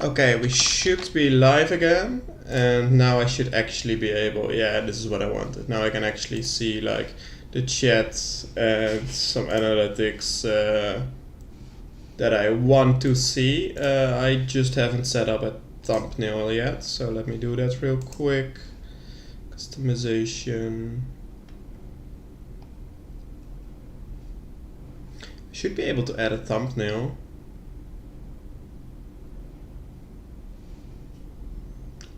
Okay, we should be live again, and now I should actually be able. Yeah, this is what I wanted. Now I can actually see like the chat and some analytics that I want to see. I just haven't set up a thumbnail yet, so let me do that real quick. Customization. I should be able to add a thumbnail.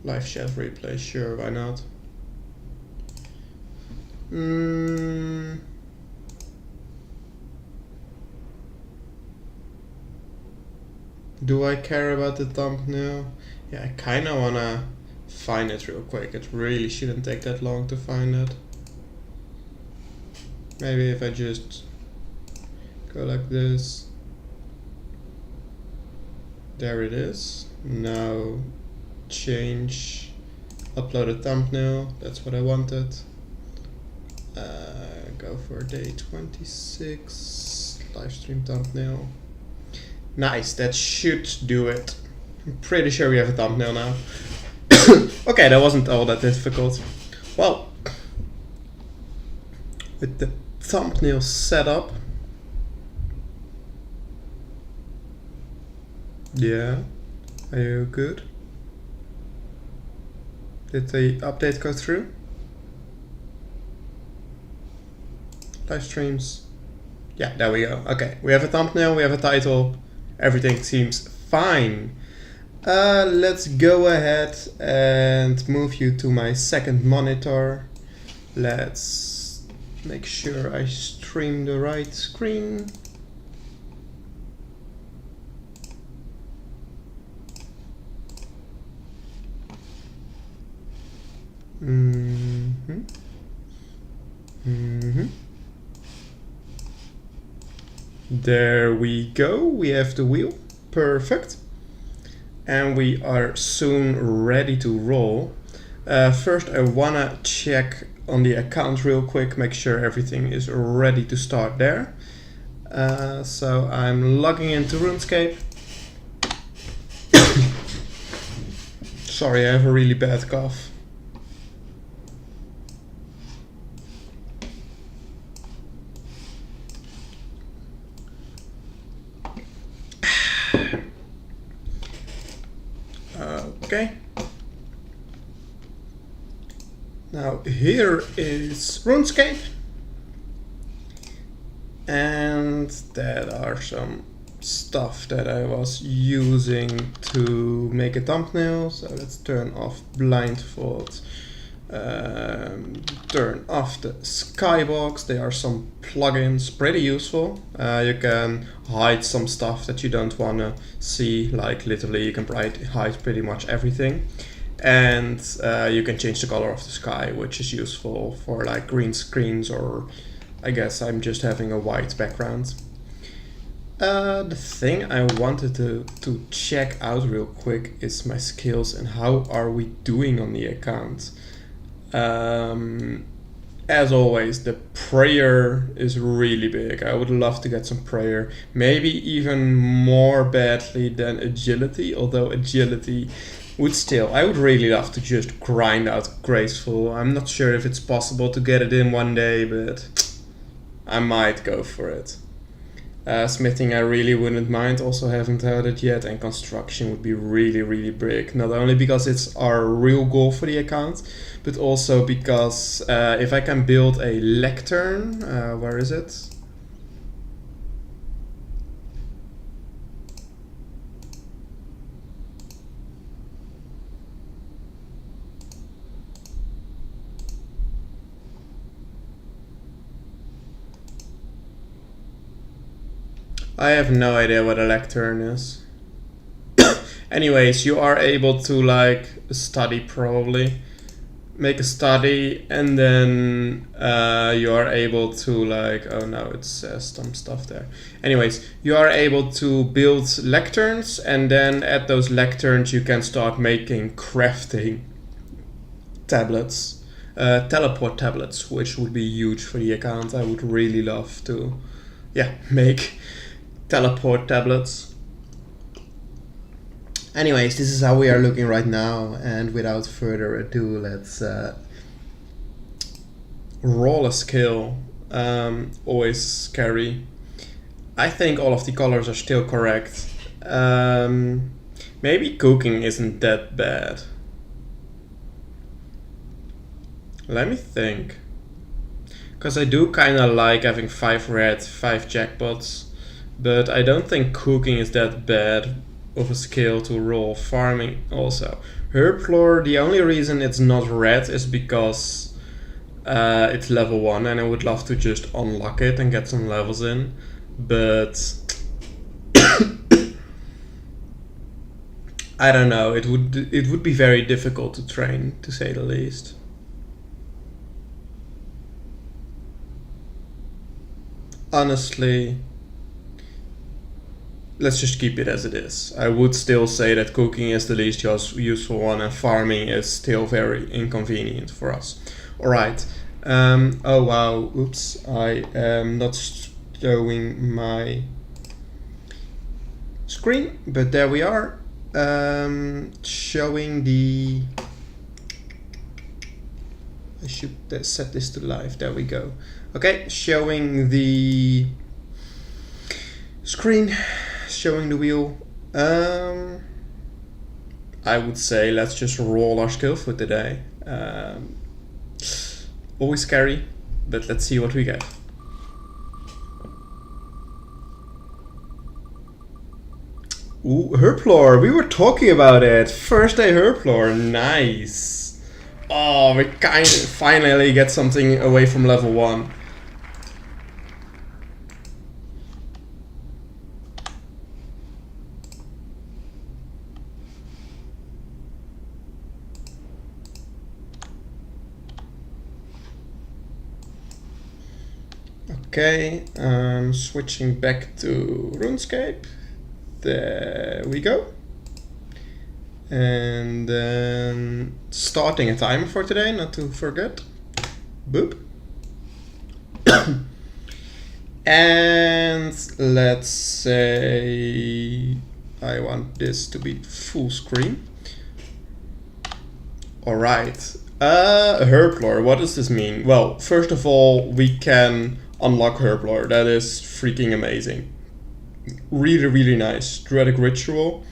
Live chat replay, sure, why not? Do I care about the thumbnail? Yeah, I kinda wanna find it real quick. It really shouldn't take that long to find it. Maybe if I just go like this. There it is. Now change, upload a thumbnail. That's what I wanted. Go for day 26, live stream thumbnail. Nice, that should do it. I'm pretty sure we have a thumbnail now. Okay, that wasn't all that difficult. Well, with the thumbnail set up. Yeah, are you good? Did the update go through? Live streams. Yeah, there we go. Okay, we have a thumbnail, we have a title. Everything seems fine. Let's go ahead and move you to my second monitor. Let's make sure I stream the right screen. There we go, we have the wheel, perfect. And we are soon ready to roll. First I wanna check on the account real quick, make sure everything is ready to start there. So I'm logging into RuneScape. Sorry, I have a really bad cough. Okay. Now here is RuneScape. And that are some stuff that I was using to make a thumbnail. So let's turn off blindfold. Turn off the skybox. There are some plugins, pretty useful. You can hide some stuff that you don't want to see, like literally you can hide pretty much everything. And you can change the color of the sky, which is useful for like green screens, or I guess I'm just having a white background. The thing I wanted to check out real quick is my skills and how are we doing on the account. As always, the prayer is really big. I would love to get some prayer, maybe even more badly than agility, although agility would still, I would really love to just grind out graceful. I'm not sure if it's possible to get it in one day, but I might go for it. Smithing I really wouldn't mind, also haven't heard it yet, and construction would be really, really big. Not only because it's our real goal for the account, but also because if I can build a lectern, where is it? I have no idea what a lectern is. Anyways, you are able to like study, probably make a study, and then you are able to like, oh no, it says some stuff there. Anyways, you are able to build lecterns, and then at those lecterns you can start making crafting tablets, teleport tablets, which would be huge for the account. I would really love to, yeah, make teleport tablets. Anyways, this is how we are looking right now, and without further ado, let's roll a skill. Always scary. I think all of the colors are still correct. Maybe cooking isn't that bad. Let me think. Because I do kind of like having 5 red, 5 jackpots. But I don't think cooking is that bad of a skill to roll. Farming also. Herblore, the only reason it's not red is because it's level 1 and I would love to just unlock it and get some levels in. But I don't know, it would be very difficult to train, to say the least. Honestly, let's just keep it as it is. I would still say that cooking is the least useful one and farming is still very inconvenient for us. Alright. Oh wow, oops, I am not showing my screen, but there we are. Showing the... I should set this to live, there we go. Okay, showing the screen, showing the wheel. I would say let's just roll our skill for today. Always scary, but let's see what we get. Ooh, Herblore, we were talking about it. First day Herblore, nice. Oh, we kind of finally get something away from level 1. Okay, switching back to RuneScape. There we go. And then starting a timer for today, not to forget. Boop. And let's say I want this to be full screen. Alright. Herblore, what does this mean? Well, first of all, we can unlock Herblore. That is freaking amazing. Really, really nice. Druidic Ritual.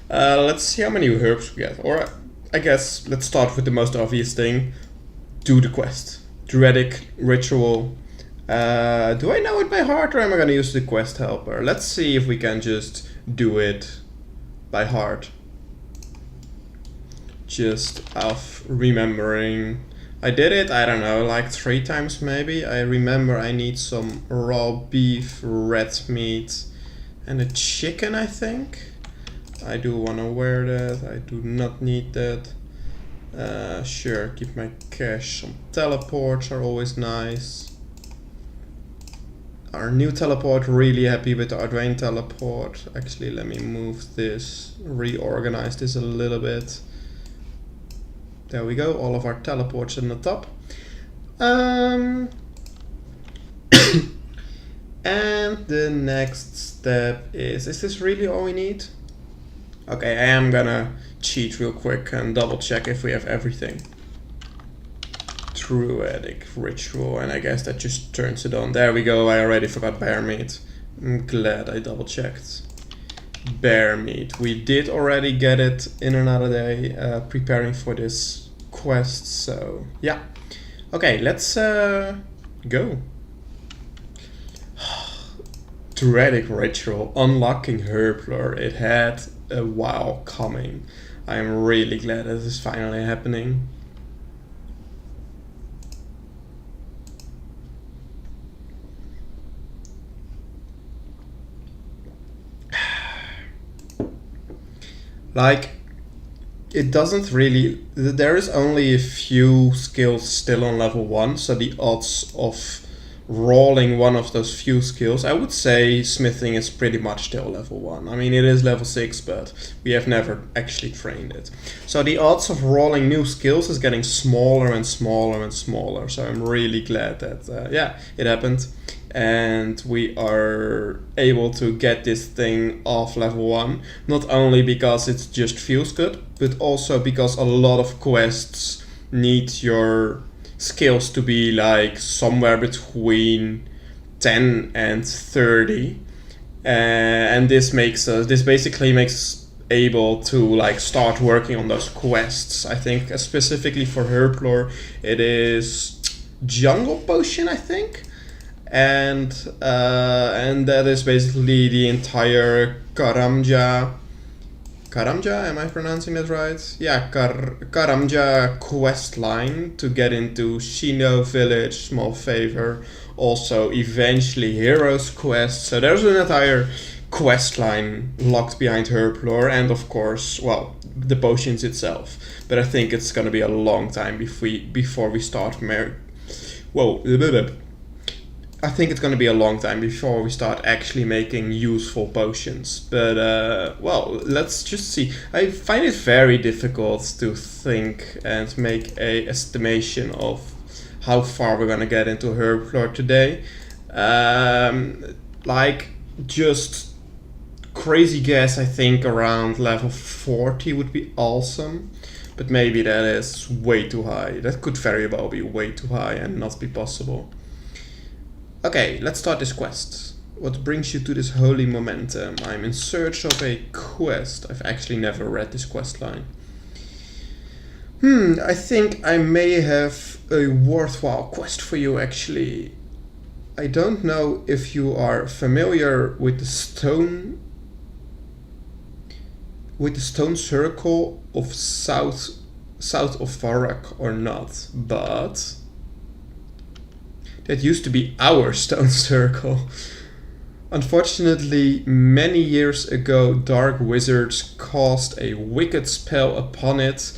Let's see how many herbs we get. Or I guess let's start with the most obvious thing. Do the quest. Druidic Ritual. Do I know it by heart or am I gonna use the quest helper? Let's see if we can just do it by heart. Just of remembering. I did it, I don't know, like 3 times maybe. I remember I need some raw beef, red meat, and a chicken, I think. I do want to wear that, I do not need that. Sure, keep my cash. Some teleports are always nice. Our new teleport, really happy with the Arduino teleport. Actually, let me move this, reorganize this a little bit. There we go, all of our teleports in the top. And the next step is this really all we need? Okay, I am gonna cheat real quick and double check if we have everything. Druidic Ritual, and I guess that just turns it on. There we go, I already forgot bear meat. I'm glad I double checked. Bear meat. We did already get it in another day, preparing for this quest, so yeah. Okay, let's go. Druidic Ritual, unlocking Herblore. It had a while coming. I am really glad that this is finally happening. Like, it doesn't really... There is only a few skills still on level 1, so the odds of rolling one of those few skills, I would say smithing is pretty much still level 1. I mean, it is level 6, but we have never actually trained it. So the odds of rolling new skills is getting smaller and smaller and smaller, so I'm really glad that, yeah, it happened. and we are able to get this thing off level 1, not only because it just feels good, but also because a lot of quests need your skills to be like somewhere between 10 and 30, and this basically makes able to like start working on those quests. I think specifically for Herblore it is Jungle Potion, I think, and that is basically the entire Karamja. Am I pronouncing that right? Yeah, Karamja quest line to get into Shino Village, Small Favor, also eventually Heroes Quest. So there's an entire quest line locked behind Herblore, and of course, well, the potions itself. But I think it's gonna be a long time before we start I think it's going to be a long time before we start actually making useful potions. But, well, let's just see. I find it very difficult to think and make a estimation of how far we're going to get into Herblore today. Like, just crazy guess, I think around level 40 would be awesome. But maybe that is way too high. That could very well be way too high and not be possible. Okay, let's start this quest. What brings you to this holy momentum? I'm in search of a quest. I've actually never read this quest line. I think I may have a worthwhile quest for you, actually. I don't know if you are familiar with the stone circle of south of Varrock or not, but that used to be our stone circle. Unfortunately, many years ago, dark wizards cast a wicked spell upon it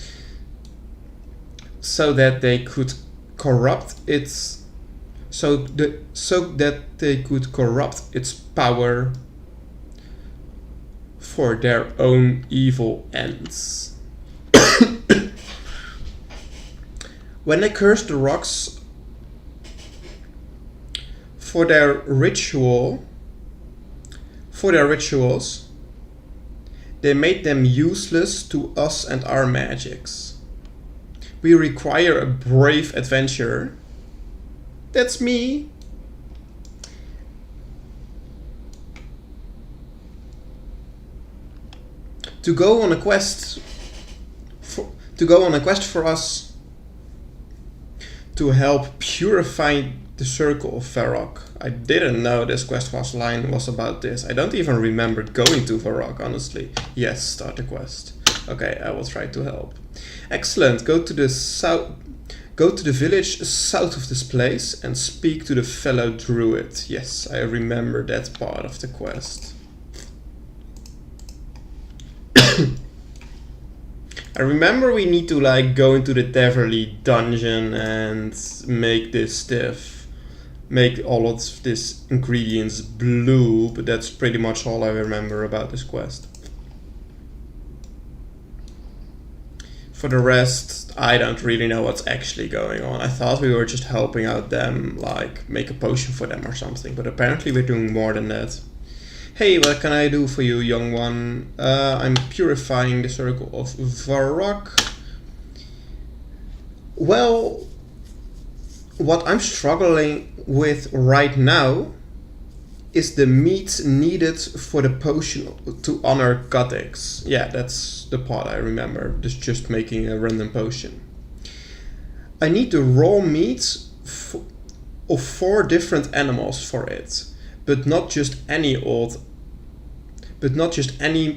so that they could corrupt its power for their own evil ends. When they cursed the rocks for their rituals, they made them useless to us and our magics. We require a brave adventurer. That's me. To go on a quest for us to help purify the Circle of Varrock. I didn't know this quest line was about this. I don't even remember going to Varrock, honestly. Yes, start the quest. Okay, I will try to help. Excellent. Go to the village south of this place and speak to the fellow druid. Yes, I remember that part of the quest. I remember we need to like go into the Deverly dungeon and make all of these ingredients blue, but that's pretty much all I remember about this quest. For the rest, I don't really know what's actually going on. I thought we were just helping out them, like make a potion for them or something, but apparently we're doing more than that. Hey, what can I do for you, young one? I'm purifying the Circle of Varrock. Well, what I'm struggling with right now is the meat needed for the potion to honor Godix. Yeah, that's the part I remember. Just making a random potion. I need the raw meat of 4 different animals for it. But not just any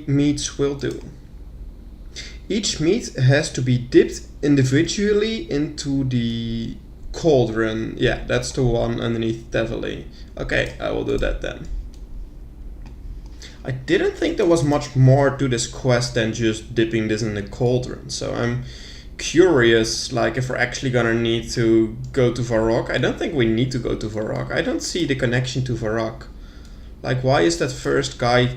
meats will do. Each meat has to be dipped individually into the cauldron. Yeah, that's the one underneath Deverly. Okay, I will do that then. I didn't think there was much more to this quest than just dipping this in the cauldron, so I'm curious, like, if we're actually gonna need to go to Varrock. I don't think we need to go to Varrock. I don't see the connection to Varrock. Like, why is that first guy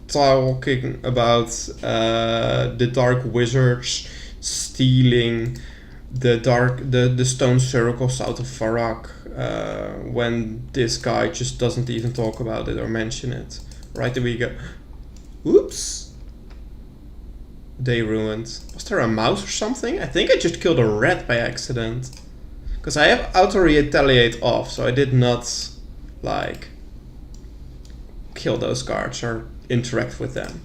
talking about the dark wizards stealing the stone circle south of Varrock? when this guy just doesn't even talk about it or mention it. Right, there we go. Oops. They ruined. Was there a mouse or something? I think I just killed a rat by accident. Because I have auto retaliate off, so I did not like kill those guards or interact with them.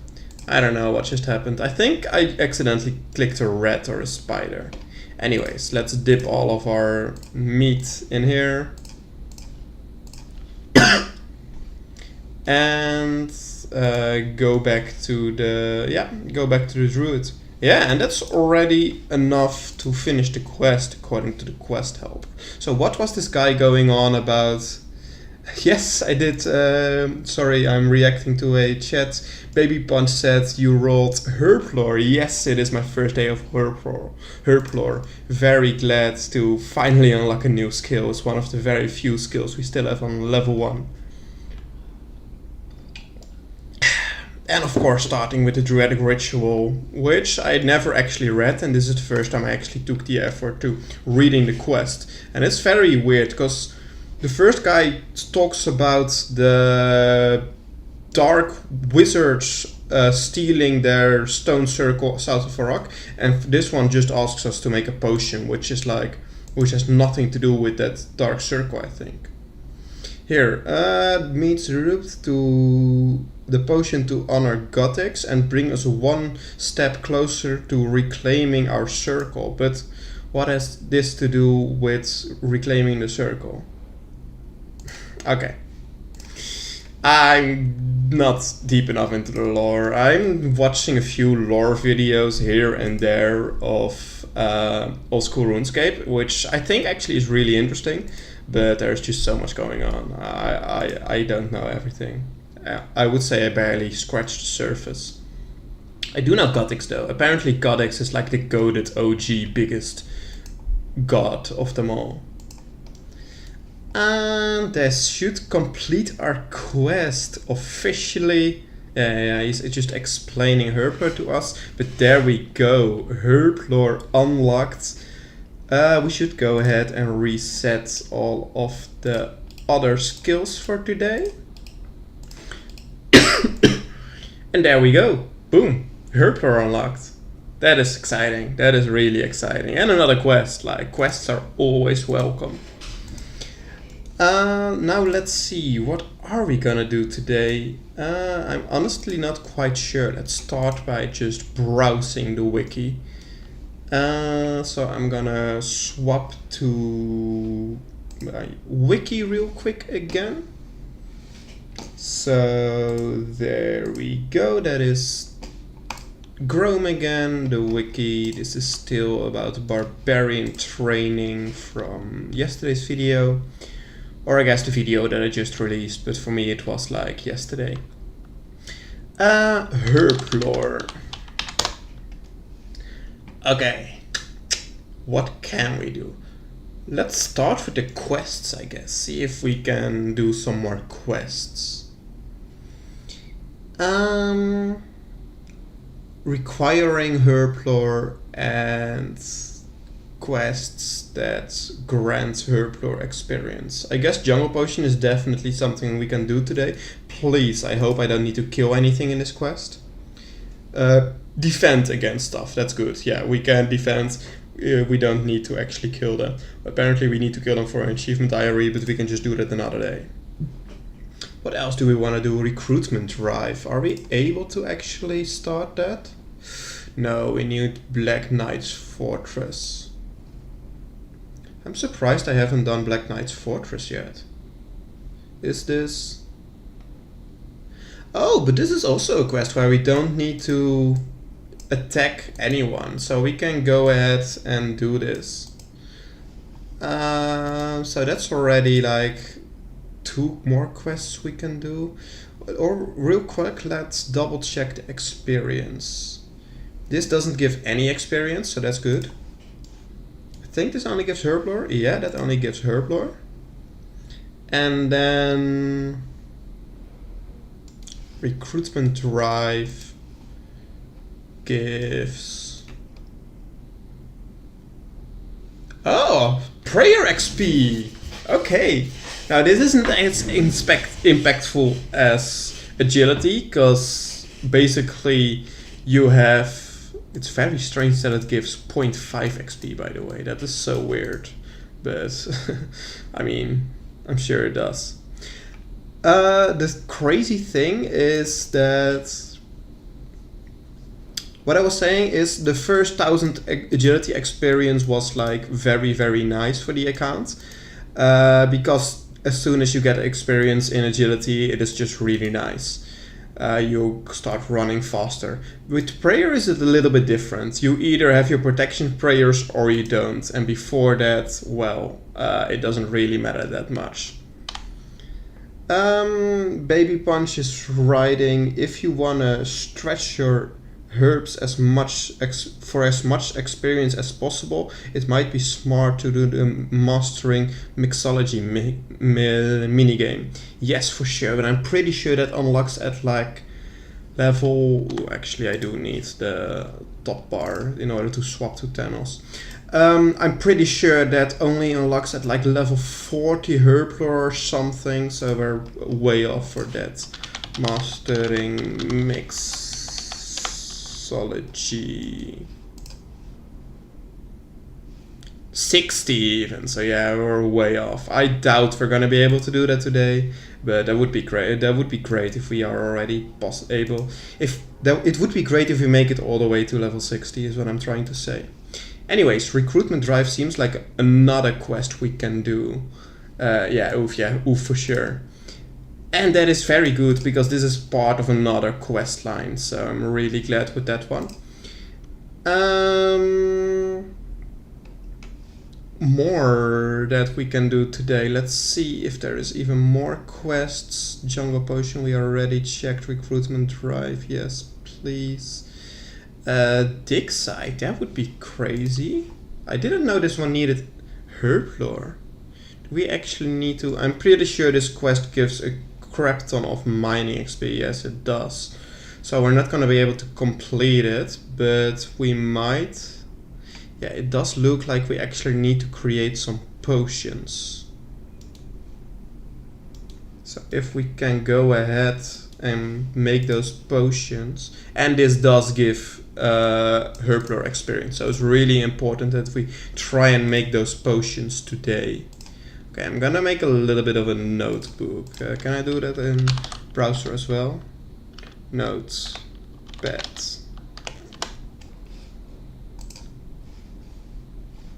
I don't know what just happened. I think I accidentally clicked a rat or a spider. Anyways, let's dip all of our meat in here. And go back to the druid. Yeah, and that's already enough to finish the quest according to the quest help. So what was this guy going on about? Yes, I did. Sorry, I'm reacting to a chat. Baby Punch said you rolled Herblore. Yes, it is my first day of Herblore. Very glad to finally unlock a new skill. It's one of the very few skills we still have on level 1. And of course starting with the Druidic Ritual, which I never actually read, and this is the first time I actually took the effort to reading the quest. And it's very weird, because the first guy talks about the dark wizards stealing their stone circle south of Varrock, and this one just asks us to make a potion, which has nothing to do with that dark circle, I think. Here, meets Rupt to the potion to honor Gothix and bring us one step closer to reclaiming our circle. But what has this to do with reclaiming the circle? Okay. I'm not deep enough into the lore. I'm watching a few lore videos here and there of old school RuneScape, which I think actually is really interesting. But there's just so much going on. I don't know everything. I would say I barely scratched the surface. I do know Gothix though. Apparently Gothix is like the goated OG biggest god of them all. And this should complete our quest officially. Yeah, he's just explaining Herblore to us. But there we go. Herblore unlocked. We should go ahead and reset all of the other skills for today. And there we go. Boom. Herblore unlocked. That is exciting. That is really exciting. And another quest. Like, quests are always welcome. Now let's see. What are we gonna do today? I'm honestly not quite sure. Let's start by just browsing the wiki. So I'm gonna swap to my wiki real quick again. So there we go. That is Chrome again, the wiki. This is still about barbarian training from yesterday's video. Or I guess the video that I just released, but for me it was like yesterday. Herblore. Okay, what can we do? Let's start with the quests, I guess. See if we can do some more quests. Requiring Herblore and quests that grant Herblore experience. I guess Jungle Potion is definitely something we can do today. Please, I hope I don't need to kill anything in this quest. Defend against stuff, that's good. Yeah, we can defend. We don't need to actually kill them. Apparently we need to kill them for an achievement diary, but we can just do that another day. What else do we want to do? Recruitment drive. Are we able to actually start that? No, we need Black Knight's Fortress. I'm surprised I haven't done Black Knight's Fortress yet. Is this... Oh, but this is also a quest where we don't need to attack anyone, so we can go ahead and do this. So that's already like 2 more quests we can do. Or real quick, let's double check the experience. This doesn't give any experience, so that's good. I think this only gives Herblore. Yeah, that only gives Herblore. And then recruitment drive gives... Oh, prayer XP! Okay, now this isn't as impactful as agility, because basically you have. It's very strange that it gives 0.5 XP, by the way. That is so weird, but I mean, I'm sure it does. The crazy thing is that what I was saying is the first 1000 agility experience was like very, very nice for the account, because as soon as you get experience in agility, it is just really nice. You start running faster. With prayer is it a little bit different. You either have your protection prayers or you don't, and before that, well, it doesn't really matter that much. Baby Punch is writing, if you wanna stretch your herbs for as much experience as possible, it might be smart to do the mastering mixology minigame. Yes, for sure, but I'm pretty sure that unlocks at like level. Actually, I do need the top bar in order to swap to Thanos. I'm pretty sure that only unlocks at like level 40 Herblore or something, so we're way off for that. Mastering mixology 60 even, so yeah, we're way off. I doubt we're gonna be able to do that today, but that would be great. That would be great if we are already able. It would be great if we make it all the way to level 60 is what I'm trying to say. Anyways, recruitment drive seems like another quest we can do. Oof for sure. And that is very good because this is part of another quest line, so I'm really glad with that one. More that we can do today. Let's see if there is even more quests. Jungle Potion, we already checked. Recruitment drive, yes, please. Dig site, that would be crazy. I didn't know this one needed Herblore. Do we actually need to? I'm pretty sure this quest gives a crap ton of mining XP. Yes, it does. So we're not gonna be able to complete it, but we might. Yeah, it does look like we actually need to create some potions. So if we can go ahead and make those potions, and this does give Herblore experience, so it's really important that we try and make those potions today. Okay, I'm gonna make a little bit of a notebook. Can I do that in browser as well? Notes, pet.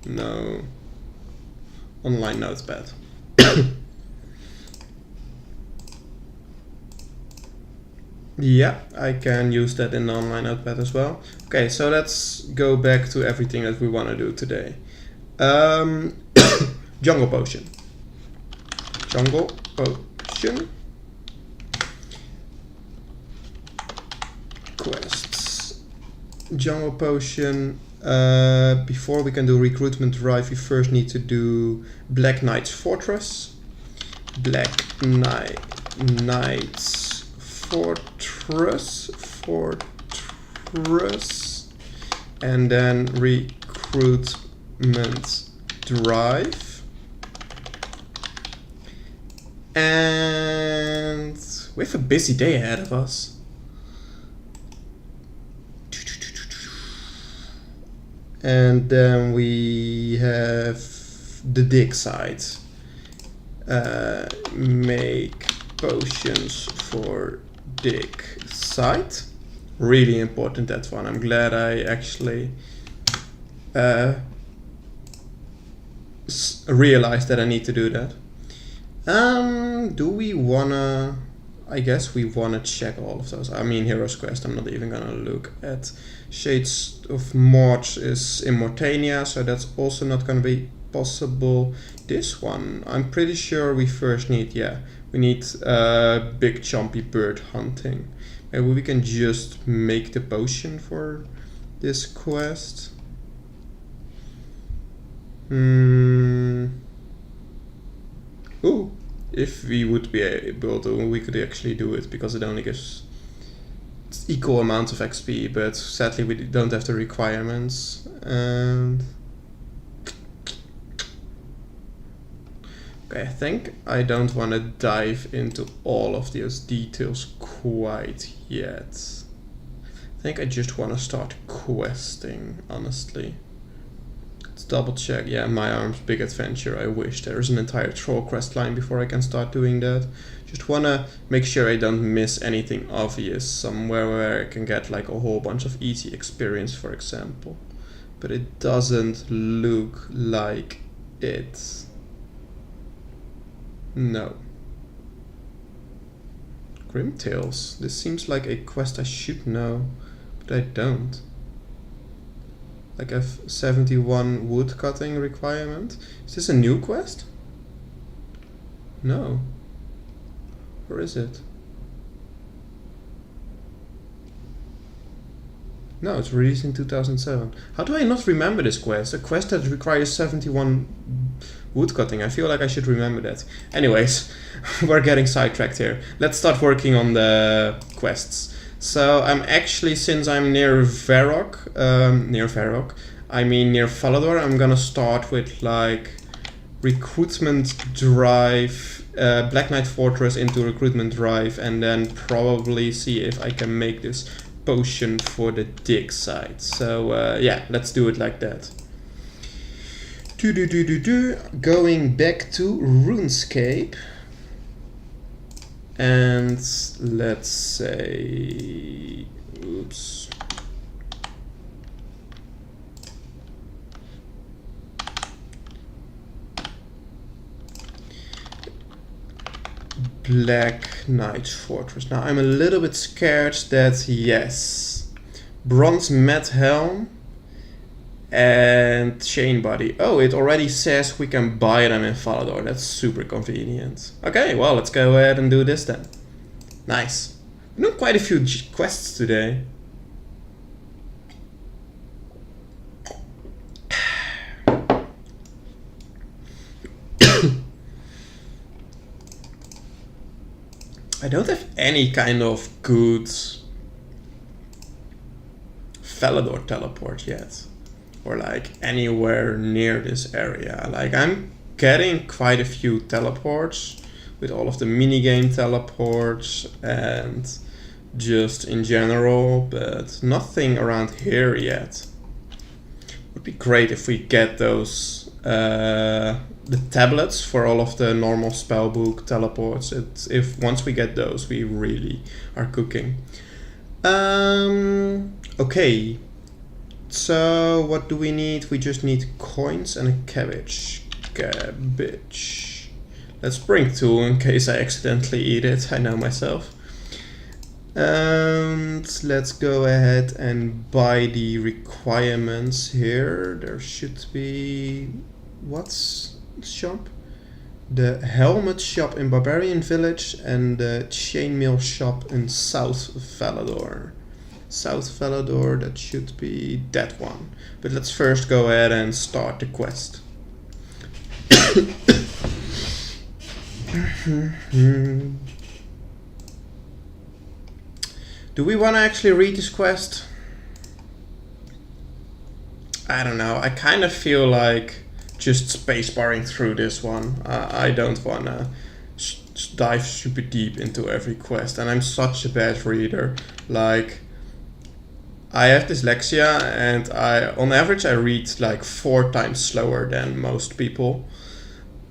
No. Online notepad. Yeah, I can use that in the online notepad as well. Okay, so let's go back to everything that we want to do today. Jungle Potion. Jungle Potion. Quests. Jungle Potion. Before we can do recruitment drive, we first need to do Black Knight's Fortress. Black Knight's Fortress. And then recruitment drive. And we have a busy day ahead of us. And then we have the dig site. Make potions for dig site. Really important, that one. I'm glad I actually realized that I need to do that. Do we wanna? I guess we wanna check all of those. I mean, Hero's Quest, I'm not even gonna look at. Shades of Morts is in Mortania, so that's also not gonna be possible. This one, I'm pretty sure we first need, we need big chompy bird hunting. Maybe we can just make the potion for this quest. Ooh, if we would be able to, we could actually do it, because it only gives equal amounts of XP, but sadly we don't have the requirements. And Okay, I think I don't want to dive into all of those details quite yet. I think I just want to start questing, honestly. Let's double check. Yeah, My Arms Big Adventure. I wish there's an entire troll quest line before I can start doing that. Just want to make sure I don't miss anything obvious somewhere where I can get like a whole bunch of easy experience, for example. But it doesn't look like it. No. Grimtails. This seems like a quest I should know, but I don't. Like a 71 wood cutting requirement. Is this a new quest? No. Or is it? No, it's released in 2007. How do I not remember this quest? A quest that requires 71 woodcutting. I feel like I should remember that. Anyways, we're getting sidetracked here. Let's start working on the quests. So I'm actually, since I'm near Varrock, I mean near Falador, I'm gonna start with like recruitment drive, Black Knight Fortress into recruitment drive, and then probably see if I can make this potion for the dig site. So yeah, let's do it like that. Going back to RuneScape, and let's say, oops. Black Knight Fortress. Now I'm a little bit scared that, yes, Bronze Matte Helm and Chain Body. Oh, it already says we can buy them in Falador. That's super convenient. Okay, well, let's go ahead and do this then. Nice. I'm doing quite a few quests today. I don't have any kind of good Falador teleport yet. Or like anywhere near this area. Like I'm getting quite a few teleports with all of the minigame teleports and just in general, but nothing around here yet. Would be great if we get those the tablets for all of the normal spellbook teleports. If once we get those, we really are cooking. Okay. So what do we need? We just need coins and a cabbage. Cabbage. Let's bring 2 in case I accidentally eat it. I know myself. And let's go ahead and buy the requirements here. There should be... what's shop? The helmet shop in Barbarian Village and the chainmail shop in South Falador. South Falador, that should be that one. But let's first go ahead and start the quest. Do we want to actually read this quest? I don't know. I kind of feel like just spacebarring through this one. I don't want to dive super deep into every quest. And I'm such a bad reader. Like, I have dyslexia, and on average I read like 4 times slower than most people.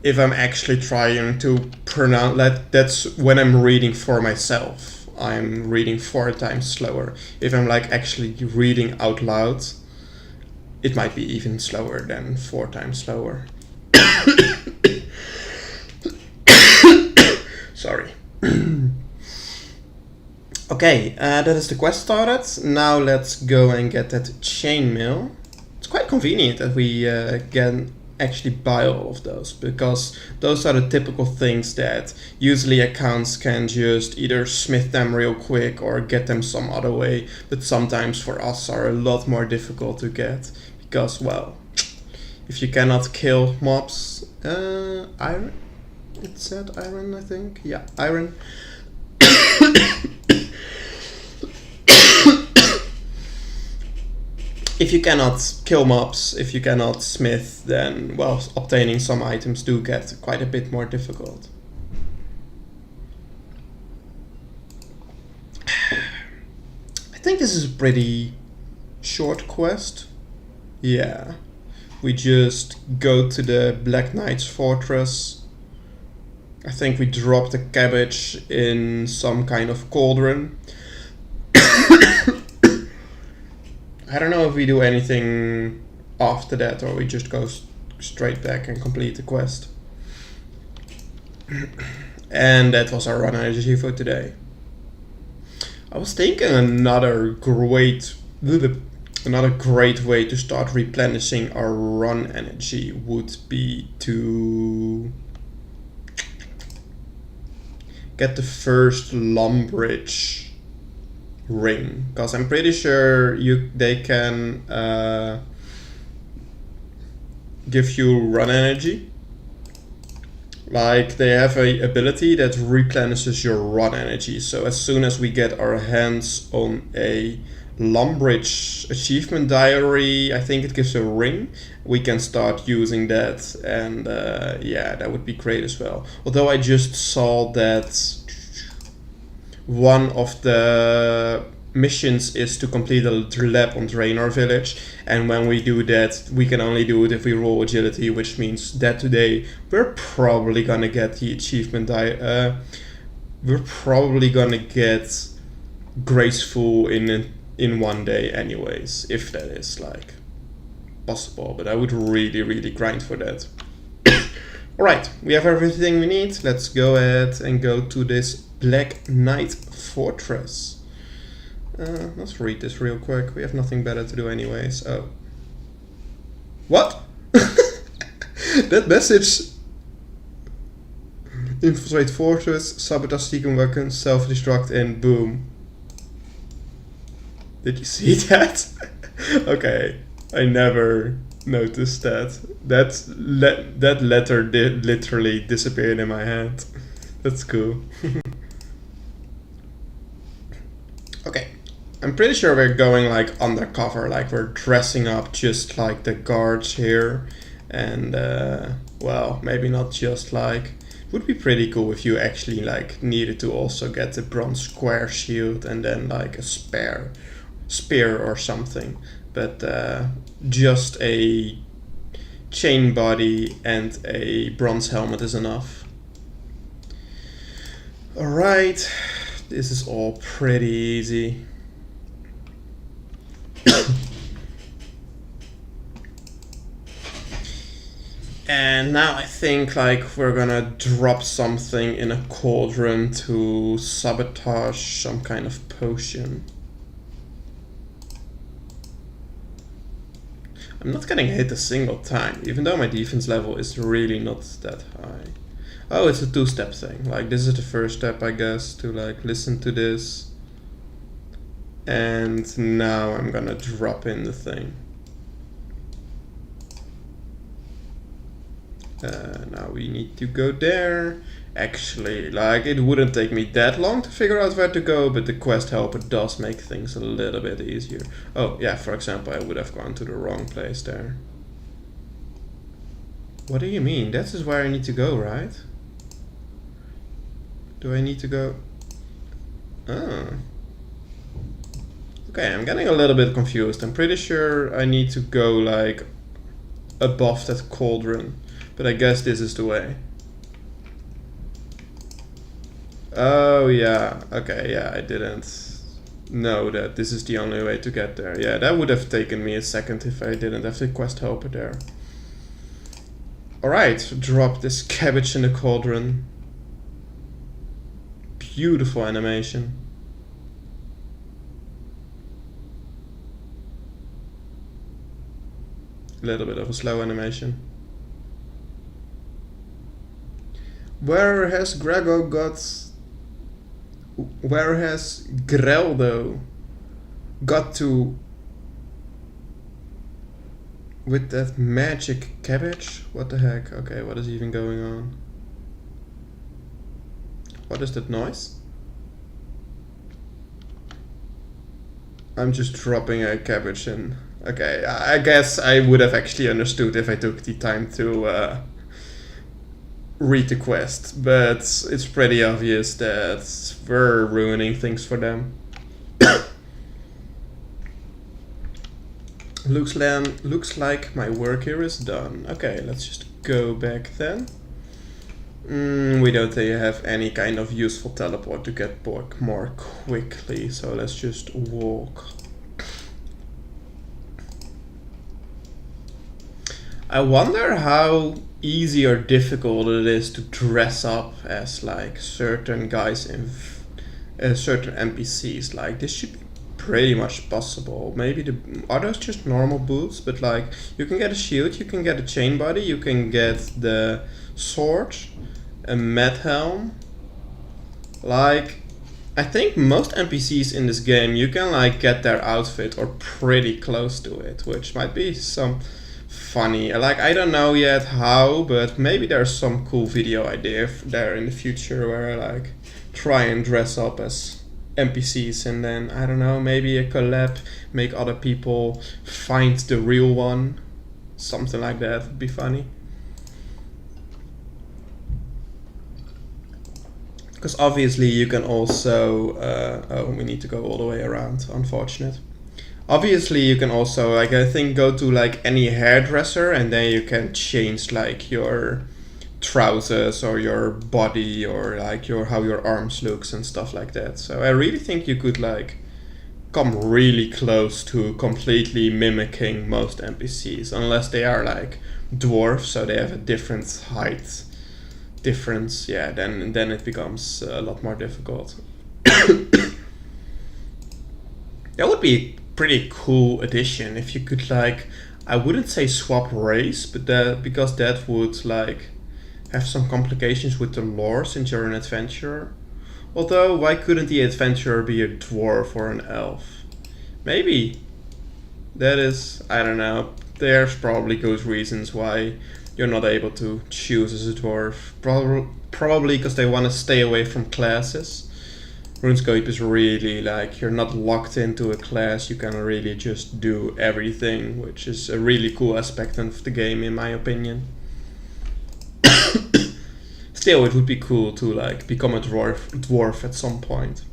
If I'm actually trying to pronounce that's when I'm reading for myself. I'm reading 4 times slower. If I'm like actually reading out loud, it might be even slower than 4 times slower. Sorry. Okay, that is the quest started. Now let's go and get that chainmail. It's quite convenient that we can actually buy all of those, because those are the typical things that usually accounts can just either smith them real quick or get them some other way, but sometimes for us are a lot more difficult to get, because, well, if you cannot kill mobs, iron, it said iron, I think, yeah, iron. if you cannot kill mobs, if you cannot smith, then, well, obtaining some items do get quite a bit more difficult. I think this is a pretty short quest. Yeah. We just go to the Black Knight's fortress. I think we drop the cabbage in some kind of cauldron. I don't know if we do anything after that or we just go straight back and complete the quest. And that was our run energy for today. I was thinking another great way to start replenishing our run energy would be to get the first Lumbridge ring, because I'm pretty sure they can give you run energy. Like, they have a ability that replenishes your run energy. So as soon as we get our hands on a Lumbridge achievement diary, I think it gives a ring, we can start using that, and yeah, that would be great as well. Although I just saw that one of the missions is to complete a lab on Draenor Village, and when we do that, we can only do it if we roll agility, which means that today we're probably gonna get the achievement we're probably gonna get graceful in one day anyways, if that is like possible, but I would really grind for that. Alright, we have everything we need. Let's go ahead and go to this Black Knight fortress. Let's read this real quick. We have nothing better to do anyways. Oh. What? That message. Infiltrate fortress, sabotage seeking weapons, self-destruct, and boom. Did you see that? Okay, I never noticed that. That letter literally disappeared in my hand. That's cool. Okay, I'm pretty sure we're going like undercover, like we're dressing up just like the guards here, and well, maybe not just like. It would be pretty cool if you actually like needed to also get the bronze square shield and then like a spear or something, but just a chain body and a bronze helmet is enough. Alright, this is all pretty easy. And now I think like we're gonna drop something in a cauldron to sabotage some kind of potion. I'm not getting hit a single time, even though my defense level is really not that high. Oh, it's a two-step thing. Like, this is the first step, I guess, to like listen to this. And now I'm gonna drop in the thing. Now we need to go there. Actually, like, it wouldn't take me that long to figure out where to go, but the quest helper does make things a little bit easier. Oh, yeah, for example, I would have gone to the wrong place there. What do you mean? That is where I need to go, right? Do I need to go? Oh. Okay, I'm getting a little bit confused. I'm pretty sure I need to go, like, above that cauldron. But I guess this is the way. Oh, yeah. Okay, yeah, I didn't know that this is the only way to get there. Yeah, that would have taken me a second if I didn't have the quest helper there. Alright, drop this cabbage in the cauldron. Beautiful animation. A little bit of a slow animation. Where has Greldo got to with that magic cabbage? What the heck? Okay, what is even going on? What is that noise? I'm just dropping a cabbage in. Okay, I guess I would have actually understood if I took the time to read the quest, but it's pretty obvious that we're ruining things for them. Looks like my work here is done. Okay, let's just go back then. We don't have any kind of useful teleport to get back more quickly, so let's just walk. I wonder how easy or difficult it is to dress up as like certain guys in certain NPCs. Like this should be pretty much possible. Maybe are those just normal boots? But like you can get a shield, you can get a chain body, you can get the sword, a med helm. Like I think most NPCs in this game you can like get their outfit or pretty close to it, which might be some funny. Like I don't know yet how, but maybe there's some cool video idea there in the future where I like try and dress up as NPCs and then I don't know, maybe a collab, make other people find the real one. Something like that would be funny. Because obviously you can also oh, we need to go all the way around, unfortunate. Obviously you can also like I think go to like any hairdresser and then you can change like your trousers or your body or like your how your arms looks and stuff like that. So I really think you could like come really close to completely mimicking most NPCs, unless they are like dwarves, so they have a different height difference. Yeah, then it becomes a lot more difficult. That would be a pretty cool addition if you could like, I wouldn't say swap race, but that because that would like have some complications with the lore since you're an adventurer. Although, why couldn't the adventurer be a dwarf or an elf? Maybe. That is, I don't know. There's probably good reasons why you're not able to choose as a dwarf. Probably because they want to stay away from classes. RuneScape is really like, you're not locked into a class, you can really just do everything, which is a really cool aspect of the game in my opinion. Still, it would be cool to like become a dwarf at some point.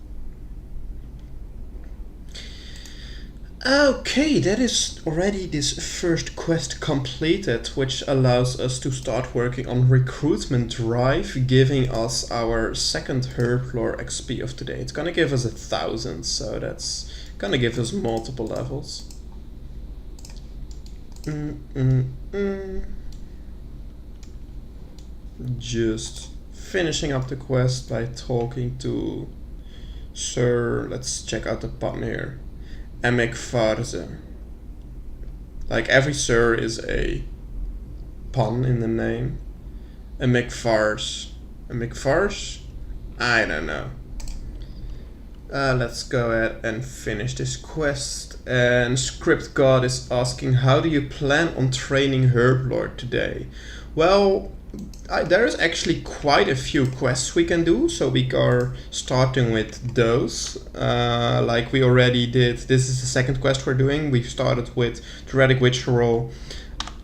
Okay, that is already this first quest completed, which allows us to start working on recruitment drive, giving us our second Herblore XP of today. It's gonna give us 1,000, so that's gonna give us multiple levels. Just finishing up the quest by talking to Sir, let's check out the pun here, Emekfarze. Like every Sir is a pun in the name. Emekfarze. Emekfarze? I don't know. Let's go ahead and finish this quest. And Script God is asking, how do you plan on training Herblore today? Well, there is actually quite a few quests we can do, so we are starting with those. Like we already did, this is the second quest we're doing. We started with Druidic Witch Roll,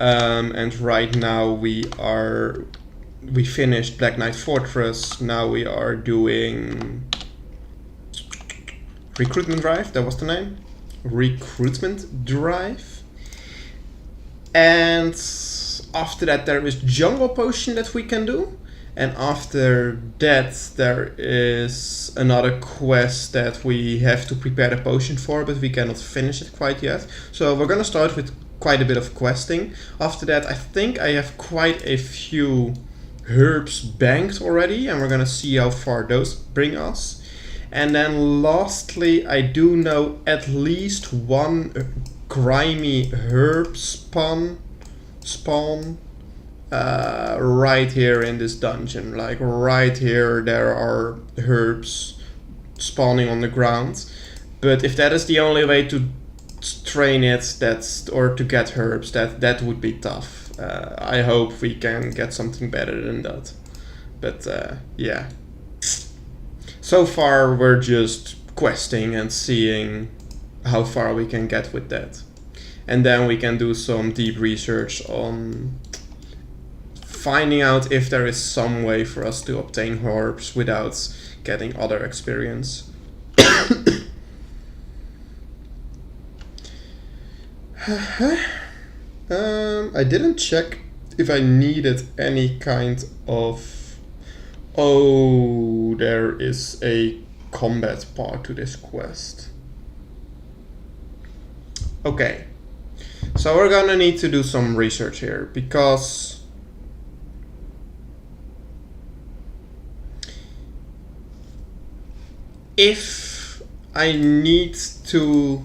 and right now we finished Black Knight Fortress. Now we are doing Recruitment Drive, that was the name. Recruitment Drive. And after that there is Jungle Potion that we can do. And after that there is another quest that we have to prepare the potion for, but we cannot finish it quite yet. So we're gonna start with quite a bit of questing. After that I think I have quite a few herbs banked already, and we're gonna see how far those bring us. And then lastly, I do know at least one grimy herb spawn right here in this dungeon. Like right here there are herbs spawning on the ground. But if that is the only way to train it, or to get herbs, that would be tough. I hope we can get something better than that. But yeah. So far we're just questing and seeing how far we can get with that. and then we can do some deep research on finding out if there is some way for us to obtain orbs without getting other experience. I didn't check if I needed any kind of... Oh, there is a combat part to this quest. Okay, so we're gonna need to do some research here, because if I need to...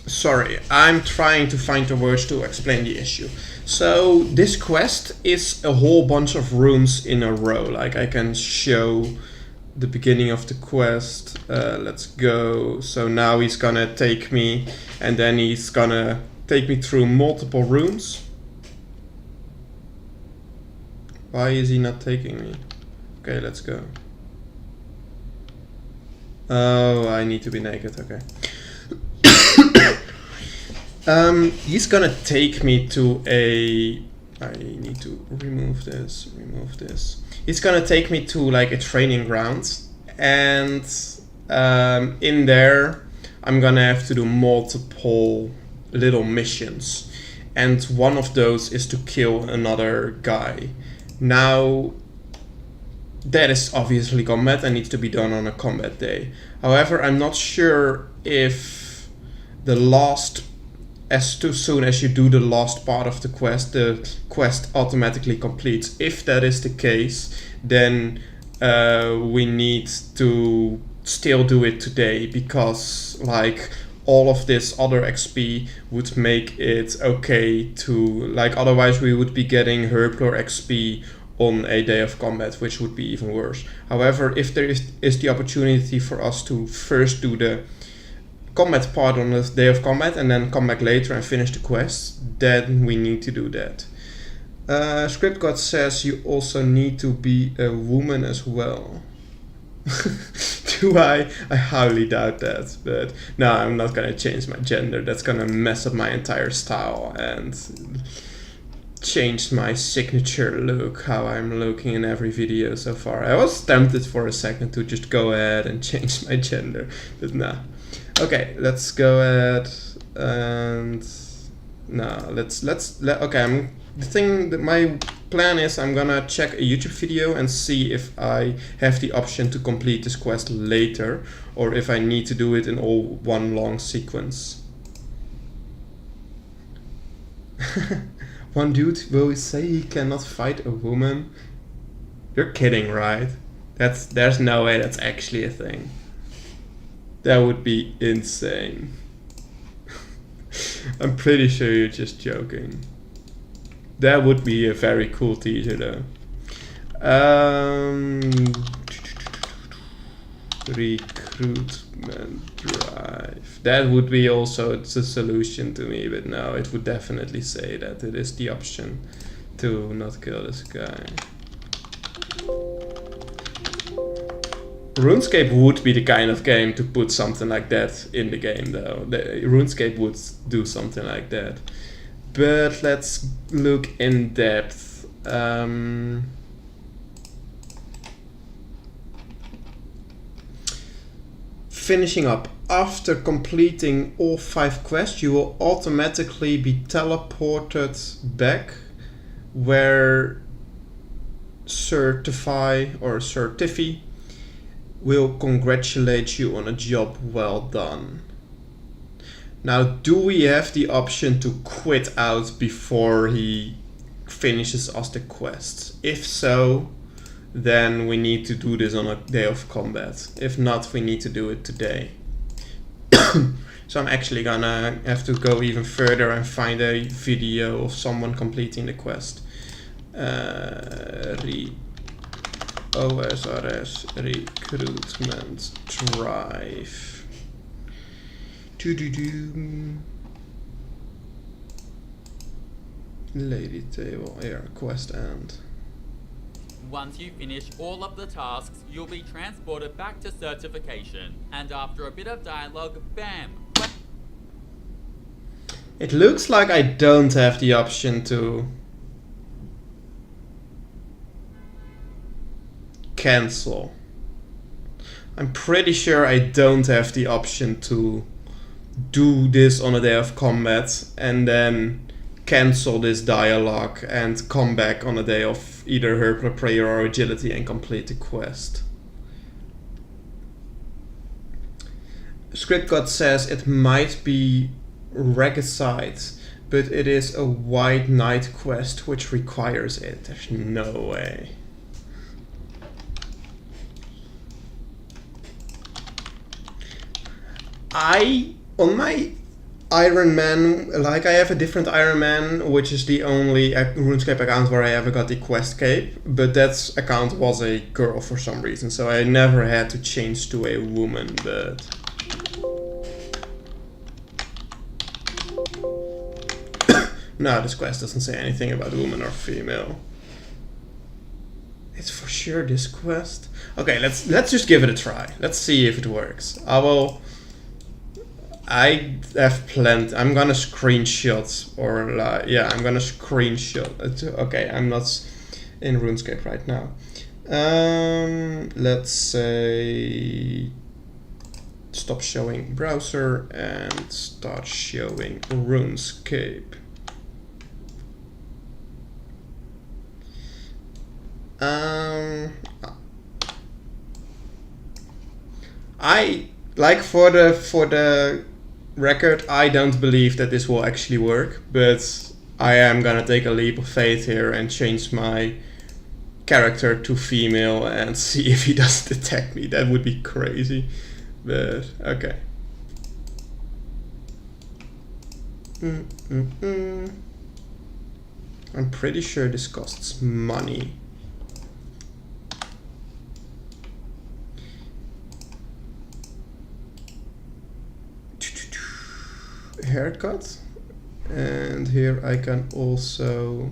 Sorry, I'm trying to find the words to explain the issue. So this quest is a whole bunch of rooms in a row. Like, I can show the beginning of the quest. Let's go. So now he's gonna take me, and then he's gonna take me through multiple rooms. Why is he not taking me? Okay, let's go. Oh, I need to be naked, okay. He's gonna take me to a... I need to remove this. He's gonna take me to like a training ground, and in there I'm gonna have to do multiple little missions, and one of those is to kill another guy. Now, that is obviously combat and needs to be done on a combat day. However, I'm not sure if the last... As soon as you do the last part of the quest automatically completes. If that is the case, then we need to still do it today, because like all of this other XP would make it okay to, like, otherwise we would be getting Herblore XP on a day of combat, which would be even worse. However, if there is the opportunity for us to first do the combat part on the day of combat and then come back later and finish the quest, then we need to do that. Script God says you also need to be a woman as well. Do I? I highly doubt that, but no, I'm not gonna change my gender. That's gonna mess up my entire style and change my signature look, how I'm looking in every video so far. I was tempted for a second to just go ahead and change my gender, but nah. Okay, let's go ahead and no, okay, the thing that my plan is, I'm gonna check a YouTube video and see if I have the option to complete this quest later, or if I need to do it in all one long sequence. One dude will say he cannot fight a woman. You're kidding, right? There's no way that's actually a thing. That would be insane. I'm pretty sure you're just joking. That would be a very cool teaser though. Recruitment drive. That would be also the solution to me, but no, it would definitely say that it is the option to not kill this guy. RuneScape would be the kind of game to put something like that in the game though. RuneScape would do something like that. But let's look in depth. Finishing up. After completing all 5 quests, you will automatically be teleported back where Certify or Certify will congratulate you on a job well done. Now, do we have the option to quit out before he finishes us the quest? If so, then we need to do this on a day of combat. If not, we need to do it today. So I'm actually gonna have to go even further and find a video of someone completing the quest. OSRS recruitment drive. Lady table, quest end. Once you finish all of the tasks, you'll be transported back to certification. And after a bit of dialogue, bam! It looks like I don't have the option to cancel. I'm pretty sure I don't have the option to do this on a day of combat and then cancel this dialogue and come back on a day of either Hercule Prayer or Agility and complete the quest. Script God says it might be Regicide, but it is a White Knight quest which requires it. There's no way. On my Iron Man, like I have a different Iron Man, which is the only RuneScape account where I ever got the quest cape, but that account was a girl for some reason, so I never had to change to a woman, but... No, this quest doesn't say anything about woman or female. It's for sure this quest. Okay, let's just give it a try. Let's see if it works. I have plenty. I'm gonna screenshot or yeah, I'm gonna screenshot it. Okay, I'm not in RuneScape right now. Let's say stop showing browser and start showing RuneScape. I like for the record, I don't believe that this will actually work, but I am gonna take a leap of faith here and change my character to female and see if he doesn't attack me. That would be crazy, but okay. I'm pretty sure this costs money. Haircut, and here I can also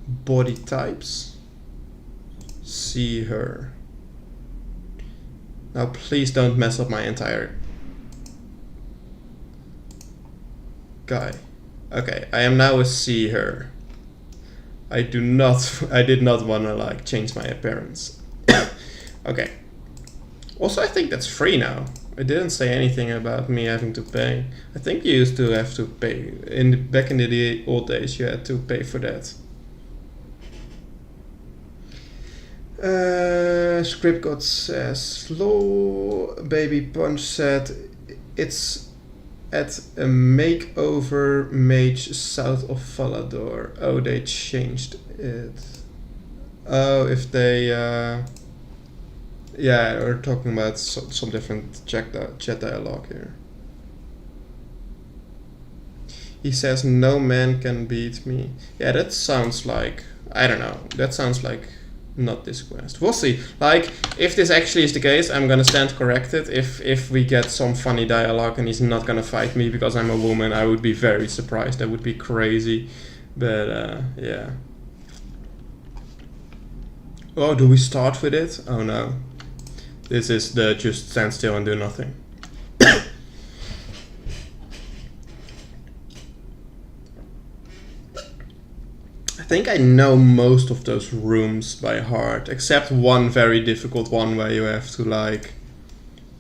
body types, see her. Now please don't mess up my entire guy. Okay, I am now a see her. I did not want to like change my appearance. Okay. Also, I think that's free now. It didn't say anything about me having to pay. I think you used to have to pay. Back in the old days, you had to pay for that. Script God says, Slow Baby Punch said it's at a makeover mage south of Falador. Oh, they changed it. Oh, if they... yeah, we're talking about some different chat dialogue here. He says, no man can beat me. Yeah, that sounds like... I don't know. That sounds like not this quest. We'll see. Like, if this actually is the case, I'm gonna stand corrected. If we get some funny dialogue and he's not gonna fight me because I'm a woman, I would be very surprised. That would be crazy. But, yeah. Oh, do we start with it? Oh no. This is the just stand still and do nothing. I think I know most of those rooms by heart, except one very difficult one where you have to like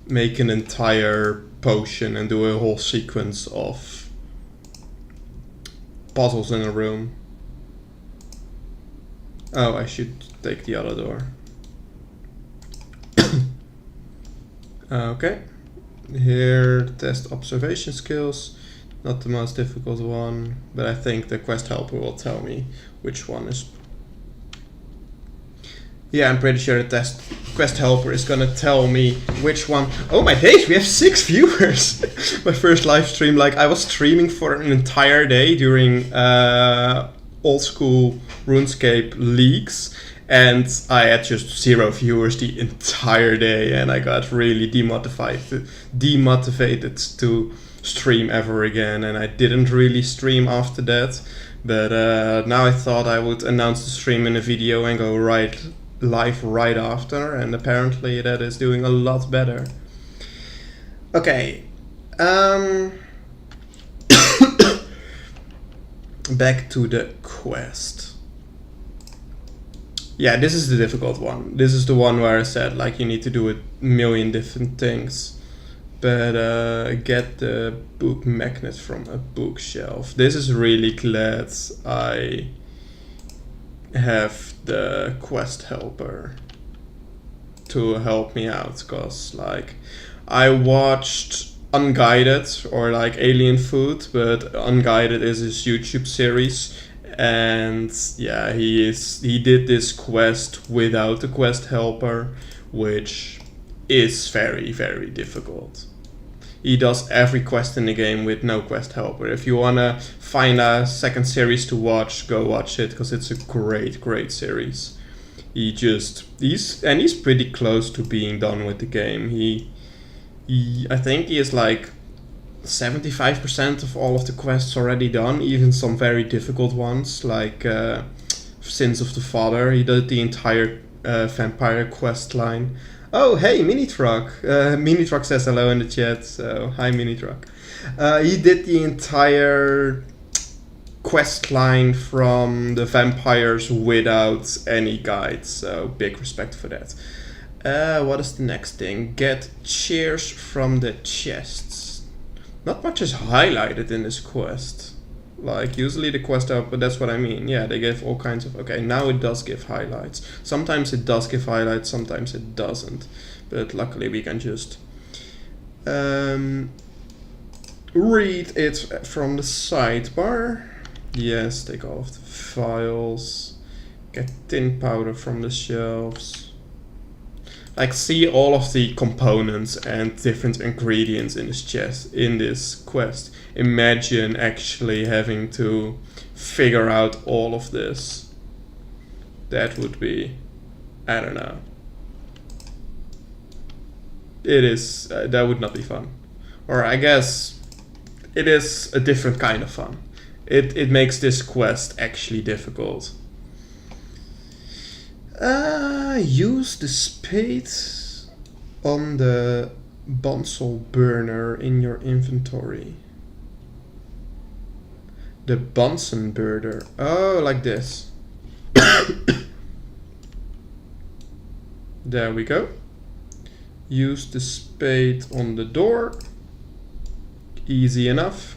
make an entire potion and do a whole sequence of puzzles in a room. Oh, I should take the other door. Okay, here test observation skills, not the most difficult one, but I think the quest helper will tell me which one is. Yeah, I'm pretty sure the quest helper is gonna tell me which one. Oh my days, we have 6 viewers! My first live stream, like I was streaming for an entire day during old school RuneScape leagues, And I had just 0 viewers the entire day, and I got really demotivated to stream ever again, and I didn't really stream after that. But now I thought I would announce the stream in a video and go live right after, and apparently that is doing a lot better. Okay. Back to the quest. Yeah, this is the difficult one. This is the one where I said, like, you need to do a million different things. But get the book magnet from a bookshelf. This is really glad I have the quest helper to help me out. Because, like, I watched Unguided or, like, Alien Food, but Unguided is his YouTube series. And yeah, he did this quest without the quest helper, which is very, very difficult. He does every quest in the game with no quest helper. If you wanna find a second series to watch, go watch it, because it's a great, great series. He's pretty close to being done with the game. I think he is like 75% of all of the quests already done, even some very difficult ones, like Sins of the Father. He did the entire vampire quest line. Oh, hey, Minitruck. Minitruck says hello in the chat, so hi, Minitruck. He did the entire quest line from the vampires without any guide, so big respect for that. What is the next thing? Get chairs from the chests. Not much is highlighted in this quest. Like, usually the quest out, but that's what I mean. Yeah, they give all kinds of... Okay, now it does give highlights. Sometimes it does give highlights, sometimes it doesn't. But luckily we can just read it from the sidebar. Yes, take all of the files. Get tin powder from the shelves. Like, see all of the components and different ingredients in this chest, in this quest. Imagine actually having to figure out all of this. That would be, I don't know. It is, that would not be fun. Or I guess it is a different kind of fun. It makes this quest actually difficult. Use the spade on the Bunsen burner in your inventory. The Bunsen burner. Oh, like this. There we go. Use the spade on the door. Easy enough.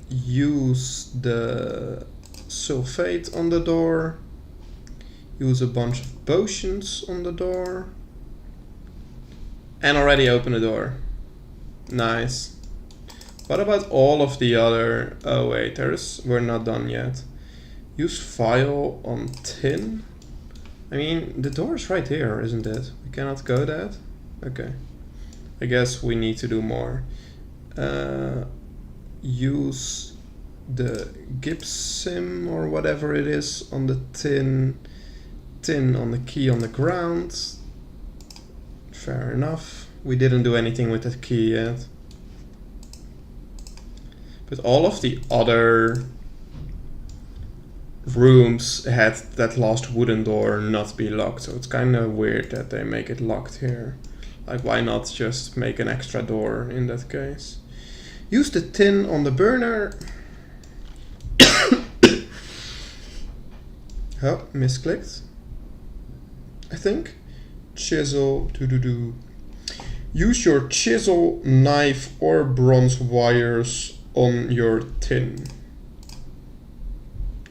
Use the sulfate on the door. Use a bunch of potions on the door. And already open the door. Nice. What about all of the other... Oh wait, we're not done yet. Use file on tin. I mean, the door is right here, isn't it? We cannot go that? Okay. I guess we need to do more. Use the gypsum or whatever it is on the tin on the key on the ground. Fair enough. We didn't do anything with that key yet. But all of the other rooms had that last wooden door not be locked, so it's kind of weird that they make it locked here. Like, why not just make an extra door in that case? Use the tin on the burner. Oh, misclicked. I think. Chisel, Use your chisel, knife, or bronze wires on your tin.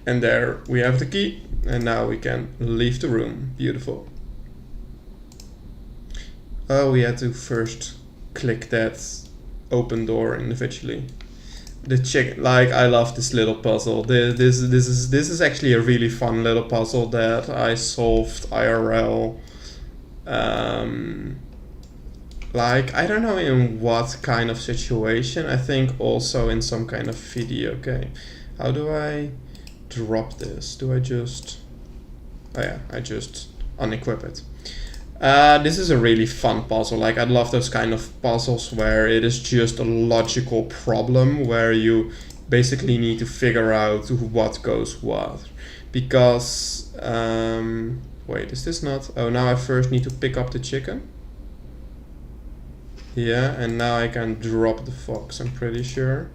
And there we have the key. And now we can leave the room. Beautiful. Oh, we had to first click that open door individually. The chicken, like, I love this little puzzle. This is actually a really fun little puzzle that I solved IRL. Like, I don't know in what kind of situation. I think also in some kind of video game. How do I drop this? Do I just... Oh yeah, I just unequip it. This is a really fun puzzle. Like, I love those kind of puzzles where it is just a logical problem where you basically need to figure out what goes what. Because, wait, is this not... Oh, now I first need to pick up the chicken. Yeah, and now I can drop the fox, I'm pretty sure.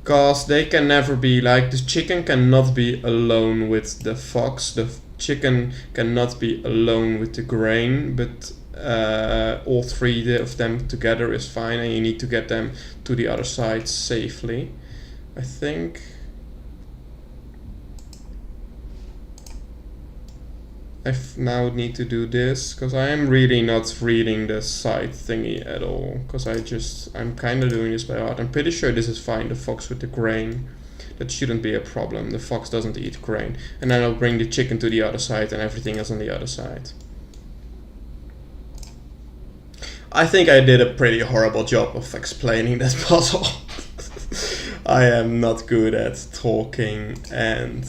Because they can never be, like, the chicken cannot be alone with the fox. The chicken cannot be alone with the grain, but all three of them together is fine, and you need to get them to the other side safely. I think... I now need to do this, because I am really not reading the side thingy at all, because I'm kind of doing this by heart. I'm pretty sure this is fine, the fox with the grain. That shouldn't be a problem, the fox doesn't eat grain. And then I'll bring the chicken to the other side and everything is on the other side. I think I did a pretty horrible job of explaining that puzzle. I am not good at talking and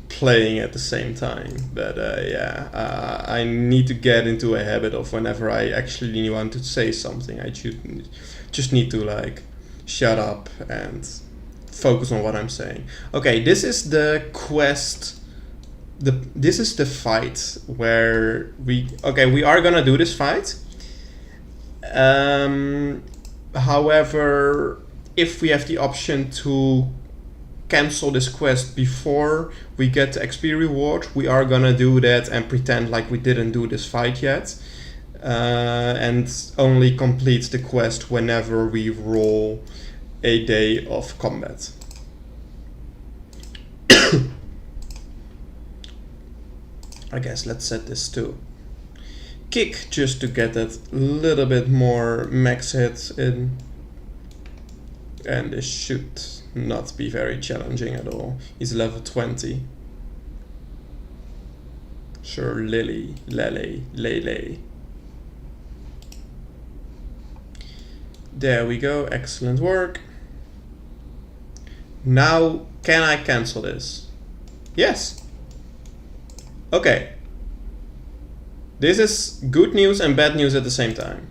playing at the same time, but I need to get into a habit of whenever I actually want to say something, I just need to like shut up and focus on what I'm saying. Okay, this is the quest. This is the fight where we are gonna do this fight. However, if we have the option to cancel this quest before we get the XP reward, we are gonna do that and pretend like we didn't do this fight yet, and only complete the quest whenever we roll a day of combat. I guess let's set this to kick just to get that little bit more max hits in, and this should not be very challenging at all. He's level 20. Sure, Lele. There we go, excellent work. Now, can I cancel this? Yes. Okay. This is good news and bad news at the same time.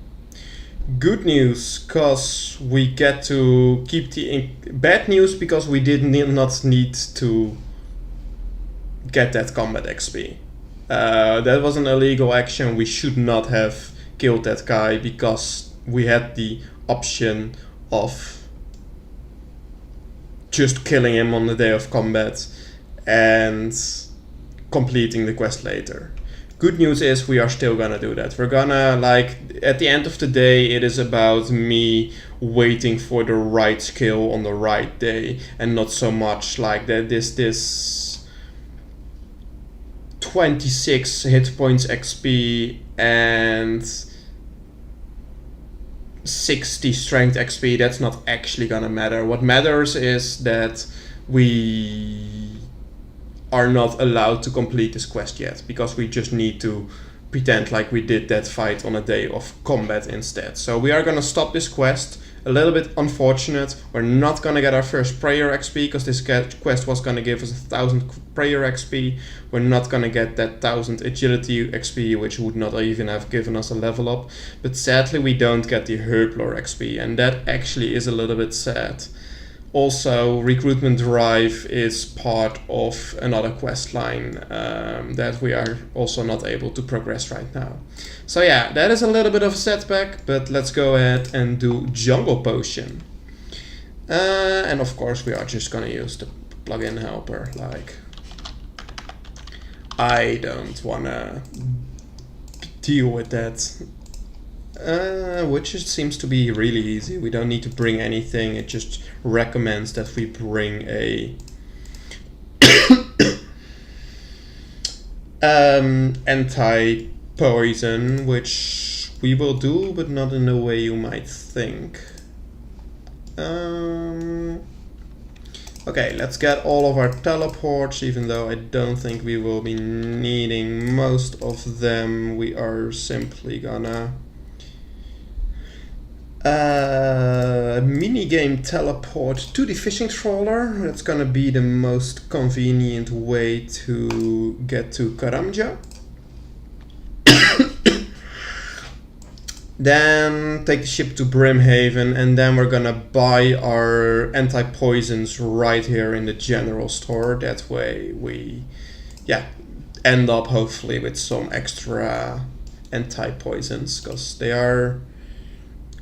Good news, because we get to keep the... Bad news, because we did not need to get that combat XP. That was an illegal action. We should not have killed that guy, because we had the option of just killing him on the day of combat and completing the quest later. Good news is we are still gonna do that. We're gonna, like, at the end of the day, it is about me waiting for the right skill on the right day, and not so much like that this 26 hit points XP and 60 strength XP. That's not actually gonna matter. What matters is that we are not allowed to complete this quest yet, because we just need to pretend like we did that fight on a day of combat instead. So we are gonna stop this quest. A little bit unfortunate. We're not gonna get our first prayer XP, because this quest was gonna give us 1000 prayer XP. We're not gonna get that 1000 agility XP, which would not even have given us a level up. But sadly we don't get the Herblore XP, and that actually is a little bit sad. Also, Recruitment Drive is part of another quest line that we are also not able to progress right now. So yeah, that is a little bit of a setback, but let's go ahead and do Jungle Potion. And of course we are just gonna use the plugin helper. Like, I don't wanna deal with that. Which it seems to be really easy. We don't need to bring anything. It just recommends that we bring a anti-poison, which we will do, but not in the way you might think. Okay, let's get all of our teleports, even though I don't think we will be needing most of them. We are simply gonna Minigame teleport to the fishing trawler. That's gonna be the most convenient way to get to Karamja. Then take the ship to Brimhaven, and then we're gonna buy our anti-poisons right here in the general store. That way we, end up hopefully with some extra anti-poisons, because they are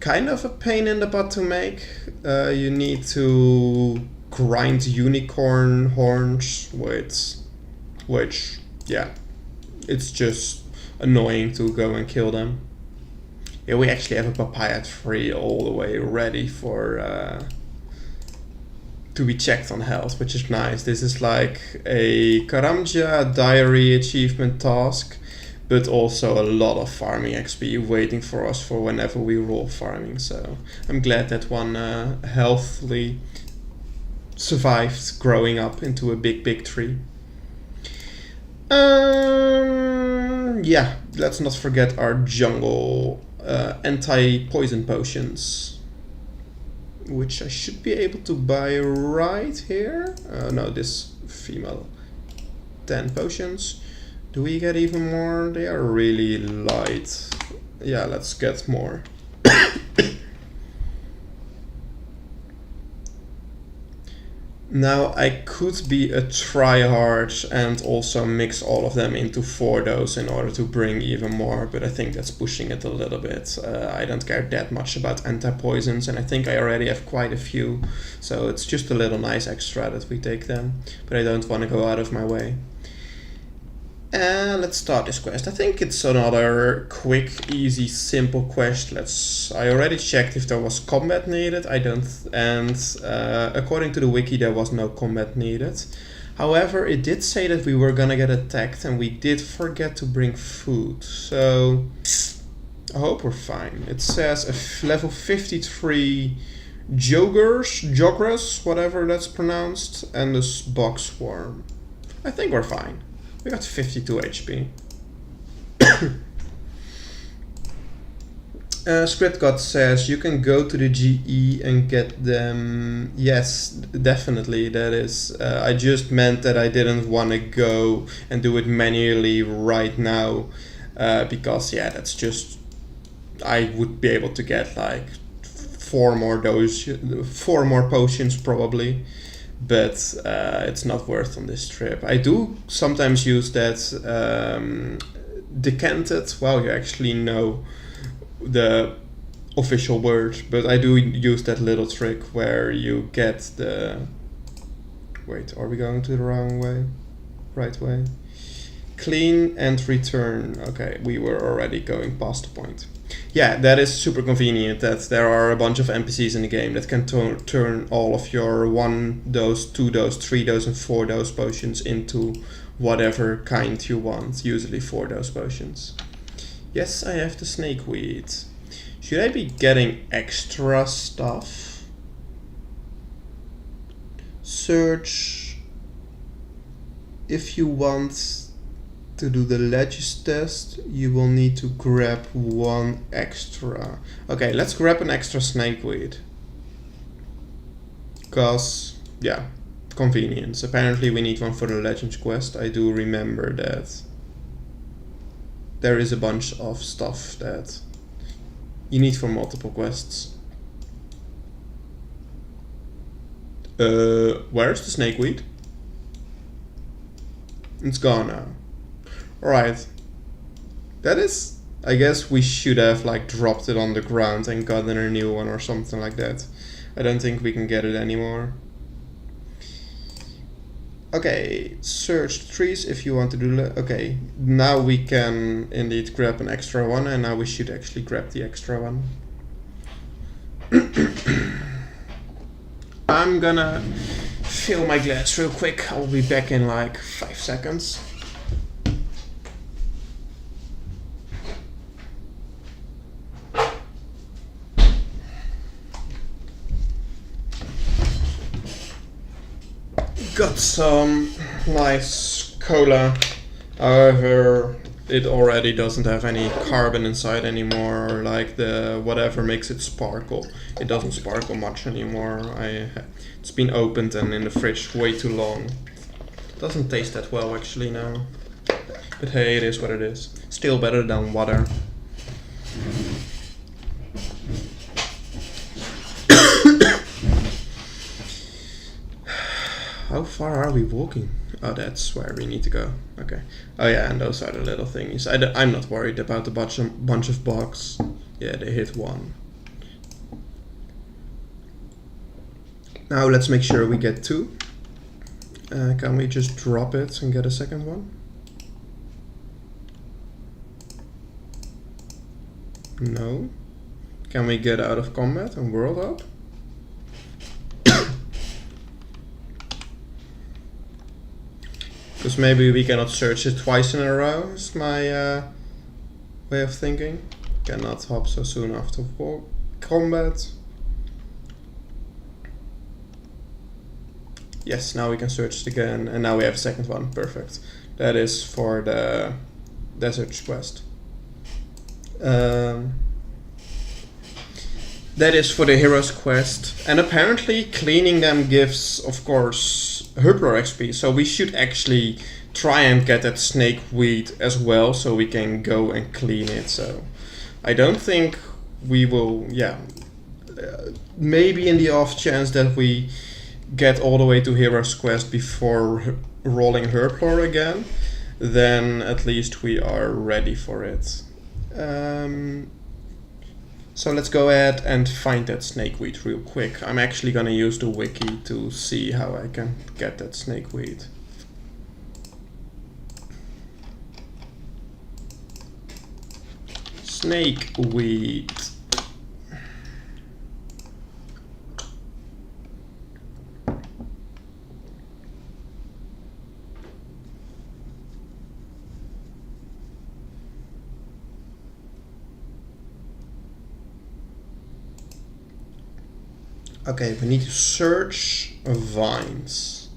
kind of a pain in the butt to make. You need to grind unicorn horns, which it's just annoying to go and kill them. Yeah, we actually have a papaya tree all the way ready for to be checked on health, which is nice. This is like a Karamja diary achievement task, but also a lot of farming XP waiting for us for whenever we roll farming. So I'm glad that one healthily survived growing up into a big tree. Let's not forget our jungle anti-poison potions, which I should be able to buy right here. No, this female 10 potions. Do we get even more? They are really light. Yeah, let's get more. Now I could be a tryhard and also mix all of them into 4 dose in order to bring even more, but I think that's pushing it a little bit. I don't care that much about anti-poisons, and I think I already have quite a few, so it's just a little nice extra that we take them, but I don't want to go out of my way. And let's start this quest. I think it's another quick, easy, simple quest. I already checked if there was combat needed. I don't, and according to the wiki there was no combat needed. However, it did say that we were gonna get attacked, and we did forget to bring food. So I hope we're fine. It says a level 53 Jogress, whatever that's pronounced, and this box swarm. I think we're fine. We got 52 HP. Script God says you can go to the GE and get them. Yes, definitely. That is. I just meant that I didn't want to go and do it manually right now, because that's just. I would be able to get like 4 more potions probably. But it's not worth on this trip. I do sometimes use that decanted. Wow, you actually know the official word, but I do use that little trick where you get the... Wait, are we going to the wrong way? Right way? Clean and return. Okay, we were already going past the point. Yeah, that is super convenient that there are a bunch of NPCs in the game that can turn all of your 1 dose, 2 dose, 3 dose and 4 dose potions into whatever kind you want, usually 4 dose potions. Yes, I have the snakeweed. Should I be getting extra stuff? Search if you want to do the Legis test, you will need to grab 1 extra. Okay, let's grab an extra snakeweed. Cause, convenience. Apparently we need one for the Legends quest. I do remember that there is a bunch of stuff that you need for multiple quests. Where's the snakeweed? It's gone now. Alright. That is... I guess we should have like dropped it on the ground and gotten a new one or something like that. I don't think we can get it anymore. Okay, search trees if you want to do... Okay, now we can indeed grab an extra one, and now we should actually grab the extra one. I'm gonna fill my glass real quick. I'll be back in like 5 seconds. Got some nice cola. However, it already doesn't have any carbon inside anymore, or like the whatever makes it sparkle. It doesn't sparkle much anymore. It's been opened and in the fridge way too long. Doesn't taste that well actually now. But hey, it is what it is. Still better than water. How far are we walking? Oh, that's where we need to go. Okay. Oh yeah, and those are the little thingies. I'm not worried about the bunch of bugs. Yeah, they hit one. Now let's make sure we get 2. Can we just drop it and get a second one? No. Can we get out of combat and world up? Because maybe we cannot search it twice in a row, is my way of thinking. Cannot hop so soon after combat. Yes, now we can search it again, and now we have a second one. Perfect. That is for the desert quest. That is for the hero's quest, and apparently cleaning them gives, of course, herblore XP, so we should actually try and get that snakeweed as well, so we can go and clean it. So I don't think we will, maybe in the off chance that we get all the way to hero's quest before rolling herblore again, then at least we are ready for it. So let's go ahead and find that snakeweed real quick. I'm actually gonna use the wiki to see how I can get that snakeweed. Snakeweed. Okay, we need to search vines.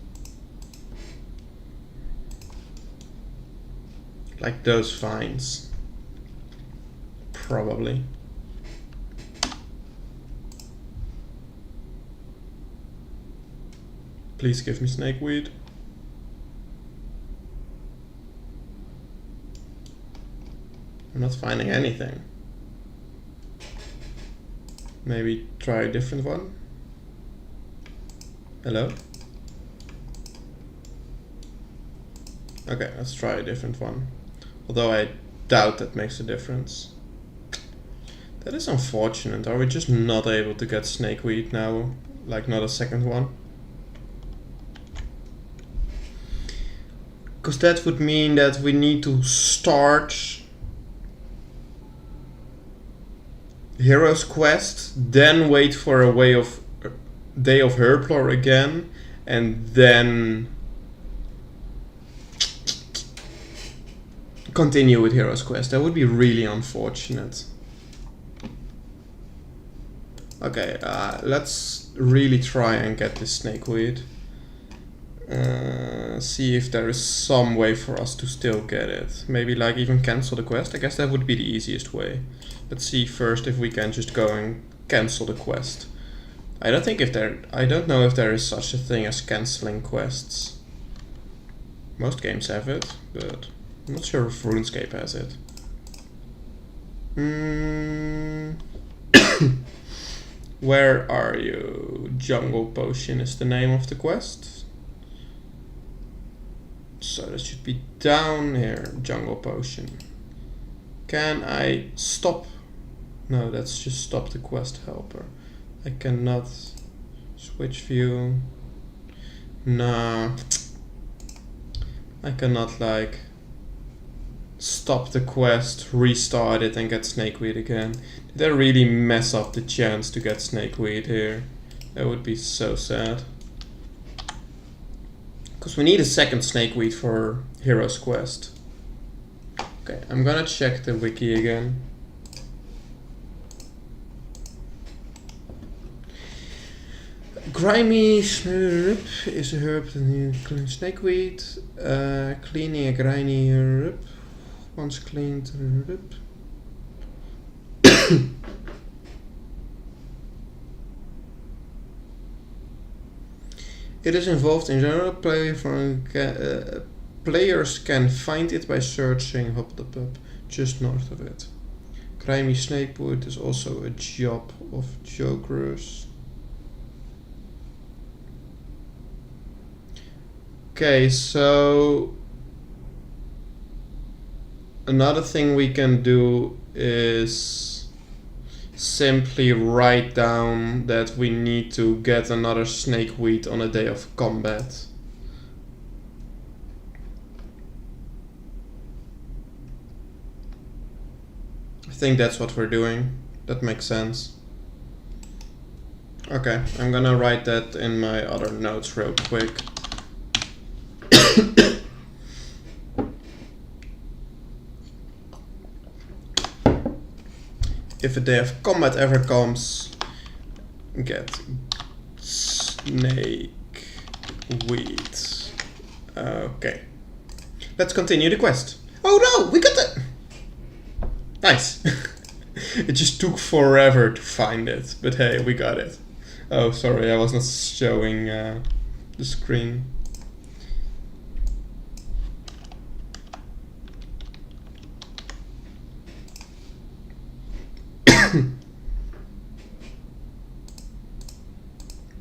Like those vines. Probably. Please give me snakeweed. I'm not finding anything. Maybe try a different one. Hello? Okay, let's try a different one. Although I doubt that makes a difference. That is unfortunate. Are we just not able to get snakeweed now? Like not a second one? Because that would mean that we need to start Hero's Quest, then wait for a Day of Herblore again, and then continue with Hero's Quest. That would be really unfortunate. Okay, let's really try and get this snakeweed. See if there is some way for us to still get it. Maybe like even cancel the quest. I guess that would be the easiest way. Let's see first if we can just go and cancel the quest. I don't know if there is such a thing as cancelling quests. Most games have it, but I'm not sure if RuneScape has it. Where are you? Jungle Potion is the name of the quest. So that should be down here, Jungle Potion. Can I stop? No, that's just stop the quest helper. I cannot switch view. Nah. I cannot like stop the quest, restart it and get snakeweed again. Did I really mess up the chance to get snakeweed here? That would be so sad. Because we need a second snakeweed for Hero's Quest. Okay, I'm gonna check the wiki again. Grimy herb is a herb that cleans snakeweed. Cleaning a grimy herb Once cleaned. It is involved in general players can find it by searching Hop the Pub just north of it. Grimy Snakewood is also a job of Jokers. Okay, so another thing we can do is simply write down that we need to get another snakeweed on a day of combat. I think that's what we're doing. That makes sense. Okay, I'm gonna write that in my other notes real quick. If a day of combat ever comes, get snake weed. Okay. Let's continue the quest. Oh no, we got it! Nice. It just took forever to find it, but hey, we got it. Oh, sorry, I was not showing the screen.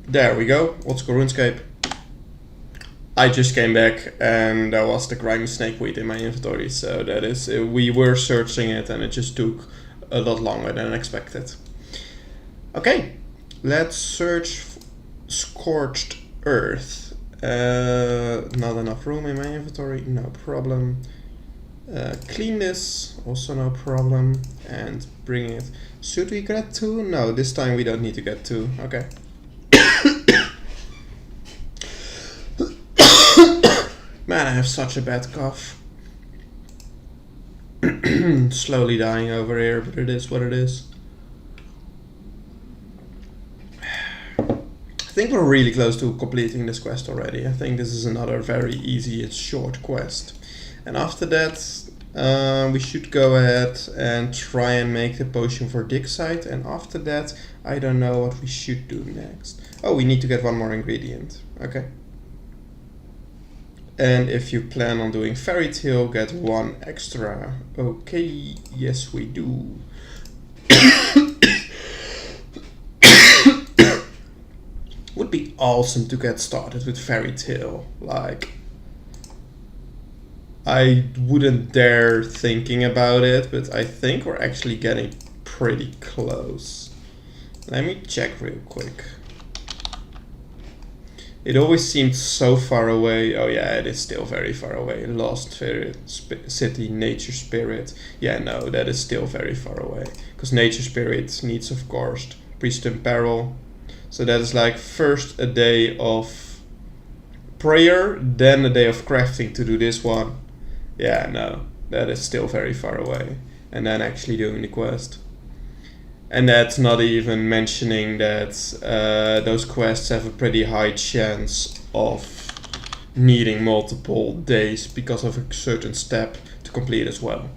There we go. Let's go RuneScape. I just came back and there was the grimy snakeweed in my inventory, so that is we were searching it and it just took a lot longer than expected. Okay, let's search Scorched Earth. Not enough room in my inventory, no problem. Clean this, also no problem, and bring it. Should we get 2? No, this time we don't need to get 2. Okay. Man, I have such a bad cough. Slowly dying over here, but it is what it is. I think we're really close to completing this quest already. I think this is another very easy and short quest. And after that, we should go ahead and try and make the potion for Digsite. And after that, I don't know what we should do next. Oh, we need to get one more ingredient. Okay. And if you plan on doing Fairy Tale, get 1 extra. Okay, yes we do. Would be awesome to get started with Fairy Tale. Like, I wouldn't dare thinking about it, but I think we're actually getting pretty close. Let me check real quick. It always seemed so far away. Oh yeah, it is still very far away. Lost City, Nature Spirit. Yeah, no, that is still very far away. Because Nature Spirit needs, of course, Priest in Peril. So that is like first a day of prayer, then a day of crafting to do this one. Yeah, no, that is still very far away. And then actually doing the quest. And that's not even mentioning that those quests have a pretty high chance of needing multiple days because of a certain step to complete as well.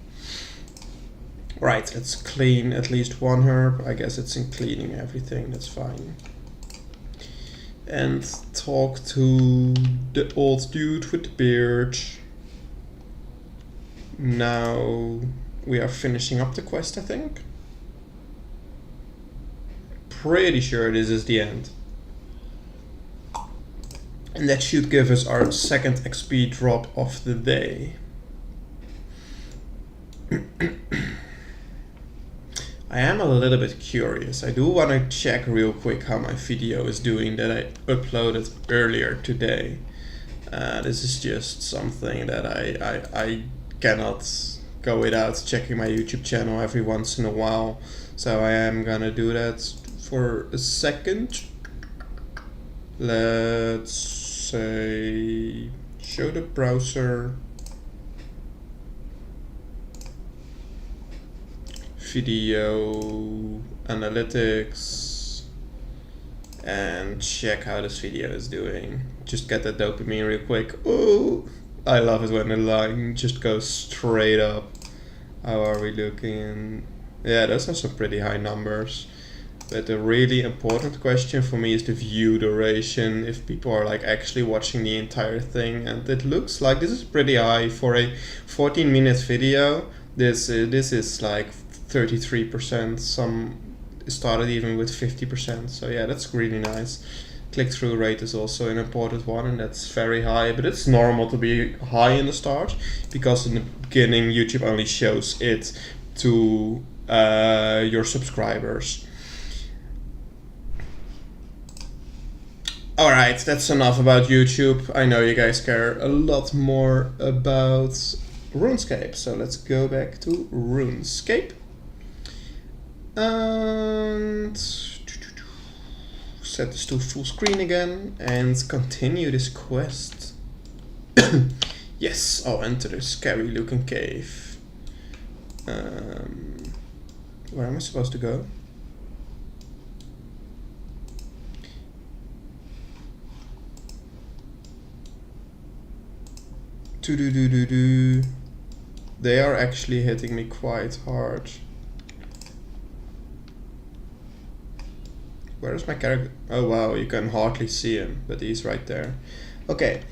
Right, let's clean at least 1 herb. I guess it's in cleaning everything, that's fine. And talk to the old dude with the beard. Now we are finishing up the quest, I think. Pretty sure this is the end. And that should give us our second XP drop of the day. I am a little bit curious. I do want to check real quick how my video is doing that I uploaded earlier today. This is just something that I cannot go without checking my YouTube channel every once in a while. So I am gonna do that for a second. Let's say show the browser, video analytics, and check how this video is doing. Just get that dopamine real quick. Ooh, I love it when the line just goes straight up. How are we looking? Yeah, those are some pretty high numbers. But the really important question for me is the view duration, if people are like actually watching the entire thing, and it looks like this is pretty high for a 14-minute video. This is like 33%, some started even with 50%, so yeah, that's really nice. Click-through rate is also an important one, and that's very high, but it's normal to be high in the start, because in the beginning YouTube only shows it to your subscribers. Alright, that's enough about YouTube. I know you guys care a lot more about RuneScape, so let's go back to RuneScape. And set this to full screen again and continue this quest. Yes, I'll enter the scary looking cave. Where am I supposed to go? They are actually hitting me quite hard. Where is my character? Oh wow, you can hardly see him, but he's right there. Okay,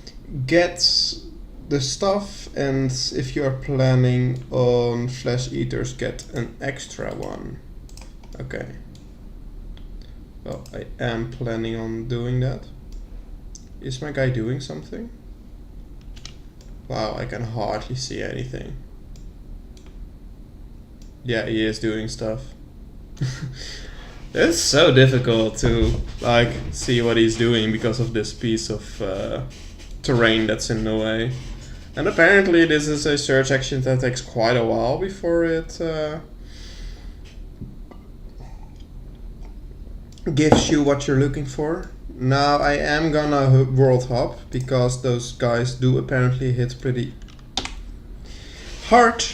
get the stuff, and if you are planning on flesh eaters, get an extra one. Okay. Well, I am planning on doing that. Is my guy doing something? Wow, I can hardly see anything. Yeah, he is doing stuff. It's so difficult to like see what he's doing because of this piece of terrain that's in the way. And apparently this is a search action that takes quite a while before it gives you what you're looking for. Now I am gonna world hop because those guys do apparently hit pretty hard.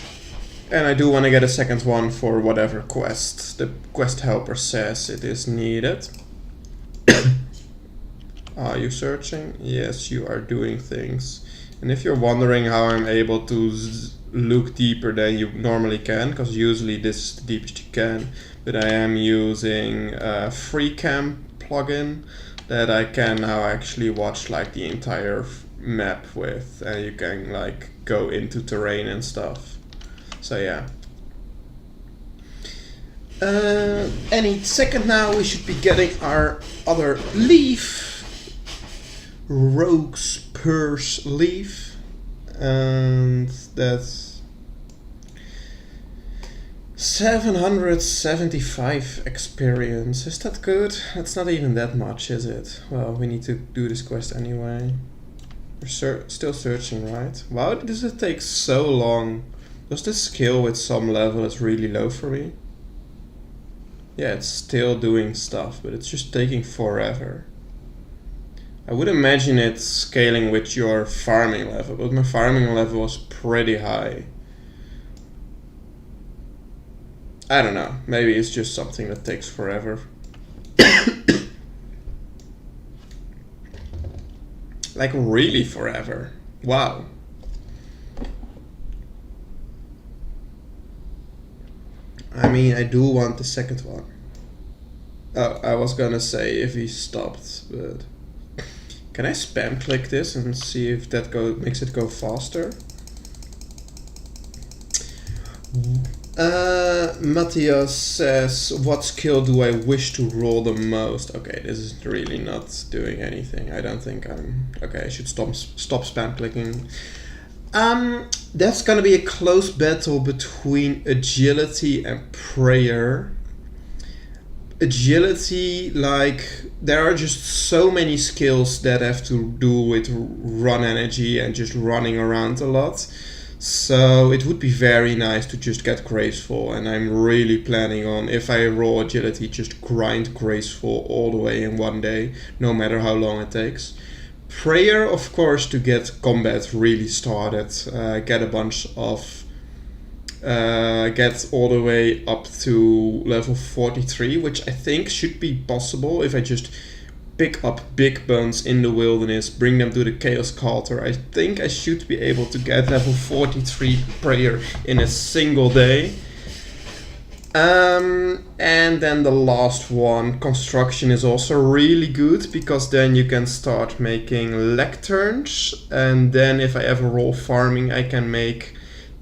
And I do want to get a second one for whatever quest the quest helper says it is needed. Are you searching? Yes, you are doing things. And if you're wondering how I'm able to look deeper than you normally can, because usually this is the deepest you can, but I am using a FreeCam plugin that I can now actually watch like the entire map with, and you can like go into terrain and stuff. So yeah. Any second now we should be getting our other leaf. Rogue's Purse leaf. And that's 775 experience. Is that good? That's not even that much, is it? Well, we need to do this quest anyway. We're still searching, right? Why does it take so long? Does this skill with some level is really low for me? Yeah, it's still doing stuff, but it's just taking forever. I would imagine it's scaling with your farming level, but my farming level was pretty high. I don't know, maybe it's just something that takes forever. Like really forever. Wow. I mean, I do want the second one. Oh, I was gonna say if he stopped, but can I spam click this and see if that makes it go faster? Matthias says, what skill do I wish to roll the most? Okay, this is really not doing anything. I don't think I'm... Okay, I should stop spam clicking. That's gonna be a close battle between agility and prayer. Agility, like, there are just so many skills that have to do with run energy and just running around a lot. So it would be very nice to just get graceful, and I'm really planning on, if I roll agility, just grind graceful all the way in one day, no matter how long it takes. Prayer, of course, to get combat really started, get a bunch of, get all the way up to level 43, which I think should be possible if I just pick up big buns in the wilderness, bring them to the Chaos Calter. I think I should be able to get level 43 prayer in a single day. And then the last one, construction, is also really good, because then you can start making lecterns, and then if I ever roll farming, I can make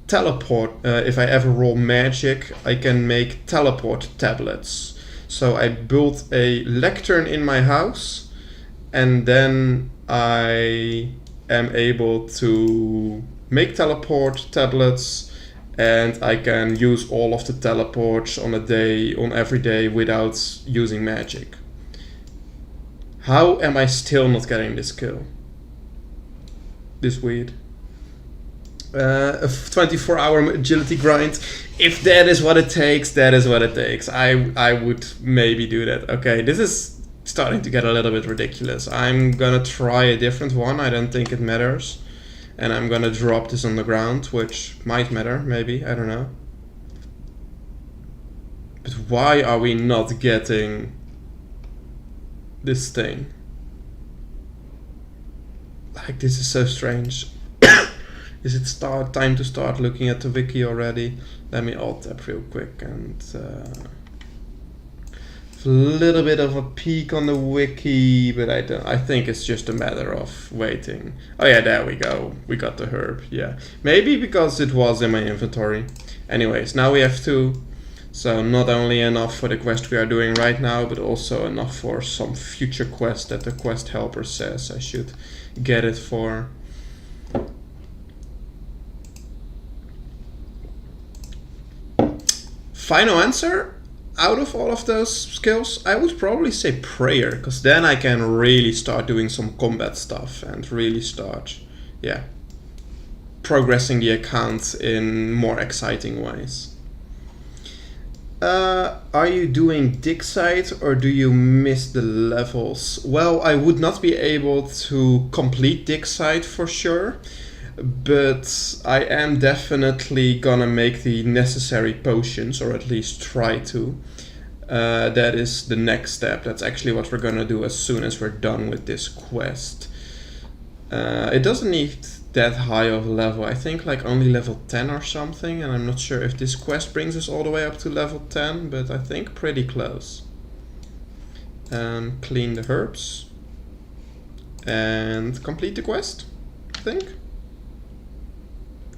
teleport. If I ever roll magic, I can make teleport tablets. So I built a lectern in my house, and then I am able to make teleport tablets, and I can use all of the teleports on every day without using magic. How am I still not getting this kill? This weird. A 24-hour agility grind. If that is what it takes, that is what it takes. I would maybe do that. Okay, this is starting to get a little bit ridiculous. I'm gonna try a different one. I don't think it matters. And I'm gonna drop this on the ground, which might matter, maybe, I don't know. But why are we not getting this thing? Like, this is so strange. Is it time to start looking at the wiki already? Let me alt-tab real quick and a little bit of a peek on the wiki, but I think it's just a matter of waiting. Oh yeah, there we go. We got the herb, yeah. Maybe because it was in my inventory. Anyways, now we have 2. So not only enough for the quest we are doing right now, but also enough for some future quest that the quest helper says I should get it for. Final answer? Out of all of those skills, I would probably say prayer, because then I can really start doing some combat stuff and really start, yeah, progressing the account in more exciting ways. Are you doing dig site or do you miss the levels? Well, I would not be able to complete dig site for sure, but I am definitely gonna make the necessary potions, or at least try to. That is the next step. That's actually what we're gonna do as soon as we're done with this quest. It doesn't need that high of a level. I think like only level 10 or something, and I'm not sure if this quest brings us all the way up to level 10, but I think pretty close. Clean the herbs and complete the quest, I think.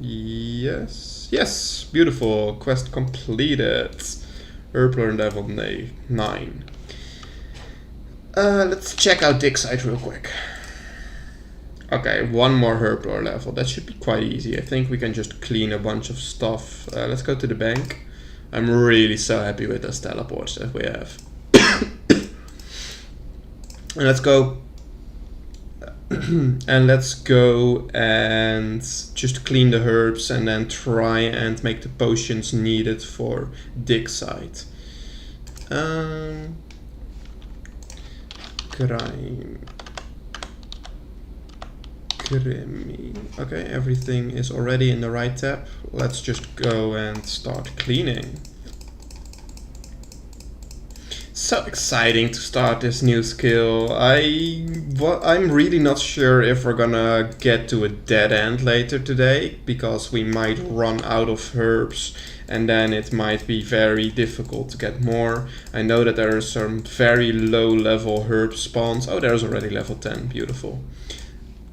Yes, beautiful, quest completed. Herblore level 9. Let's check out dig site real quick. Okay, one more Herblore level, that should be quite easy. I think we can just clean a bunch of stuff. Let's go to the bank. I'm really so happy with those teleports that we have. And let's go and just clean the herbs and then try and make the potions needed for dig site. Creamy. Okay, everything is already in the right tab. Let's just go and start cleaning. So exciting to start this new skill. I'm really not sure if we're gonna get to a dead end later today, because we might run out of herbs and then it might be very difficult to get more. I know that there are some very low level herb spawns. Oh, there's already level 10, beautiful.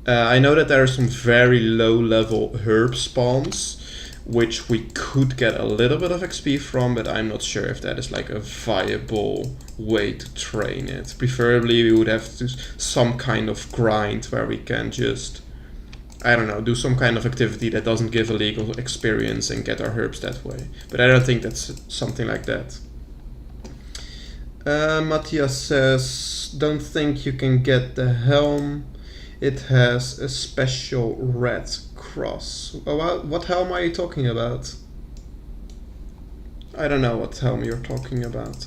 I know that there are some very low level herb spawns which we could get a little bit of XP from, but I'm not sure if that is like a viable way to train it. Preferably we would have to some kind of grind where we can just, I don't know, do some kind of activity that doesn't give illegal experience and get our herbs that way. But I don't think that's something like that. Matthias says, don't think you can get the helm. It has a special red cross. Oh, what helm are you talking about? I don't know what helm you're talking about.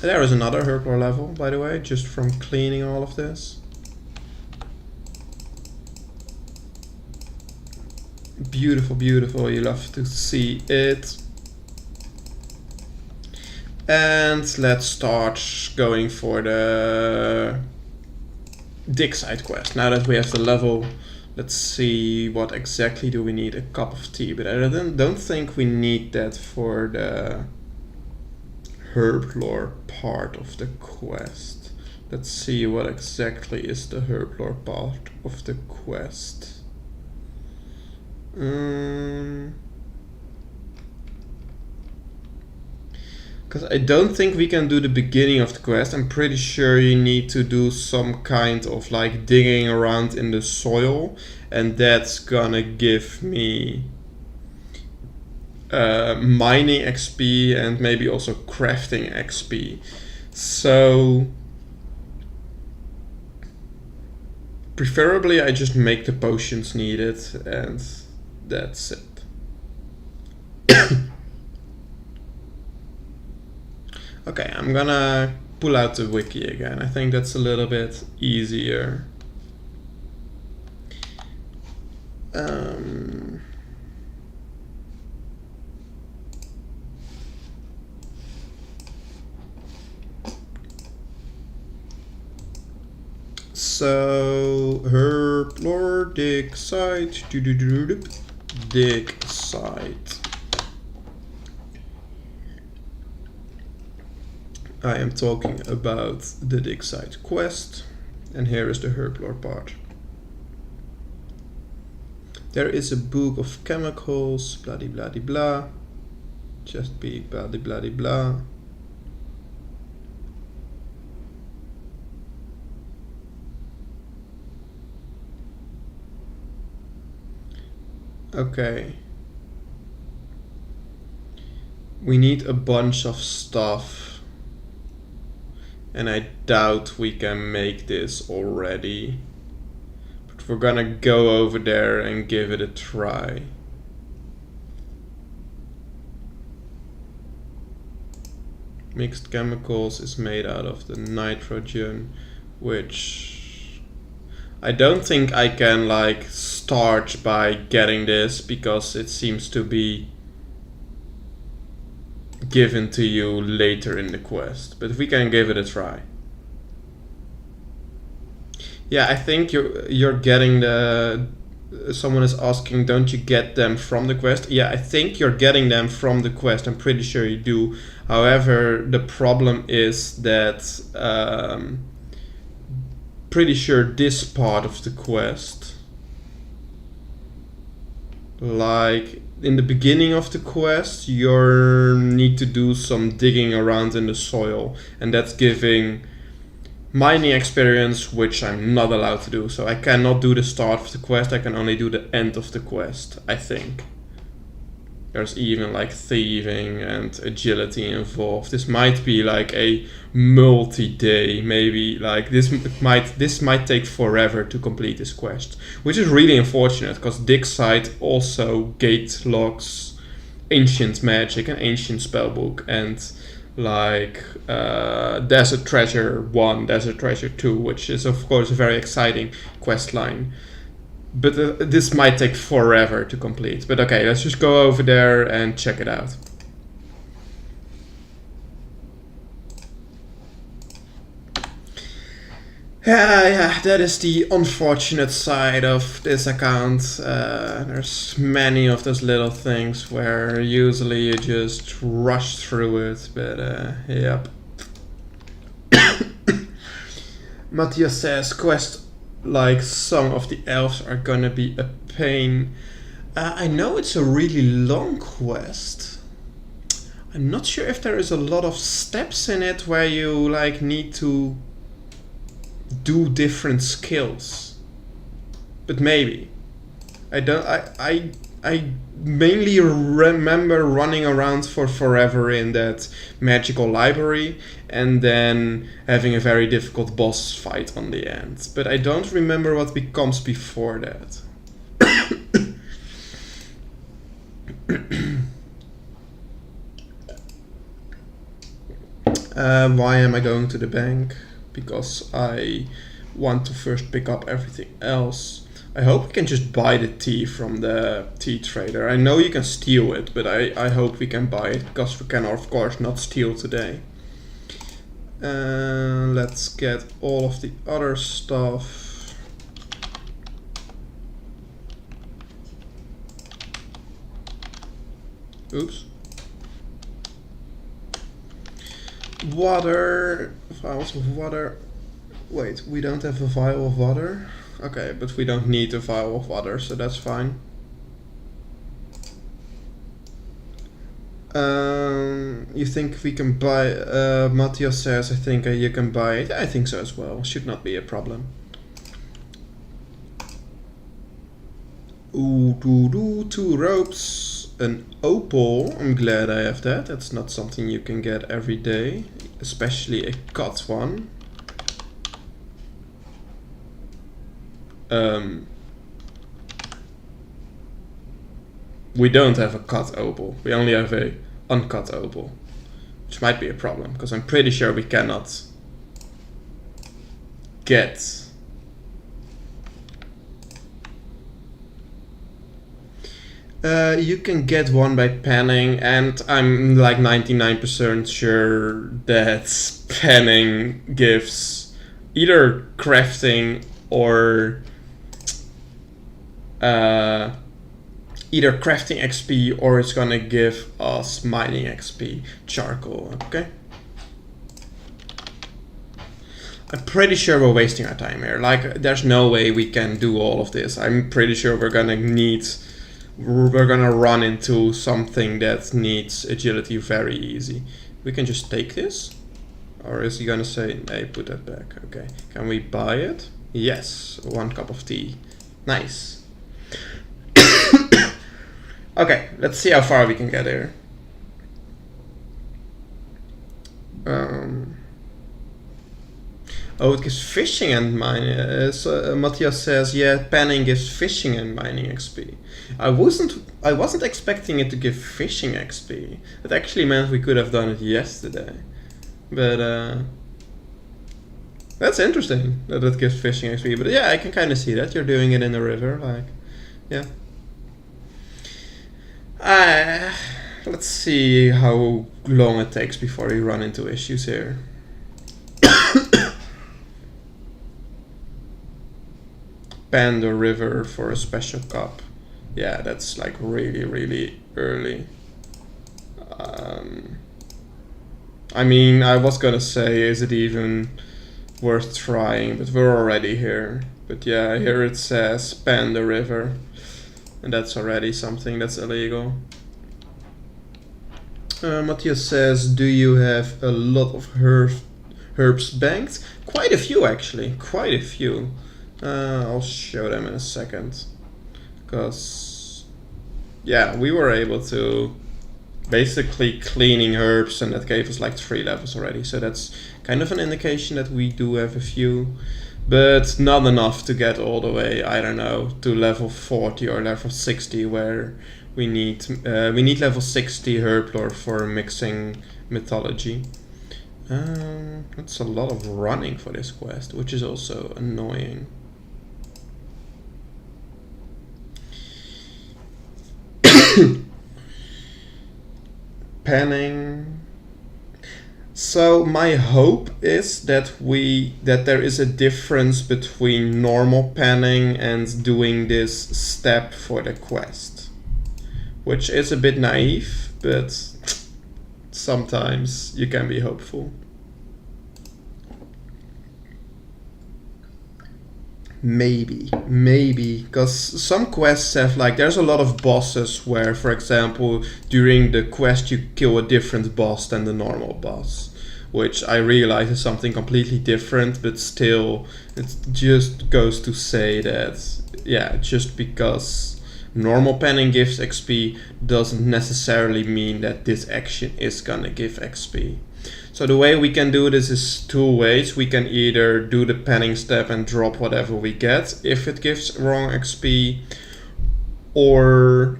There is another Herblore level, by the way, just from cleaning all of this. Beautiful, beautiful, you love to see it. And let's start going for the dig site quest. Now that we have the level, let's see what exactly do we need. A cup of tea, but I don't think we need that for the herblore part of the quest. Let's see what exactly is the herblore part of the quest. Because I don't think we can do the beginning of the quest. I'm pretty sure you need to do some kind of like digging around in the soil, and that's gonna give me mining XP and maybe also crafting XP. So preferably I just make the potions needed and that's it. Okay, I'm gonna pull out the wiki again. I think that's a little bit easier. So herblore dig site, dig site. I am talking about the dig site quest, and here is the herblore part. There is a book of chemicals, blah blah blah. Just be blah blah blah. Okay. We need a bunch of stuff. And I doubt we can make this already. But we're gonna go over there and give it a try. Mixed chemicals is made out of the nitrogen, which I don't think I can like start by getting this because it seems to be given to you later in the quest, but we can give it a try. Yeah, I think you're getting the. Someone is asking, don't you get them from the quest? Yeah, I think you're getting them from the quest. I'm pretty sure you do. However, the problem is that pretty sure this part of the quest, like in the beginning of the quest, you need to do some digging around in the soil, and that's giving mining experience, which I'm not allowed to do. So I cannot do the start of the quest, I can only do the end of the quest, I think. There's even like thieving and agility involved. This might be like a multi-day, maybe like this might take forever to complete this quest, which is really unfortunate because dig site also gate locks ancient magic and ancient spellbook and like Desert Treasure 1, Desert Treasure 2, which is of course a very exciting quest line. But this might take forever to complete. But okay, let's just go over there and check it out. Yeah, that is the unfortunate side of this account. There's many of those little things where usually you just rush through it, but yep. Matthias says, quest like Song of the Elves are gonna be a pain. I know it's a really long quest. I'm not sure if there is a lot of steps in it where you like need to do different skills, but maybe I mainly remember running around for forever in that magical library and then having a very difficult boss fight on the end, but I don't remember what comes before that. Why am I going to the bank? Because I want to first pick up everything else. I hope we can just buy the tea from the tea trader. I know you can steal it, but I hope we can buy it, because we can of course not steal today. Let's get all of the other stuff. Oops. Water, vials of water. Wait, we don't have a vial of water? Okay, but we don't need a vial of water, so that's fine. You think we can buy, Matthias says, I think you can buy it. I think so as well, should not be a problem. Ooh, 2 ropes, an opal, I'm glad I have that. That's not something you can get every day, especially a cut one. We don't have a cut opal, we only have a uncut opal, which might be a problem, because I'm pretty sure we cannot get you can get one by panning, and I'm like 99% sure that panning gives either crafting or either crafting XP, or it's gonna give us mining XP, charcoal, okay? I'm pretty sure we're wasting our time here. Like, there's no way we can do all of this. I'm pretty sure we're gonna run into something that needs agility very easy. We can just take this? Or is he gonna say, hey, put that back? Okay, can we buy it? Yes, 1 cup of tea. Nice. Okay, let's see how far we can get here. Oh, it gives fishing and mining. Matthias says, yeah, panning gives fishing and mining XP. I wasn't expecting it to give fishing XP. It actually meant we could have done it yesterday. But that's interesting that it gives fishing XP. But yeah, I can kind of see that. You're doing it in the river, like, yeah. Let's see how long it takes before we run into issues here. Pan the river for a special cup. Yeah, that's like really, really early. I mean, I was gonna say, is it even worth trying? But we're already here. But yeah, here it says pan the river. And that's already something that's illegal. Matthias says, do you have a lot of herbs banked? Quite a few, actually. Quite a few. I'll show them in a second. Because, yeah, we were able to basically cleaning herbs, and that gave us like 3 levels already. So that's kind of an indication that we do have a few. But not enough to get all the way, I don't know, to level 40 or level 60, where we need level 60 herb lore for mixing mythology. That's a lot of running for this quest, which is also annoying. Panning. So my hope is that there is a difference between normal panning and doing this step for the quest, which is a bit naive, but sometimes you can be hopeful. Maybe, because some quests have like, there's a lot of bosses where, for example, during the quest you kill a different boss than the normal boss, which I realize is something completely different, but still, it just goes to say that, yeah, just because normal panning gives XP doesn't necessarily mean that this action is gonna give XP. So the way we can do this is 2 ways. We can either do the panning step and drop whatever we get if it gives wrong XP, or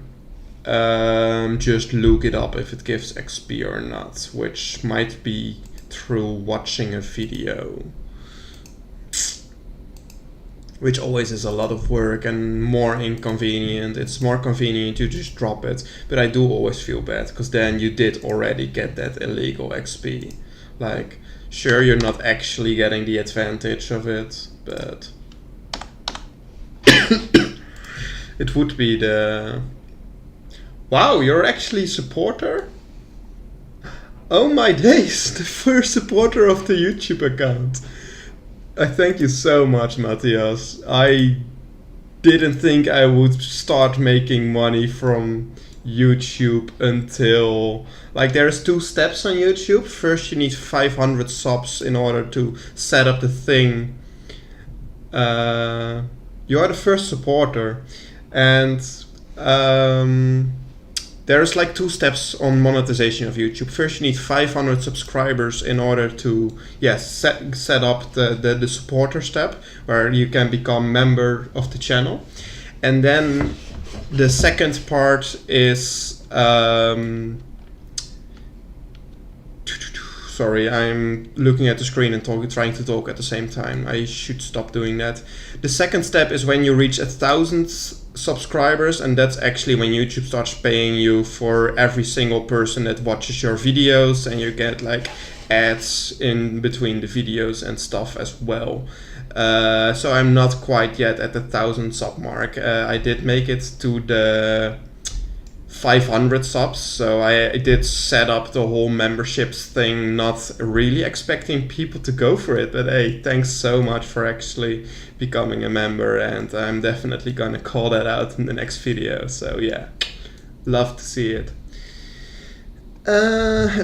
just look it up if it gives XP or not, which might be through watching a video. which always is a lot of work and more inconvenient. It's more convenient to just drop it, but I do always feel bad because then you did already get that illegal XP. Like, sure, you're not actually getting the advantage of it, but it would be the... Wow, you're actually a supporter? Oh my days, the first supporter of the YouTube account. I thank you so much, Matthias. I didn't think I would start making money from YouTube until... Like, there's 2 steps on YouTube. First, you need 500 subs in order to set up the thing. You are the first supporter. And there's like 2 steps on monetization of YouTube. First, you need 500 subscribers in order to set up the supporter step, where you can become member of the channel. And then the second part is sorry, I'm looking at the screen and trying to talk at the same time. I should stop doing that. The second step is when you reach 1,000 subscribers, and that's actually when YouTube starts paying you for every single person that watches your videos, and you get like ads in between the videos and stuff as well. So I'm not quite yet at the 1,000 sub mark. I did make it to the 500 subs, so I did set up the whole memberships thing, not really expecting people to go for it, but hey, thanks so much for actually becoming a member, and I'm definitely gonna call that out in the next video. So yeah, love to see it.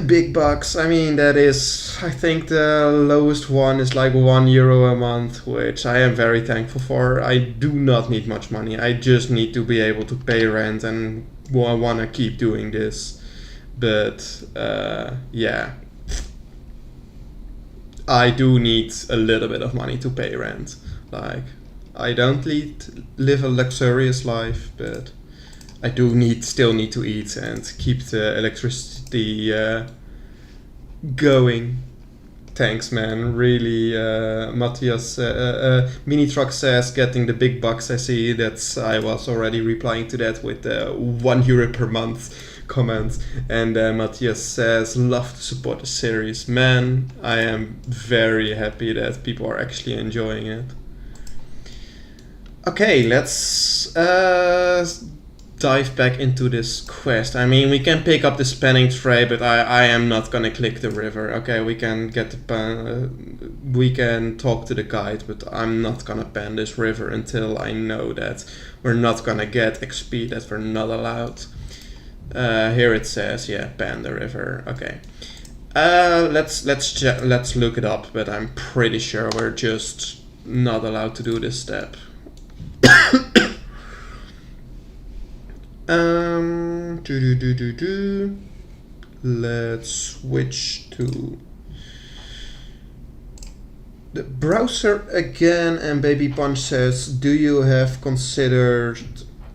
Big bucks. I mean, that is, I think the lowest one is like €1 a month, which I am very thankful for. I do not need much money. I just need to be able to pay rent, and I want to keep doing this. But yeah, I do need a little bit of money to pay rent. Like, I don't live a luxurious life, but I do still need to eat and keep the electricity going. Thanks, man. Really, Matthias. Mini Truck says getting the big bucks. I see that I was already replying to that with €1 per month comment. And Matthias says, love to support the series. Man, I am very happy that people are actually enjoying it. Okay, let's dive back into this quest. I mean, we can pick up the spanning tray, but I am not gonna click the river. Okay, we can get we can talk to the guide, but I'm not gonna pan this river until I know that we're not gonna get XP that we're not allowed. Here it says, yeah, pan the river. Okay, let's look it up, but I'm pretty sure we're just not allowed to do this step. Let's switch to the browser again, and Baby Punch says, do you have considered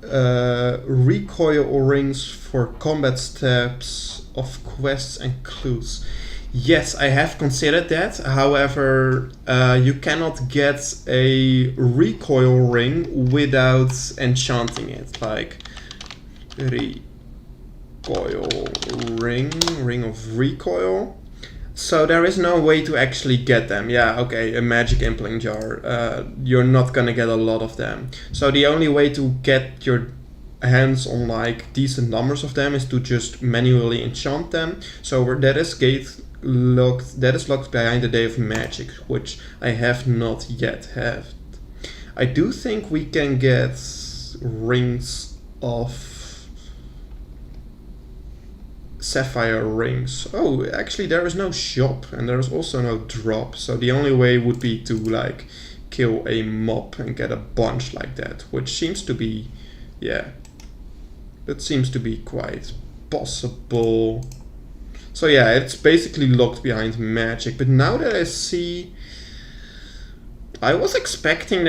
recoil rings for combat steps of quests and clues? Yes, I have considered that. However, you cannot get a recoil ring without enchanting it. Like, recoil ring of recoil. So there is no way to actually get them. Yeah, okay, a magic impling jar. You're not gonna get a lot of them. So the only way to get your hands on like decent numbers of them is to just manually enchant them. So that is locked behind the Day of Magic, which I have not yet had. I do think we can get rings of sapphire rings. Oh, actually there is no shop and there is also no drop, so the only way would be to like kill a mob and get a bunch like that, which seems to be, yeah, that seems to be quite possible. So yeah, it's basically locked behind magic, but now that I see, I was expecting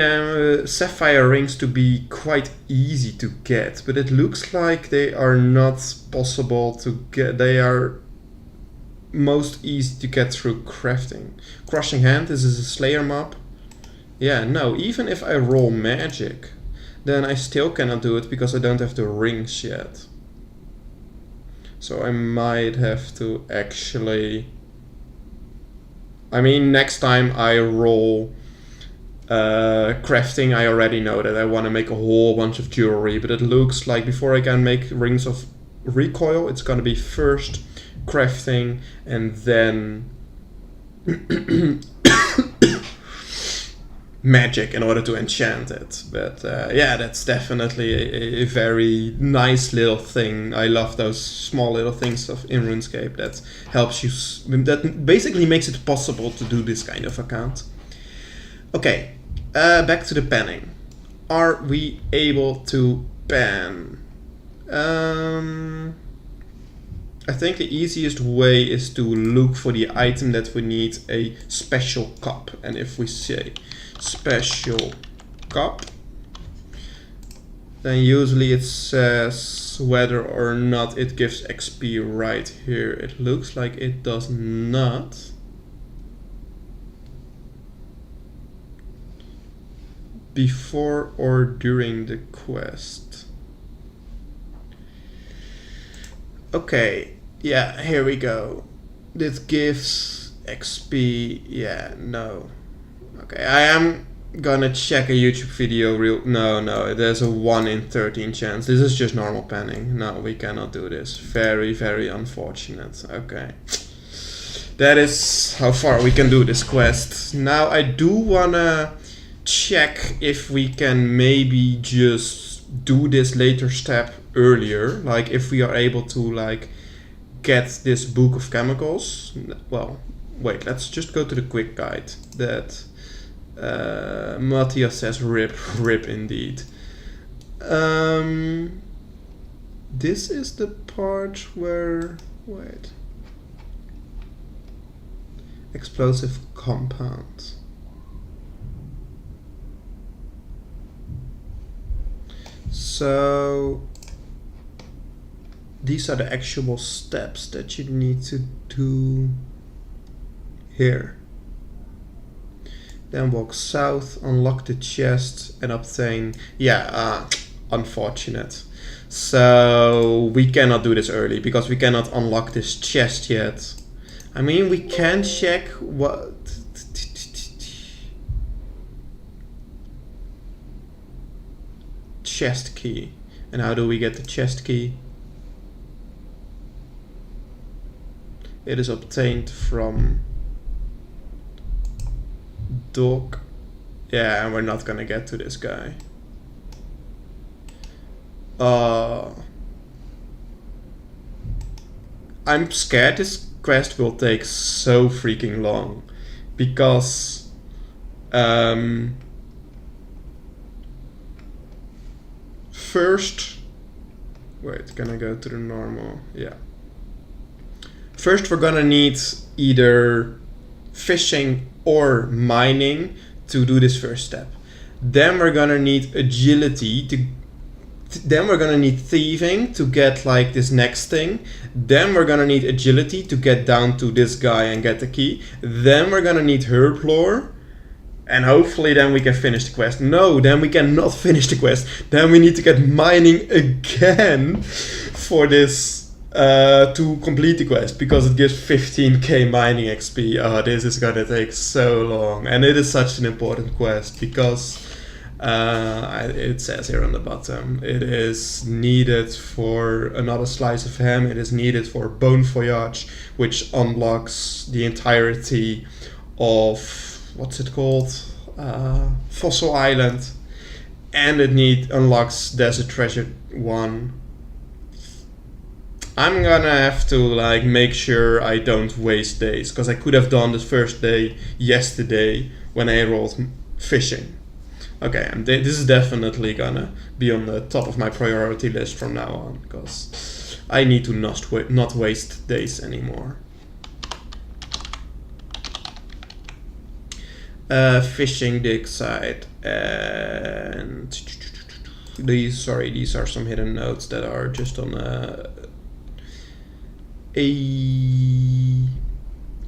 sapphire rings to be quite easy to get, but it looks like they are not possible to get. They are most easy to get through crafting. Crushing Hand, this is a Slayer mob. Yeah, no, even if I roll magic, then I still cannot do it because I don't have the rings yet. So I might have to actually... I mean, next time I roll crafting, I already know that I want to make a whole bunch of jewelry, but it looks like before I can make rings of recoil, it's gonna be first crafting and then magic in order to enchant it. But yeah, that's definitely a very nice little thing. I love those small little things in RuneScape that helps you, that basically makes it possible to do this kind of account. Okay, back to the panning. Are we able to pan? I think the easiest way is to look for the item that we need a special cup. And if we say special cup, then usually it says whether or not it gives XP right here. It looks like it does not. Before or during the quest. Okay, yeah, here we go. This gives XP, yeah, no. Okay, I am gonna check a YouTube video no, there's a 1 in 13 chance. This is just normal panning. No, we cannot do this. Very, very unfortunate. Okay. That is how far we can do this quest. Now I do wanna check if we can maybe just do this later step earlier, like if we are able to like get this book of chemicals. Well, wait, let's just go to the quick guide that Matthias says rip indeed. This is the part where, wait, explosive compounds. So these are the actual steps that you need to do here. Then walk south, unlock the chest and obtain, unfortunate. So we cannot do this early because we cannot unlock this chest yet. I mean, we can check what... chest key. And how do we get the chest key? It is obtained from Doc. Yeah, and we're not gonna get to this guy. I'm scared this quest will take so freaking long because first, wait, can I go to the normal? Yeah. First we're gonna need either fishing or mining to do this first step. Then we're gonna need agility to, then we're gonna need thieving to get like this next thing. Then we're gonna need agility to get down to this guy and get the key. Then we're gonna need herb lore. And hopefully then we can finish the quest. No, then we cannot finish the quest. Then we need to get mining again for this, to complete the quest. Because it gives 15k mining XP. Oh, this is gonna take so long. And it is such an important quest because it says here on the bottom, it is needed for another slice of ham. It is needed for Bon Voyage, which unlocks the entirety of... what's it called? Fossil Island. And it unlocks Desert Treasure 1. I'm gonna have to like make sure I don't waste days, because I could have done this first day yesterday when I rolled fishing. Okay, and this is definitely gonna be on the top of my priority list from now on, because I need to not waste days anymore. Fishing dig site, and these are some hidden notes that are just on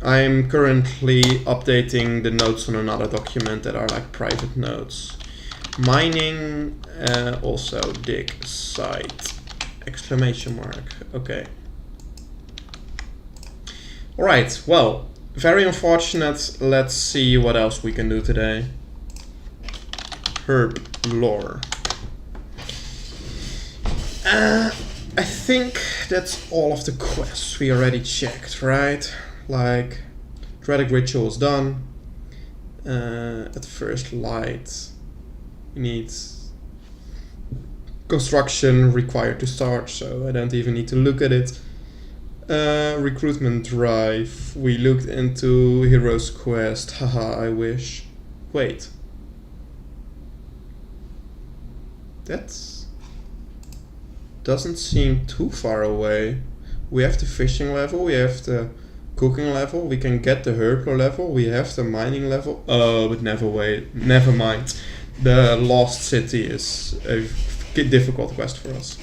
I'm currently updating the notes on another document that are like private notes. Mining, also dig site, exclamation mark, okay. Alright, well, very unfortunate. Let's see what else we can do today. Herb lore. I think that's all of the quests we already checked, right? Like, Dreadic Ritual is done. At first light, we need construction required to start, so I don't even need to look at it. Recruitment drive, we looked into Heroes Quest, haha, I wish. Wait. That doesn't seem too far away. We have the fishing level, we have the cooking level, we can get the herblore level, we have the mining level. Oh, but never mind. The Lost City is a difficult quest for us.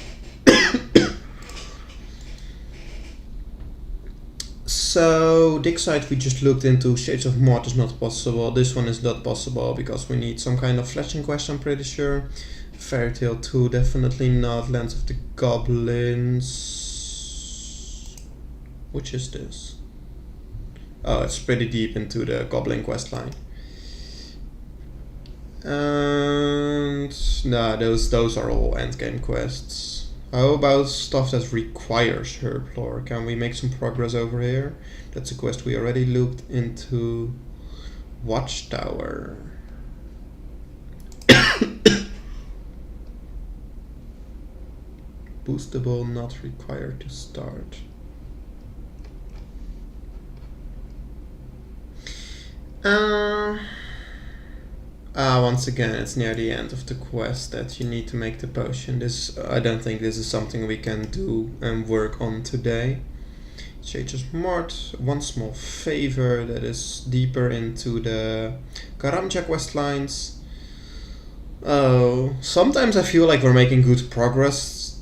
So, dig site we just looked into. Shades of Mort is not possible. This one is not possible because we need some kind of fletching quest, I'm pretty sure. Fairy Tale 2, definitely not. Lands of the Goblins. Which is this? Oh, it's pretty deep into the Goblin quest line. And nah, those are all endgame quests. How about stuff that requires herblore? Can we make some progress over here? That's a quest we already looked into. Watchtower. Boostable, not required to start. Once again, it's near the end of the quest that you need to make the potion. I don't think this is something we can do and work on today. Shades of Mort, one small favor that is deeper into the Karamja quest lines. Oh, sometimes I feel like we're making good progress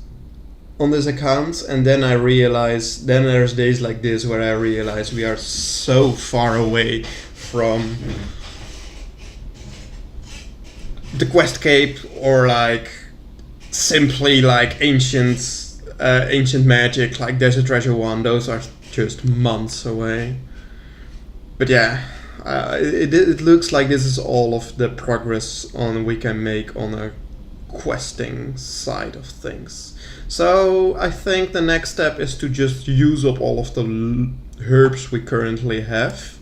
on this account, and then there's days like this where I realize we are so far away from the quest cape, or like simply like ancient magic like Desert Treasure 1. Those are just months away. But yeah, it looks like this is all of the progress we can make on a questing side of things. So I think the next step is to just use up all of the herbs we currently have.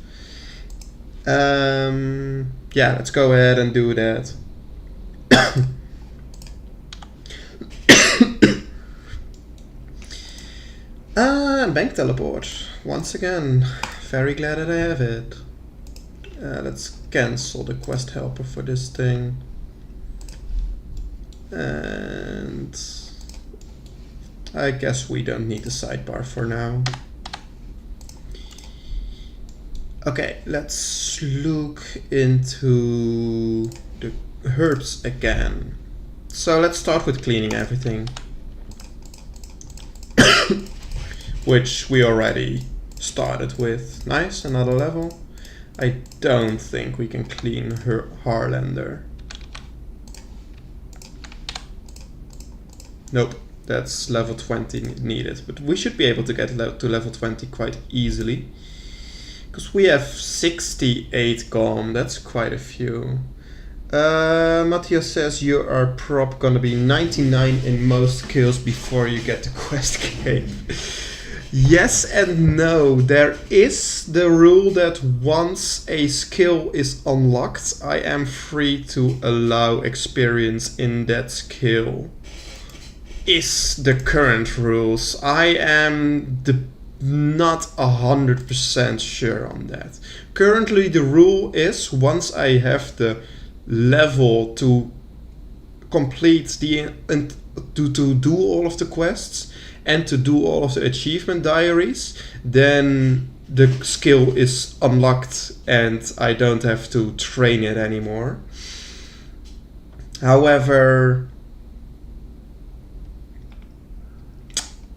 Yeah, let's go ahead and do that. Bank teleport. Once again, very glad that I have it. Let's cancel the quest helper for this thing. And I guess we don't need the sidebar for now. Okay, let's look into the herbs again. So let's start with cleaning everything. Which we already started with. Nice, another level. I don't think we can clean her Harlander. Nope, that's level 20 needed. But we should be able to get to level 20 quite easily. Because we have 68 gone, that's quite a few. Matthias says you are prop gonna be 99 in most kills before you get to quest cape. Yes and no. There is the rule that once a skill is unlocked, I am free to allow experience in that skill. Is the current rules. I am not 100% sure on that. Currently the rule is once I have the level to complete to do all of the quests and to do all of the achievement diaries, then the skill is unlocked and I don't have to train it anymore. However,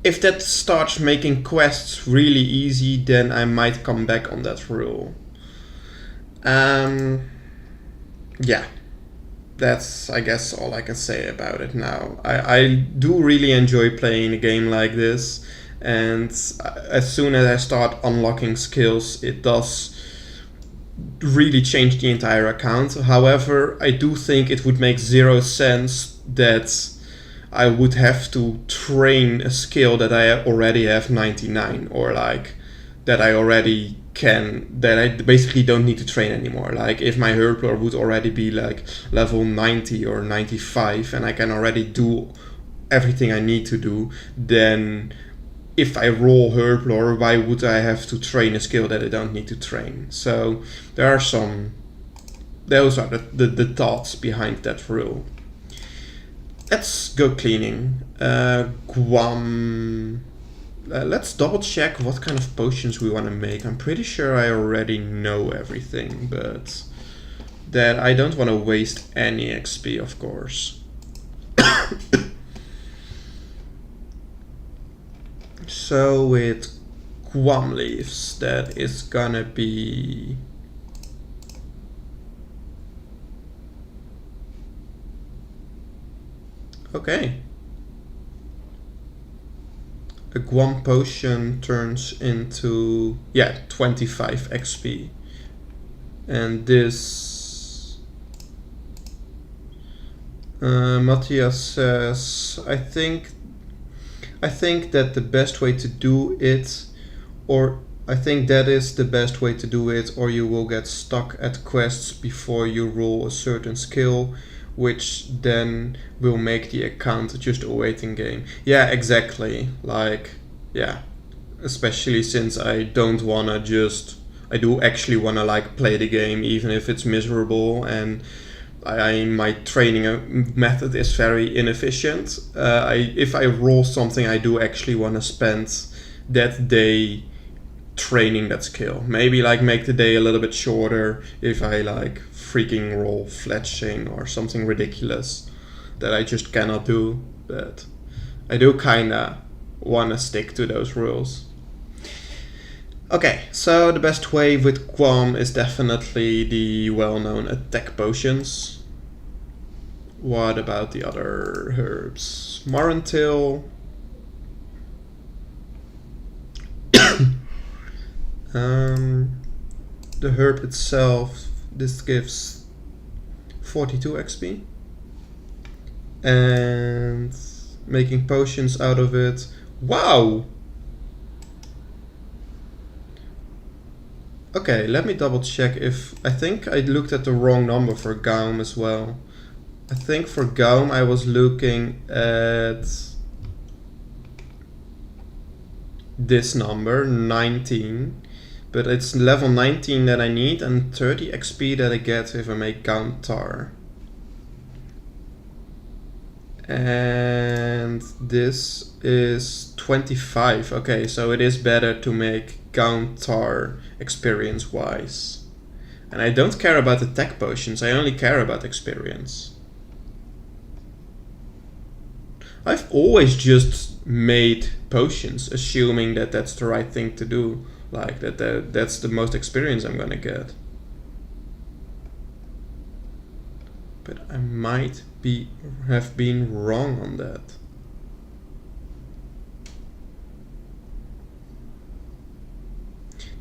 if that starts making quests really easy, then I might come back on that rule. Yeah, that's, I guess, all I can say about it now. I do really enjoy playing a game like this, and as soon as I start unlocking skills, it does really change the entire account. However, I do think it would make zero sense that I would have to train a skill that I already have 99, or like that I already can, that I basically don't need to train anymore. Like if my Herblore would already be like level 90 or 95 and I can already do everything I need to do, then if I roll Herblore, why would I have to train a skill that I don't need to train? So there are those are the thoughts behind that rule. Let's go cleaning. Guam. Let's double check what kind of potions we want to make. I'm pretty sure I already know everything, but that I don't want to waste any XP, of course. So with Guam leaves, that is gonna be okay. A Guam potion turns into 25 XP, and this Matthias says, I think that the best way to do it, or I think that is the best way to do it, or you will get stuck at quests before you roll a certain skill, which then will make the account just a waiting game. Yeah, exactly. Like, yeah. Especially since I don't wanna I do actually wanna like play the game, even if it's miserable, and my training method is very inefficient. If I roll something, I do actually wanna spend that day training that skill. Maybe like make the day a little bit shorter if I like freaking roll fletching or something ridiculous that I just cannot do, but I do kinda wanna stick to those rules. Okay, so the best way with Guam is definitely the well-known attack potions. What about the other herbs? Morantil. The herb itself, this gives 42 XP. And making potions out of it. Wow! Okay, let me double check if... I think I looked at the wrong number for Gaum as well. I think for Gaum I was looking at this number, 19. But it's level 19 that I need and 30 XP that I get if I make Gaum Tar. And this is 25. Okay, so it is better to make Gaum Tar experience wise. And I don't care about the tech potions, I only care about experience. I've always just made potions, assuming that that's the right thing to do. Like that's the most experience I'm gonna get. But I might have been wrong on that.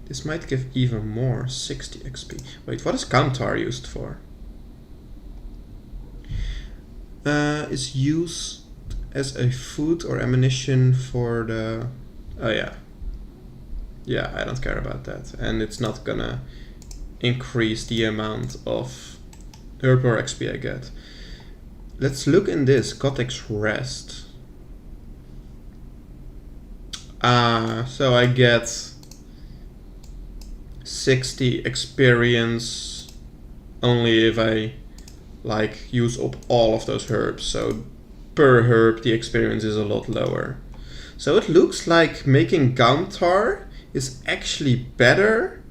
This might give even more, 60 XP. Wait, what is Gaum Tar used for? Is used as a food or ammunition for the... Oh yeah. Yeah, I don't care about that. And it's not gonna increase the amount of Herblore XP I get. Let's look in this, Gotek's Rest. So I get 60 experience only if I like use up all of those herbs. So per herb the experience is a lot lower. So it looks like making Gaum Tar is actually better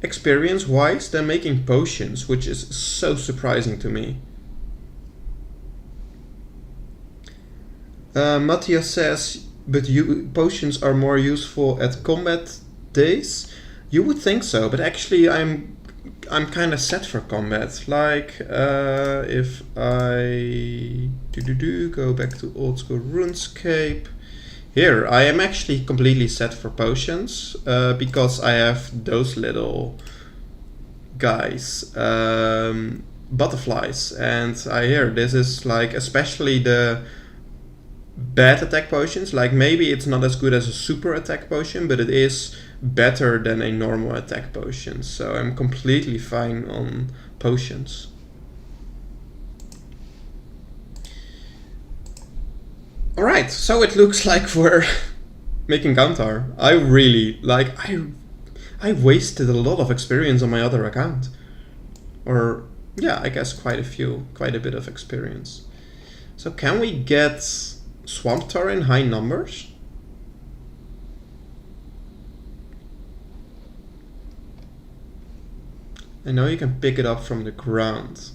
experience wise than making potions, which is so surprising to me. Matthias says but potions are more useful at combat days. You would think so, but actually I'm kind of set for combat. Like if I go back to old school RuneScape. Here, I am actually completely set for potions because I have those little guys, butterflies, and I hear this is like especially the bad attack potions. Like maybe it's not as good as a super attack potion, but it is better than a normal attack potion. So I'm completely fine on potions. Alright, so it looks like we're making Kantar. I really, like, I wasted a lot of experience on my other account. Or, yeah, I guess quite a bit of experience. So can we get Swamp Tar in high numbers? I know you can pick it up from the ground.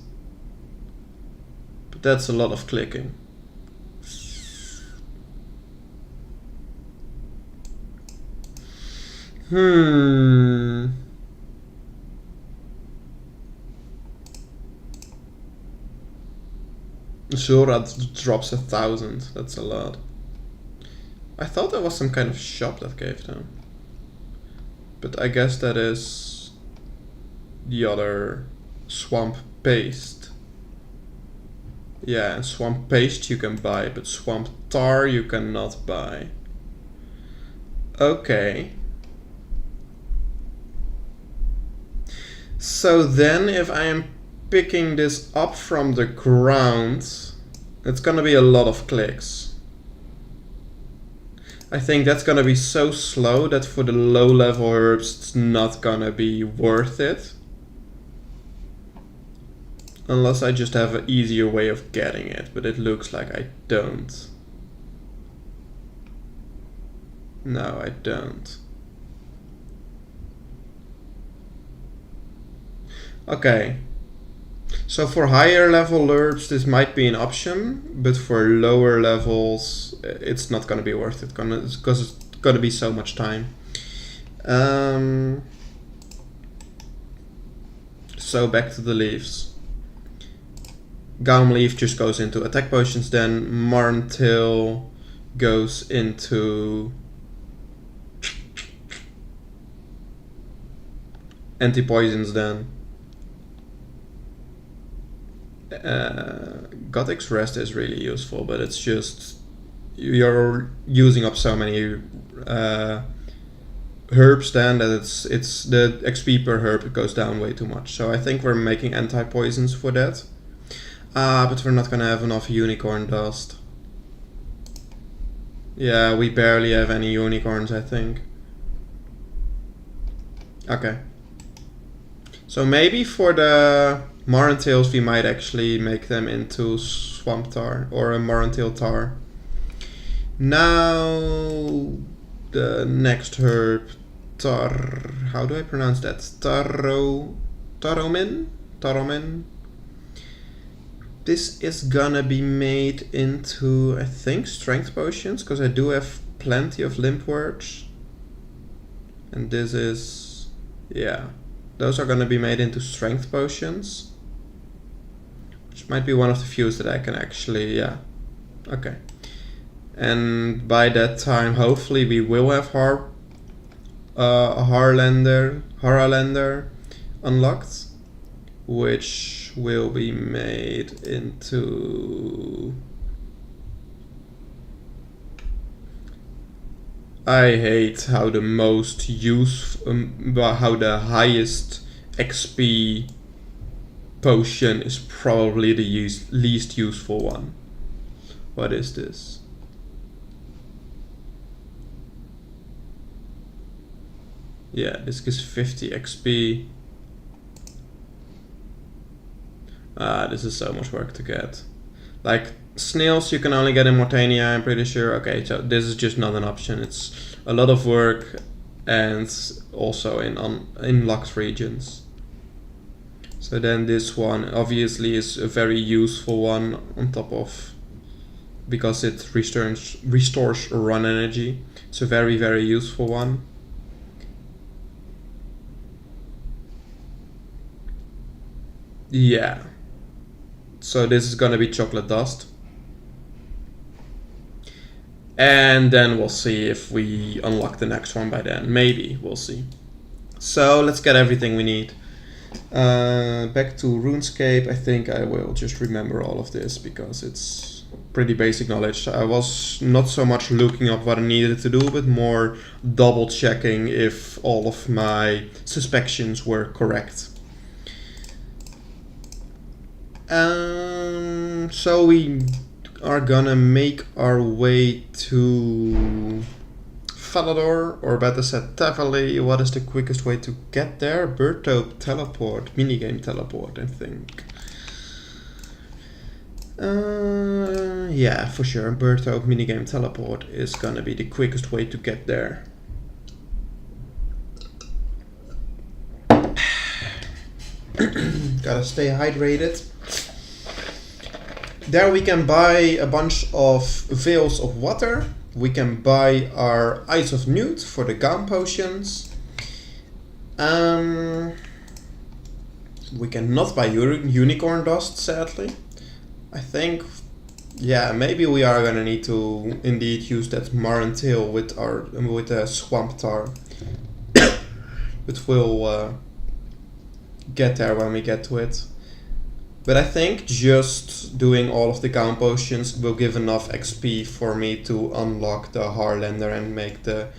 But that's a lot of clicking. Zora drops 1,000. That's a lot. I thought there was some kind of shop that gave them. But I guess that is the other swamp paste. Yeah, and swamp paste you can buy, but swamp tar you cannot buy. Okay. So then if I am picking this up from the ground, it's gonna be a lot of clicks. I think that's gonna be so slow that for the low level herbs it's not gonna be worth it. Unless I just have an easier way of getting it, but it looks like I don't. No, I don't. Okay, so for higher level herbs this might be an option, but for lower levels it's not gonna be worth it because it's gonna be so much time. So back to the leaves. Gaum leaf just goes into attack potions, then Marntail goes into anti-poisons then. Gothic's Rest is really useful, but it's just you're using up so many herbs then that it's the XP per herb goes down way too much. So I think we're making anti-poisons for that. But we're not gonna have enough unicorn dust. Yeah, we barely have any unicorns, I think. Okay. So maybe for the Marntails we might actually make them into Swamp Tar or a Marntail Tar. Now the next herb, how do I pronounce that? Taromin? This is gonna be made into, I think, strength potions, because I do have plenty of limp words. And this is, yeah, those are gonna be made into strength potions. Which might be one of the few that I can actually, yeah, okay. And by that time, hopefully we will have Haralander unlocked, which will be made into... I hate how the most how the highest XP potion is probably the least useful one. What is this? Yeah, this gives 50 XP. This is so much work to get. Like, snails you can only get in Mortania, I'm pretty sure. Okay, so this is just not an option. It's a lot of work and also in locked regions. So then this one obviously is a very useful one on top of because it restores run energy. It's a very, very useful one. Yeah. So this is gonna be chocolate dust. And then we'll see if we unlock the next one by then. Maybe, we'll see. So let's get everything we need. Back to RuneScape. I think I will just remember all of this because it's pretty basic knowledge. I was not so much looking up what I needed to do, but more double checking if all of my suspicions were correct. So we are gonna make our way to Falador, or better said Tavali. What is the quickest way to get there? Berthope teleport, minigame teleport, I think. Yeah, for sure. Berthope minigame teleport is gonna be the quickest way to get there. Gotta stay hydrated. There we can buy a bunch of vials of water. We can buy our Eyes of Newt for the Gum potions. We cannot buy unicorn dust, sadly. I think, yeah, maybe we are gonna need to indeed use that Marantil with the swamp tar. But we'll get there when we get to it. But I think just doing all of the Gum potions will give enough XP for me to unlock the Harlander and make the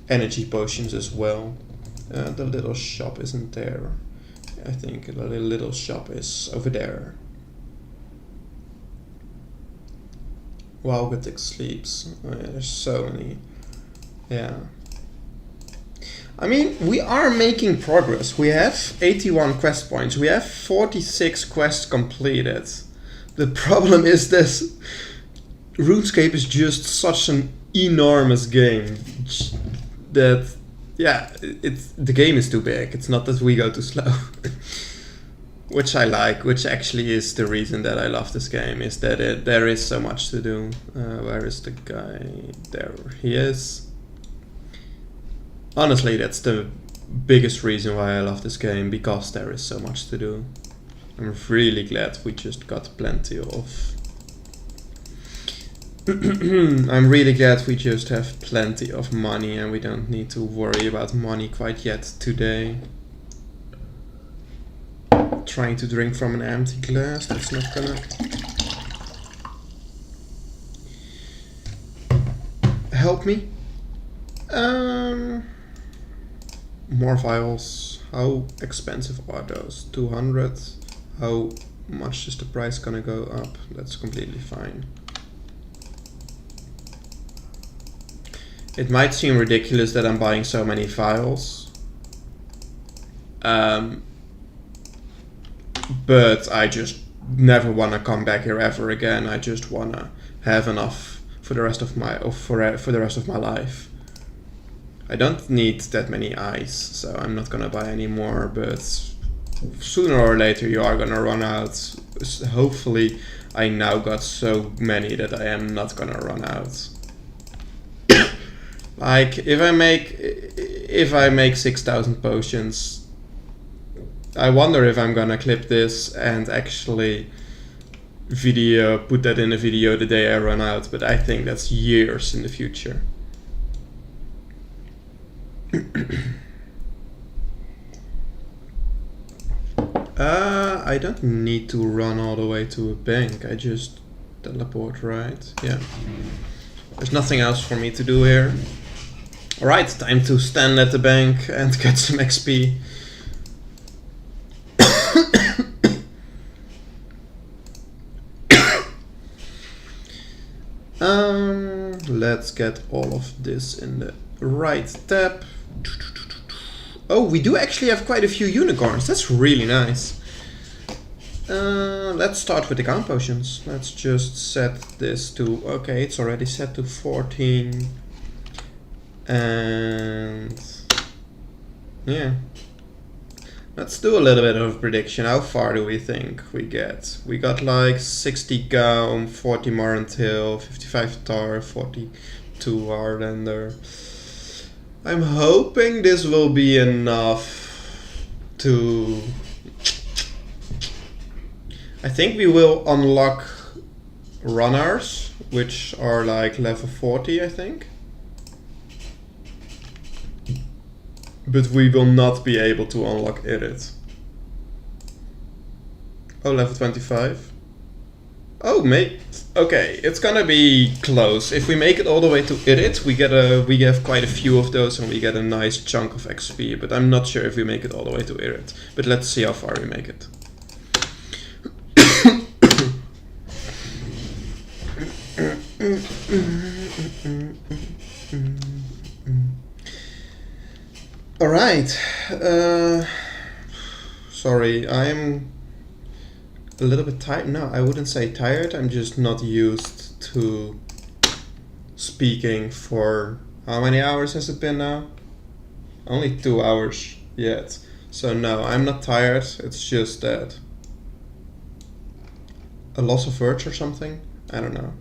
energy potions as well. The little shop isn't there. I think the little shop is over there. Wow, Gothic sleeps. Oh yeah, there's so many. Yeah. I mean, we are making progress. We have 81 quest points. We have 46 quests completed. The problem is this. RuneScape is just such an enormous game that, yeah, the game is too big. It's not that we go too slow. Which I like, which actually is the reason that I love this game, is that there is so much to do. Where is the guy? There he is. Honestly, that's the biggest reason why I love this game, because there is so much to do. I'm really glad we just got plenty of... I'm really glad we just have plenty of money and we don't need to worry about money quite yet today. Trying to drink from an empty glass, that's not gonna... help me. More vials. How expensive are those? 200. How much is the price gonna go up? That's completely fine. It might seem ridiculous that I'm buying so many vials. But I just never wanna come back here ever again. I just wanna have enough for the rest of my for the rest of my life. I don't need that many eyes, so I'm not gonna buy any more, but sooner or later you are gonna run out. Hopefully I now got so many that I am not gonna run out. Like, if I make 6,000 potions, I wonder if I'm gonna clip this and actually put that in a video the day I run out, but I think that's years in the future. I don't need to run all the way to a bank. I just teleport, right? Yeah. There's nothing else for me to do here. Alright, time to stand at the bank and get some XP. Let's get all of this in the right tab. Oh, we do actually have quite a few unicorns. That's really nice. Let's start with the Gum potions. Let's just set this to... Okay, it's already set to 14. And... yeah. Let's do a little bit of a prediction. How far do we think we get? We got like 60 Gaum, 40 Marentil, 55 Tar, 42 Hardlander. I'm hoping this will be enough to... I think we will unlock runners, which are like level 40, I think. But we will not be able to unlock Irid. Oh, level 25. Oh, mate. Okay, it's gonna be close. If we make it all the way to Irid, we have quite a few of those and we get a nice chunk of XP. But I'm not sure if we make it all the way to Irid. But let's see how far we make it. Alright, sorry, I'm a little bit tired. No, I wouldn't say tired, I'm just not used to speaking for... How many hours has it been now? Only 2 hours yet. So no, I'm not tired, it's just that... A loss of words or something? I don't know.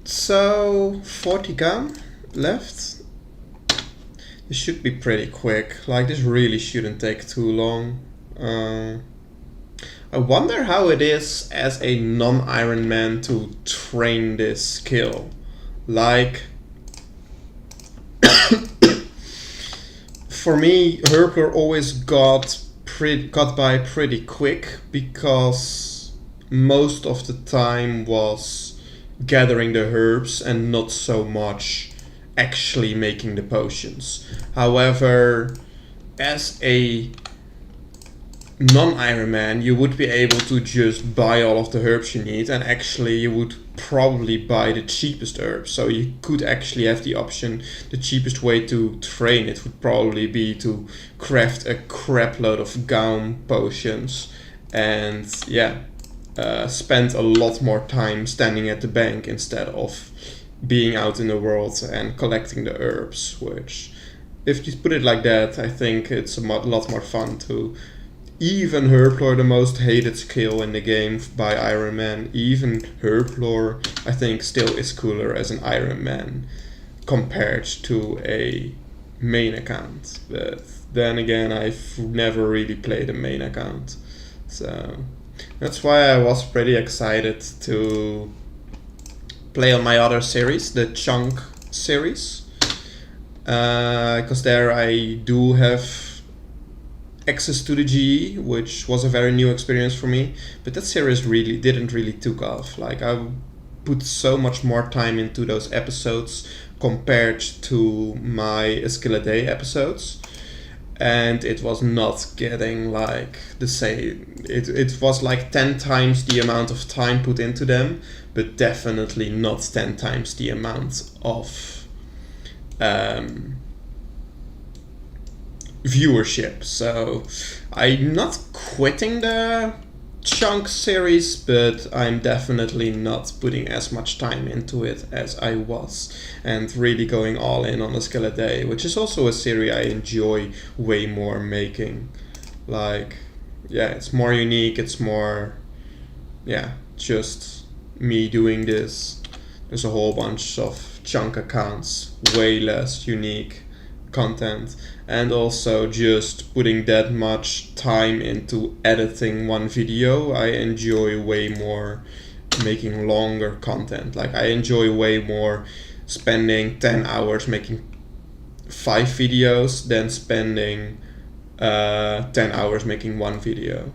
So 40 Gaum left. This should be pretty quick. Like, this really shouldn't take too long. I wonder how it is as a non-Iron Man to train this skill. Like, for me, Herblore always got by pretty quick because most of the time was gathering the herbs and not so much actually making the potions. However, as a non-Iron Man, you would be able to just buy all of the herbs you need, and actually you would probably buy the cheapest herbs. So you could actually have the option, the cheapest way to train it would probably be to craft a crap load of Gaum potions and spend a lot more time standing at the bank instead of being out in the world and collecting the herbs, which, if you put it like that, I think it's a lot more fun to even Herblore, the most hated skill in the game by Iron Man. Even Herblore, I think, still is cooler as an Iron Man compared to a main account. But then again, I've never really played a main account, so that's why I was pretty excited to play on my other series, the Chunk series, because there I do have access to the GE, which was a very new experience for me. But that series really didn't took off. Like, I put so much more time into those episodes compared to my A Skill a Day episodes. And it was not getting like the same. It was like 10 times the amount of time put into them, but definitely not 10 times the amount of viewership. So I'm not quitting the Chunk series, but I'm definitely not putting as much time into it as I was, and really going all in on A Skill a Day, which is also a series I enjoy way more making. Like, yeah, it's more unique, it's more, just me doing this. There's a whole bunch of Chunk accounts, way less unique content, and also just putting that much time into editing one video. I enjoy way more making longer content. Like, I enjoy way more spending 10 hours making 5 videos than spending 10 hours making one video.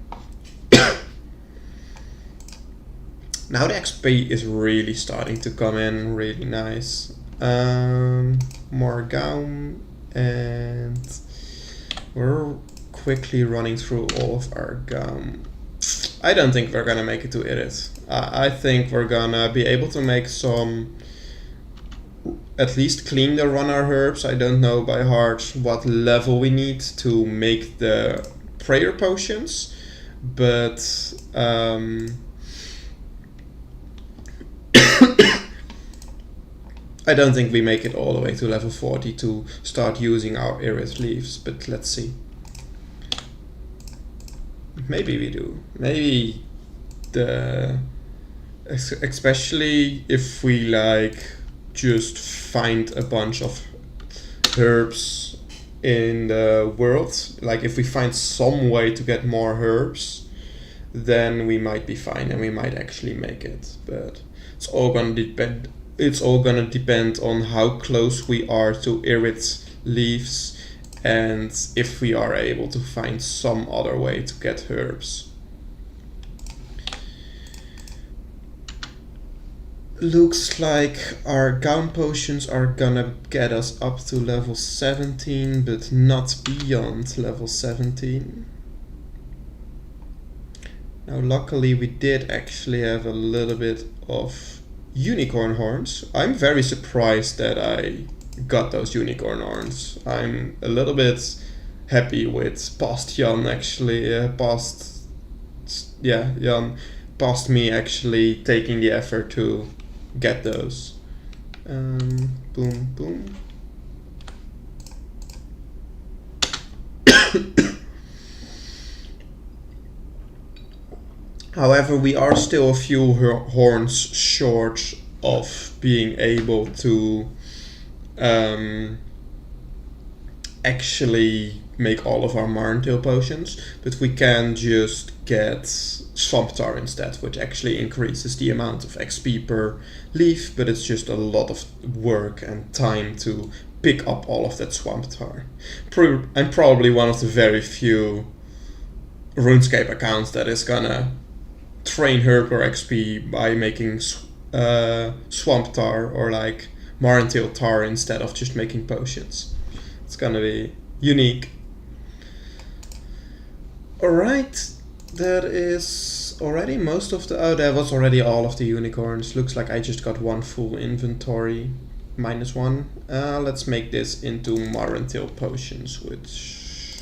Now the XP is really starting to come in, really nice. More Gaum, and we're quickly running through all of our Gaum. I don't think we're gonna make it to Irid. I think we're gonna be able to make some, at least clean the runner herbs. I don't know by heart what level we need to make the prayer potions, but I don't think we make it all the way to level 40 to start using our Irid leaves, but let's see. Maybe we do. Maybe especially if we like just find a bunch of herbs in the world, like if we find some way to get more herbs, then we might be fine and we might actually make it. But it's all gonna depend. It's all gonna depend on how close we are to Irid leaves and if we are able to find some other way to get herbs. Looks like our Gaum potions are gonna get us up to level 17, but not beyond level 17. Now luckily we did actually have a little bit of unicorn horns. I'm very surprised that I got those unicorn horns. I'm a little bit happy with past Jan actually, Jan past me actually taking the effort to get those. Boom, boom. However, we are still a few horns short of being able to actually make all of our Marntail potions, but we can just get Swamptar instead, which actually increases the amount of XP per leaf, but it's just a lot of work and time to pick up all of that Swamptar. I'm probably one of the very few RuneScape accounts that is gonna train Herper XP by making Swamptar or like Marntail tar instead of just making potions. It's gonna be unique. Alright, that is already most of the... Oh, that was already all of the unicorns. Looks like I just got one full inventory. -1. Let's make this into Marntail potions, which...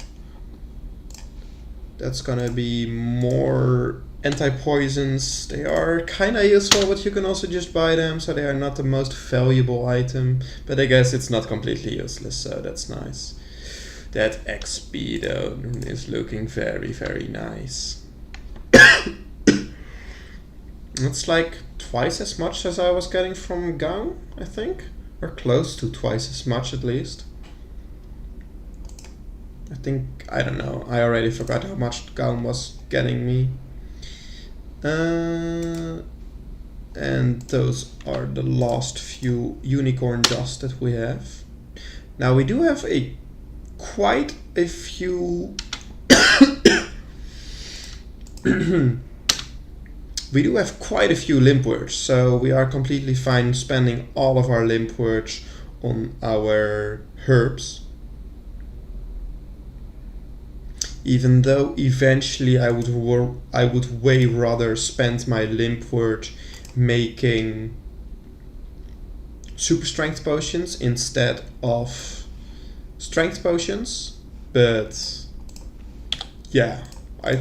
That's gonna be more anti-poisons. They are kinda useful, but you can also just buy them, so they are not the most valuable item. But I guess it's not completely useless, so that's nice. That XP though is looking very, very nice. It's like twice as much as I was getting from Gaum, I think. Or close to twice as much at least. I don't know, I already forgot how much Gaum was getting me. And those are the last few unicorn dust that we have. Now we do have quite a few we do have quite a few Limpworts, so we are completely fine spending all of our Limpworts on our herbs. Even though eventually I would way rather spend my Limpwort making super strength potions instead of strength potions, but yeah, I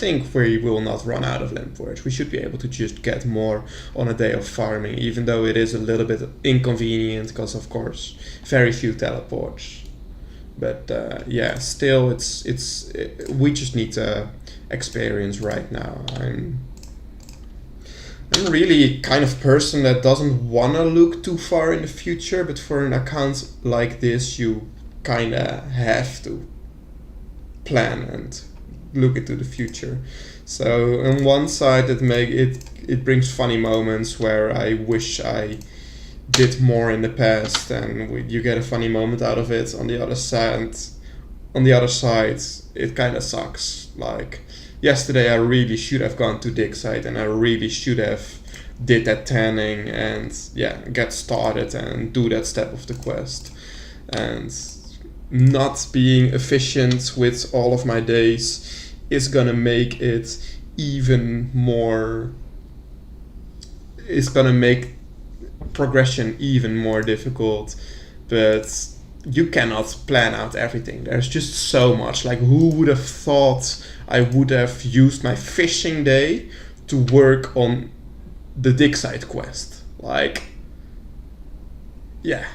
think we will not run out of Limpwort. We should be able to just get more on a day of farming, even though it is a little bit inconvenient because of course very few teleports. But yeah, still, we just need experience right now. I'm really kind of person that doesn't want to look too far in the future, but for an account like this, you kind of have to plan and look into the future. So on one side, it brings funny moments where I wish I did more in the past, and you get a funny moment out of it. On the other side, it kind of sucks. Like yesterday, I really should have gone to dig site, and I really should have did that tanning and yeah, get started and do that step of the quest. And not being efficient with all of my days is gonna make it even more. It's gonna make progression even more difficult, but you cannot plan out everything. There's just so much. Like, who would have thought I would have used my fishing day to work on the dig site quest? Like, yeah,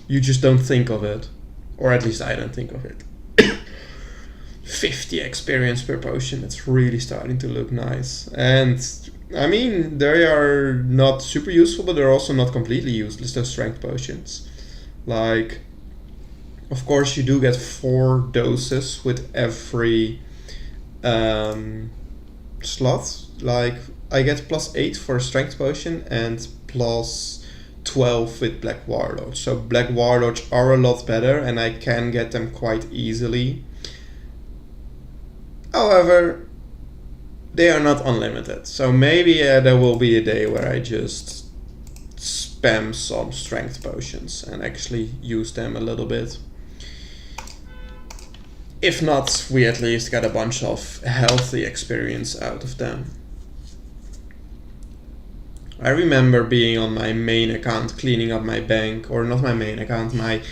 you just don't think of it. Or at least I don't think of it. 50 experience per potion, that's really starting to look nice. And I mean, they are not super useful, but they're also not completely useless, those strength potions. Like, of course, you do get 4 doses with every slot. Like, I get +8 for a strength potion and +12 with Black Warlords. So Black Warlords are a lot better and I can get them quite easily. However, they are not unlimited. So maybe there will be a day where I just spam some strength potions and actually use them a little bit. If not, we at least get a bunch of healthy experience out of them. I remember being on my main account cleaning up my bank, or not my main account, my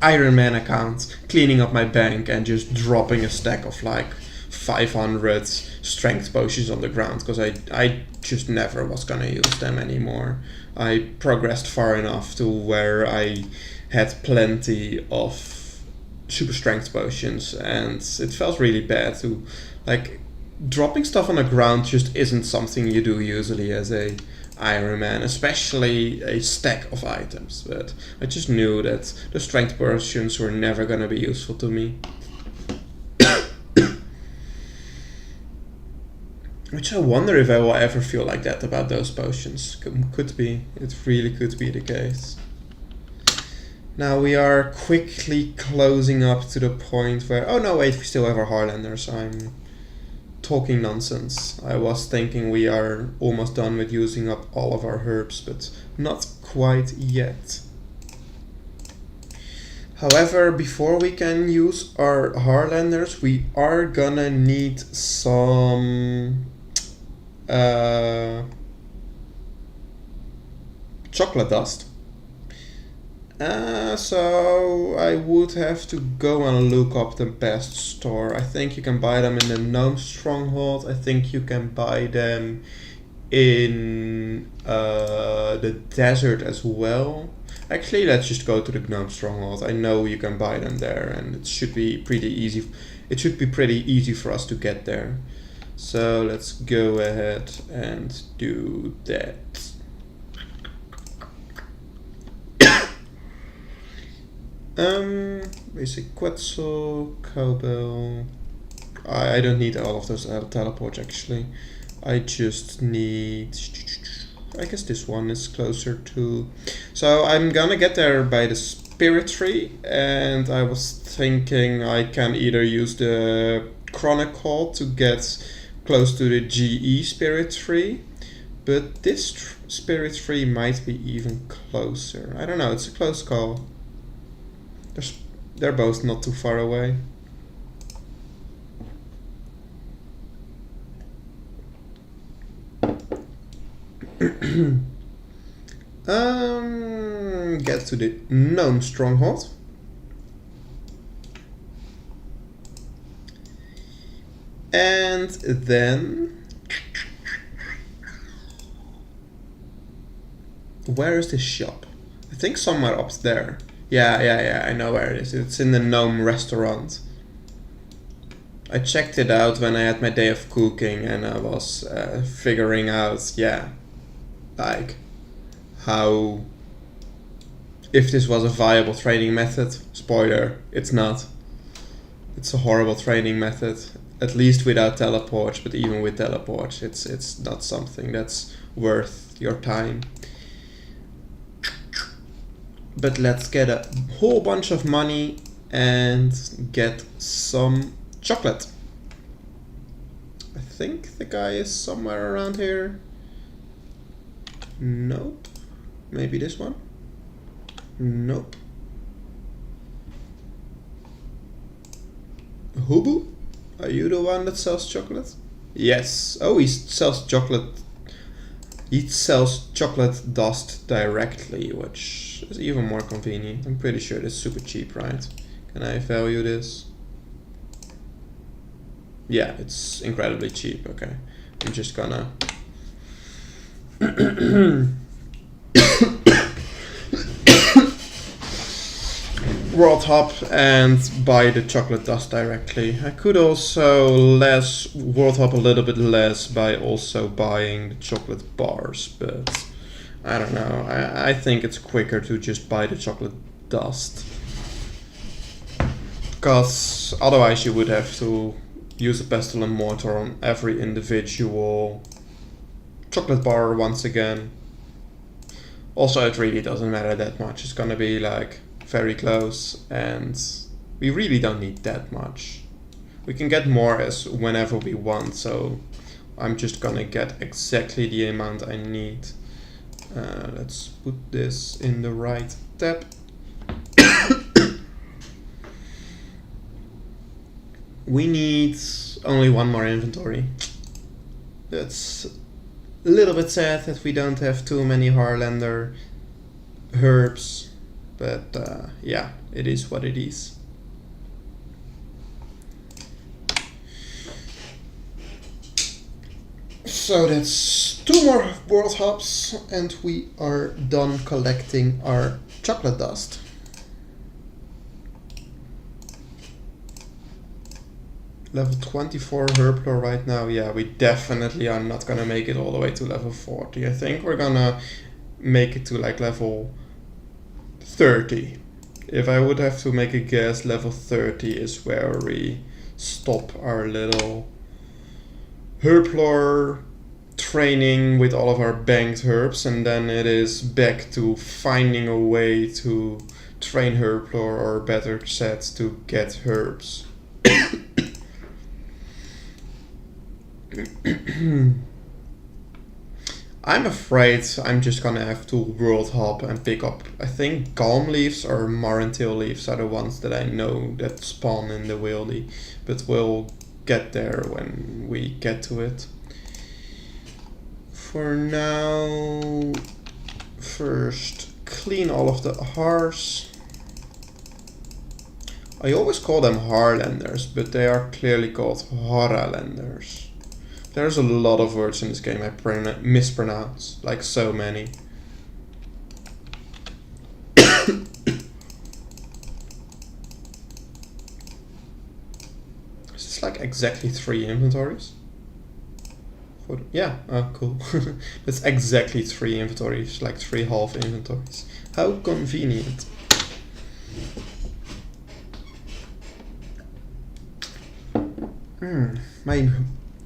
Iron Man account, cleaning up my bank and just dropping a stack of like 500 strength potions on the ground because I just never was gonna use them anymore. I progressed far enough to where I had plenty of super strength potions and it felt really bad to, like, dropping stuff on the ground just isn't something you do usually as a Iron Man, especially a stack of items, but I just knew that the strength potions were never gonna be useful to me. Which I wonder if I will ever feel like that about those potions. Could be. It really could be the case. Now we are quickly closing up to the point where... Oh no, wait, we still have our Harlanders. I'm talking nonsense. I was thinking we are almost done with using up all of our herbs, but not quite yet. However, before we can use our Harlanders, we are gonna need some chocolate dust. So I would have to go and look up the best store. I think you can buy them in the Gnome Stronghold. I think you can buy them in the desert as well. Actually, let's just go to the Gnome Stronghold. I know you can buy them there, and it should be pretty easy. It should be pretty easy for us to get there. So let's go ahead and do that. Basic Quetzal, Cowbell. I don't need all of those teleports actually. I just need... I guess this one is closer to... So I'm gonna get there by the Spirit Tree, and I was thinking I can either use the Chronicle to get close to the GE Spirit Tree, but this Spirit Tree might be even closer. I don't know, it's a close call. They're both not too far away. Get to the Gnome Stronghold. And then... Where is the shop? I think somewhere up there. Yeah, I know where it is. It's in the Gnome Restaurant. I checked it out when I had my day of cooking and I was figuring out, yeah, like, how... If this was a viable training method. Spoiler, it's not. It's a horrible training method. At least without teleports, but even with teleports, it's not something that's worth your time. But let's get a whole bunch of money and get some chocolate. I think the guy is somewhere around here. Nope. Maybe this one? Nope. Hubu? Are you the one that sells chocolate? Yes. Oh, he sells chocolate. He sells chocolate dust directly, which is even more convenient. I'm pretty sure it's super cheap, right? Can I value this? Yeah, it's incredibly cheap. Okay. I'm just gonna... World Hop and buy the chocolate dust directly. I could also World Hop a little bit less by also buying the chocolate bars, but I don't know. I think it's quicker to just buy the chocolate dust. Because otherwise you would have to use a pestle and mortar on every individual chocolate bar once again. Also, it really doesn't matter that much. It's gonna be like very close, and we really don't need that much. We can get more as whenever we want, so I'm just gonna get exactly the amount I need. Let's put this in the right tab. We need only one more inventory. That's a little bit sad that we don't have too many Harlander herbs, but yeah, it is what it is. So that's 2 more World Hops and we are done collecting our chocolate dust. Level 24 Herblore right now. Yeah, we definitely are not gonna make it all the way to level 40. I think we're gonna make it to like level 30. If I would have to make a guess, level 30 is where we stop our little Herblore training with all of our banked herbs, and then it is back to finding a way to train Herblore, or better said, to get herbs. I'm afraid I'm just gonna have to World Hop and pick up, I think Calm Leaves or Marentail Leaves are the ones that I know that spawn in the Wildy, but we'll get there when we get to it. For now, first clean all of the Hars. I always call them Harlanders, but they are clearly called Haralanders. There's a lot of words in this game I mispronounce, like so many. Is this like exactly 3 inventories? Yeah, oh cool. That's exactly 3 inventories, like 3 half inventories. How convenient. My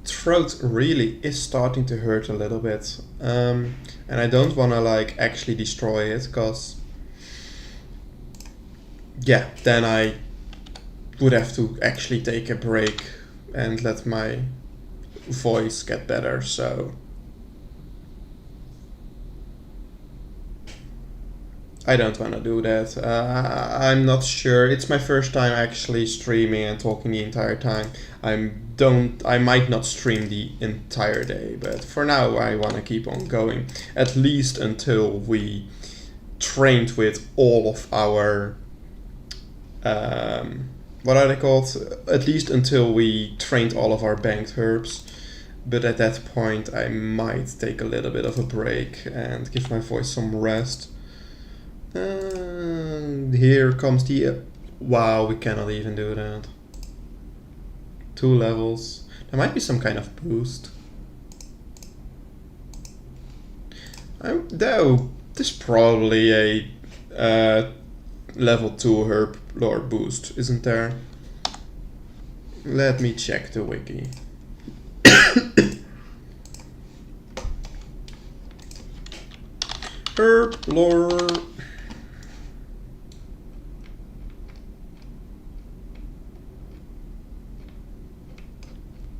throat really is starting to hurt a little bit, and I don't want to like actually destroy it, because yeah, then I would have to actually take a break and let my voice get better. So I don't want to do that. I'm not sure. It's my first time actually streaming and talking the entire time. I might not stream the entire day, but for now I want to keep on going, at least until we trained with all of our what are they called? At least until we trained all of our banked herbs. But at that point I might take a little bit of a break and give my voice some rest. Here comes the... wow, we cannot even do that. 2 levels. There might be some kind of boost. Though, there's probably a level 2 Herblore boost, isn't there? Let me check the wiki. Herblore.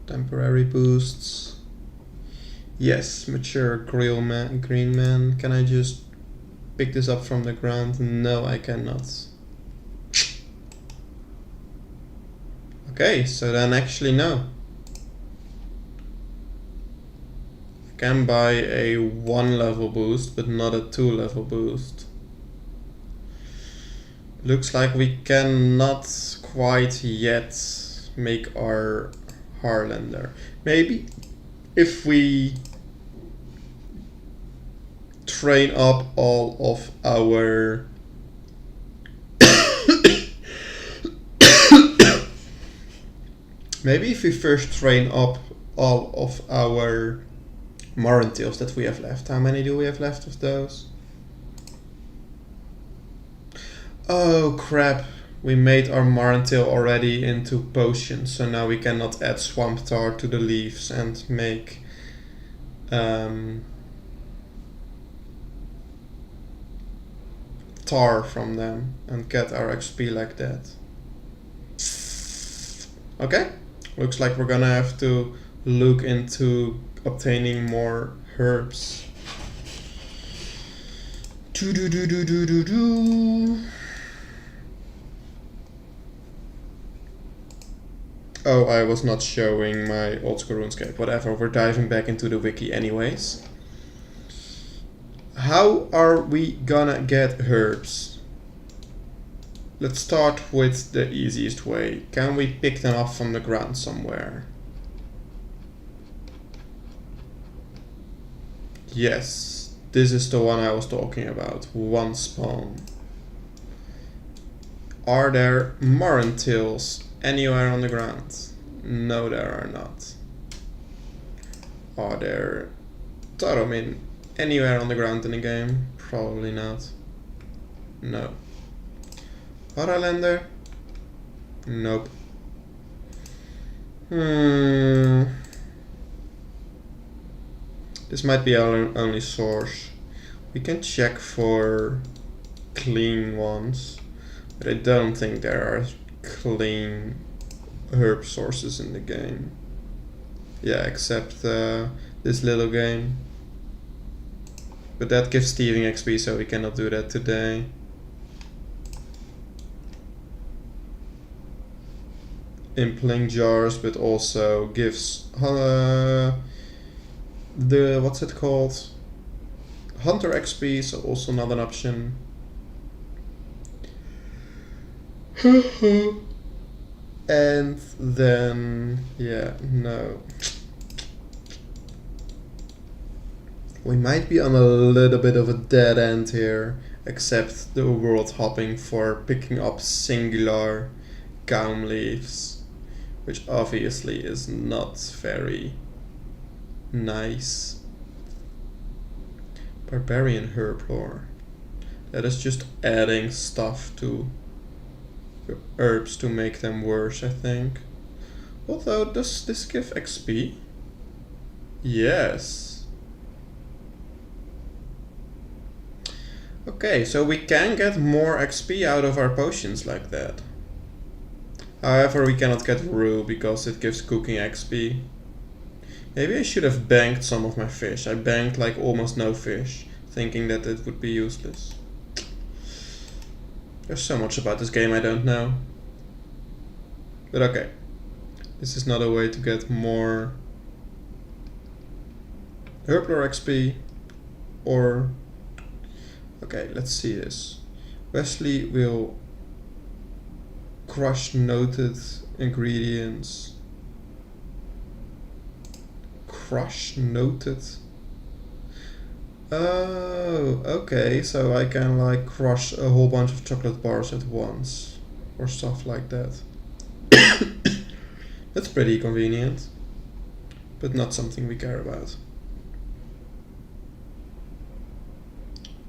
Temporary boosts. Yes, mature green man. Can I just pick this up from the ground? No, I cannot. Okay, so then actually no. I can buy a 1 level boost, but not a 2 level boost. Looks like we cannot quite yet make our Harlander. Maybe if we train up all of our Maybe if we first train up all of our Marrentiles that we have left. How many do we have left of those? Oh crap, we made our Marrentile already into potions, so now we cannot add swamp tar to the leaves and make tar from them and get our XP like that. Okay, looks like we're gonna have to look into obtaining more herbs. Oh, I was not showing my old school RuneScape. Whatever, we're diving back into the wiki anyways. How are we gonna get herbs? Let's start with the easiest way. Can we pick them up from the ground somewhere? Yes, this is the one I was talking about. One spawn. Are there Marrentiles anywhere on the ground? No, there are not. Are there Taromin anywhere on the ground in the game? Probably not. No. Horalander? Nope. This might be our only source. We can check for clean ones, but I don't think there are clean herb sources in the game. Yeah, except this little game. But that gives thieving XP, so we cannot do that today. Impling jars, but also gives the what's it called? Hunter XP, so also not an option. And then yeah, no. We might be on a little bit of a dead end here, except the world hopping for picking up singular Gaum leaves, which obviously is not very nice. Barbarian herb lore. That is just adding stuff to herbs to make them worse, I think. Although, does this give XP? Yes. Okay, so we can get more XP out of our potions like that. However, we cannot get Rue because it gives cooking XP. Maybe I should have banked some of my fish. I banked like almost no fish, thinking that it would be useless. There's so much about this game I don't know. But okay. This is not a way to get more Herblore XP or... Okay, let's see this. Wesley will crush noted ingredients. Crush noted? Oh, okay, so I can like crush a whole bunch of chocolate bars at once. Or stuff like that. That's pretty convenient. But not something we care about.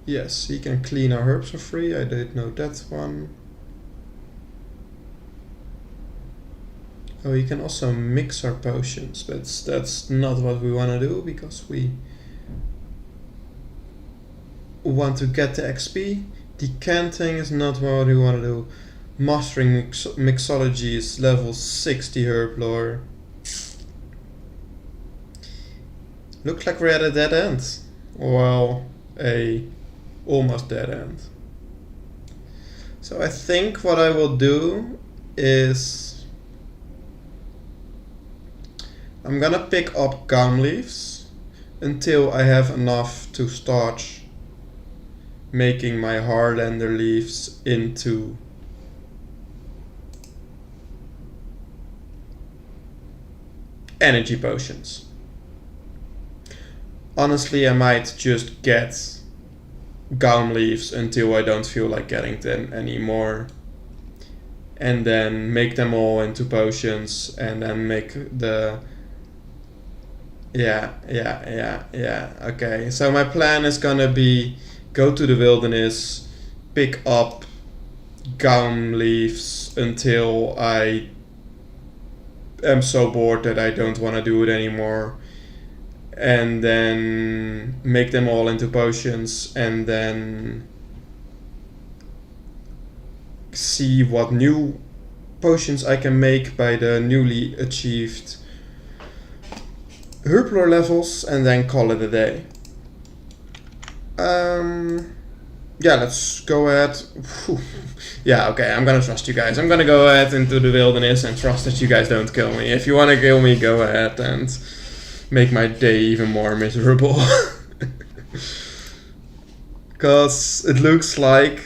Yes, he can clean our herbs for free. I did know that one. Oh, he can also mix our potions, but that's not what we want to do because we want to get the XP. Decanting is not what we want to do. Mastering mixology is level 60 herb lore. Looks like we're at a dead end. Well, a almost dead end. So I think what I will do is I'm gonna pick up Gaum leaves until I have enough to start making my Harlander leaves into energy potions. Honestly, I might just get Gaum leaves until I don't feel like getting them anymore. and then make them all into potions, and then make the... Yeah. Okay, so my plan is gonna be go to the wilderness, pick up gum leaves until I am so bored that I don't want to do it anymore, and then make them all into potions, and then see what new potions I can make by the newly achieved Herblore levels, and then call it a day. Yeah, let's go ahead. Yeah, okay, I'm gonna trust you guys. I'm gonna go ahead into the wilderness and trust that you guys don't kill me. If you wanna kill me, go ahead and make my day even more miserable. Because it looks like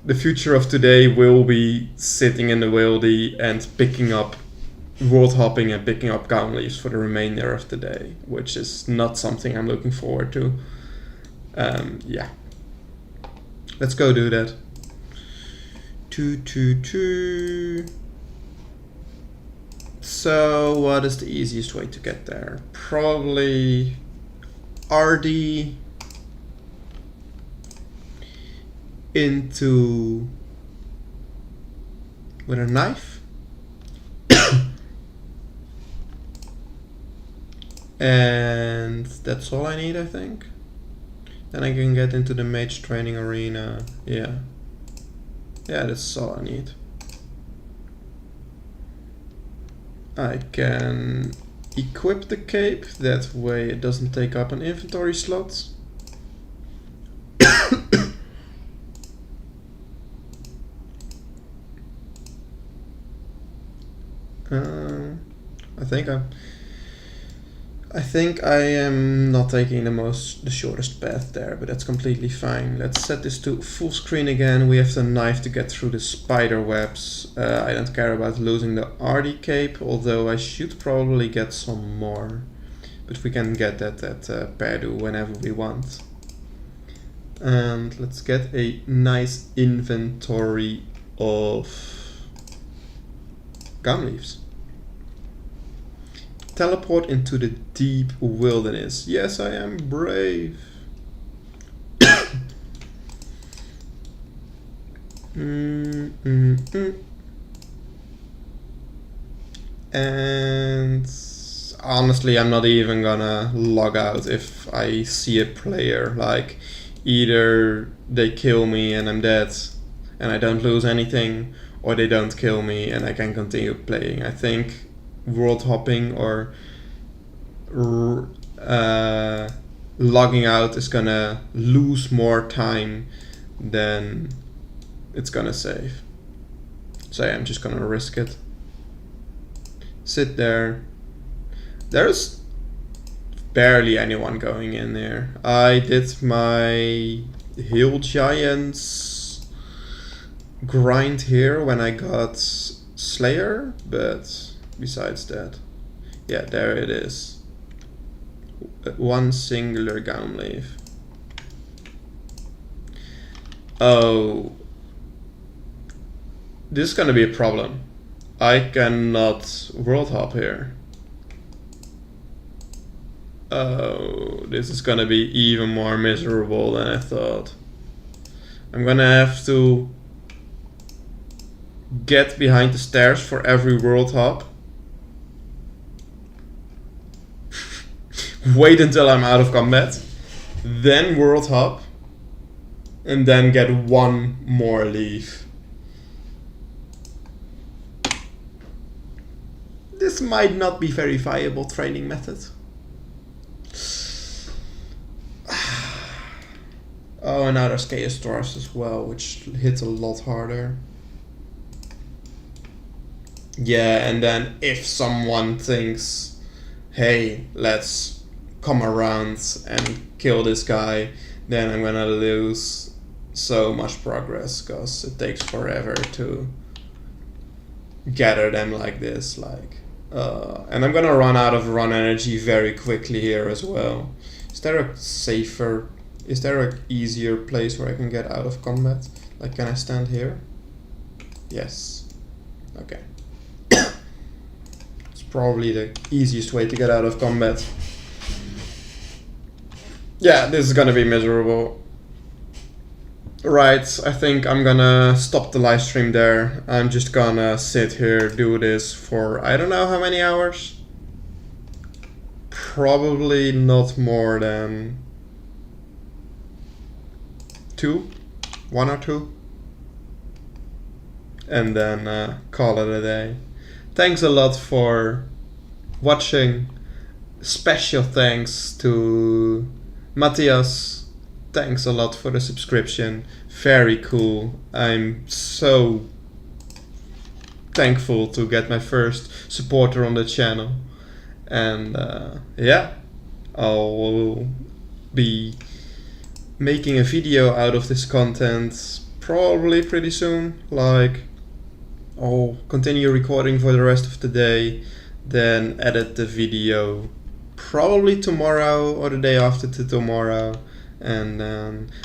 the future of today will be sitting in the wildy and picking up world hopping and picking up gum leaves for the remainder of the day, which is not something I'm looking forward to. Yeah. Let's go do that. So, what is the easiest way to get there? Probably RD into with a knife. And that's all I need, I think. Then I can get into the mage training arena. Yeah, that's all I need. I can equip the cape, that way it doesn't take up an inventory slot. I think I am not taking the shortest path there, but that's completely fine. Let's set this to full screen again. We have the knife to get through the spider webs. I don't care about losing the RD cape, although I should probably get some more. But we can get that at Perdu whenever we want. And let's get a nice inventory of gum leaves. Teleport into the deep wilderness. Yes, I am brave. And honestly, I'm not even gonna log out if I see a player. Like, either they kill me and I'm dead and I don't lose anything, or they don't kill me and I can continue playing. I think world hopping or logging out is gonna lose more time than it's gonna save. So yeah, I'm just gonna risk it. Sit there. There's barely anyone going in there. I did my Hill Giants grind here when I got Slayer, but besides that, yeah, there it is. One singular gum leaf. Oh, this is gonna be a problem. I cannot world hop here. Oh, this is gonna be even more miserable than I thought. I'm gonna have to get behind the stairs for every world hop. Wait until I'm out of combat, then world hop, and then get one more leaf. This might not be very viable training method. Oh, and now there's Chaos Dwarfs as well, which hits a lot harder. Yeah, and then if someone thinks, hey, let's come around and kill this guy, then I'm gonna lose so much progress, because it takes forever to gather them like this. And I'm gonna run out of run energy very quickly here as well. Is there an easier place where I can get out of combat? Like, can I stand here? Yes. Okay. It's probably the easiest way to get out of combat. Yeah, this is gonna be miserable. Right, I think I'm gonna stop the live stream there. I'm just gonna sit here, do this for I don't know how many hours. Probably not more than 1 or 2. And then call it a day. Thanks a lot for watching. Special thanks to Matthias. Thanks a lot for the subscription. Very cool. I'm so thankful to get my first supporter on the channel. And yeah, I'll be making a video out of this content probably pretty soon. Like, I'll continue recording for the rest of the day, then edit the video probably tomorrow or the day after to tomorrow. And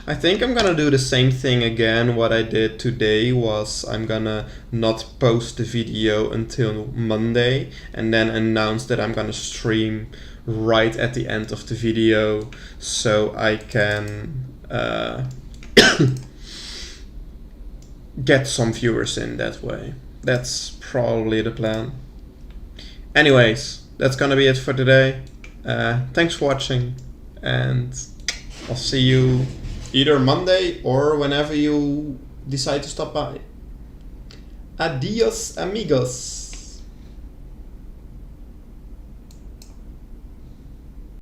I think I'm gonna do the same thing again. What I did today was I'm gonna not post the video until Monday and then announce that I'm gonna stream right at the end of the video so I can get some viewers in that way. That's probably the plan. Anyways, that's gonna be it for today. Thanks for watching, and I'll see you either Monday or whenever you decide to stop by. Adios, amigos.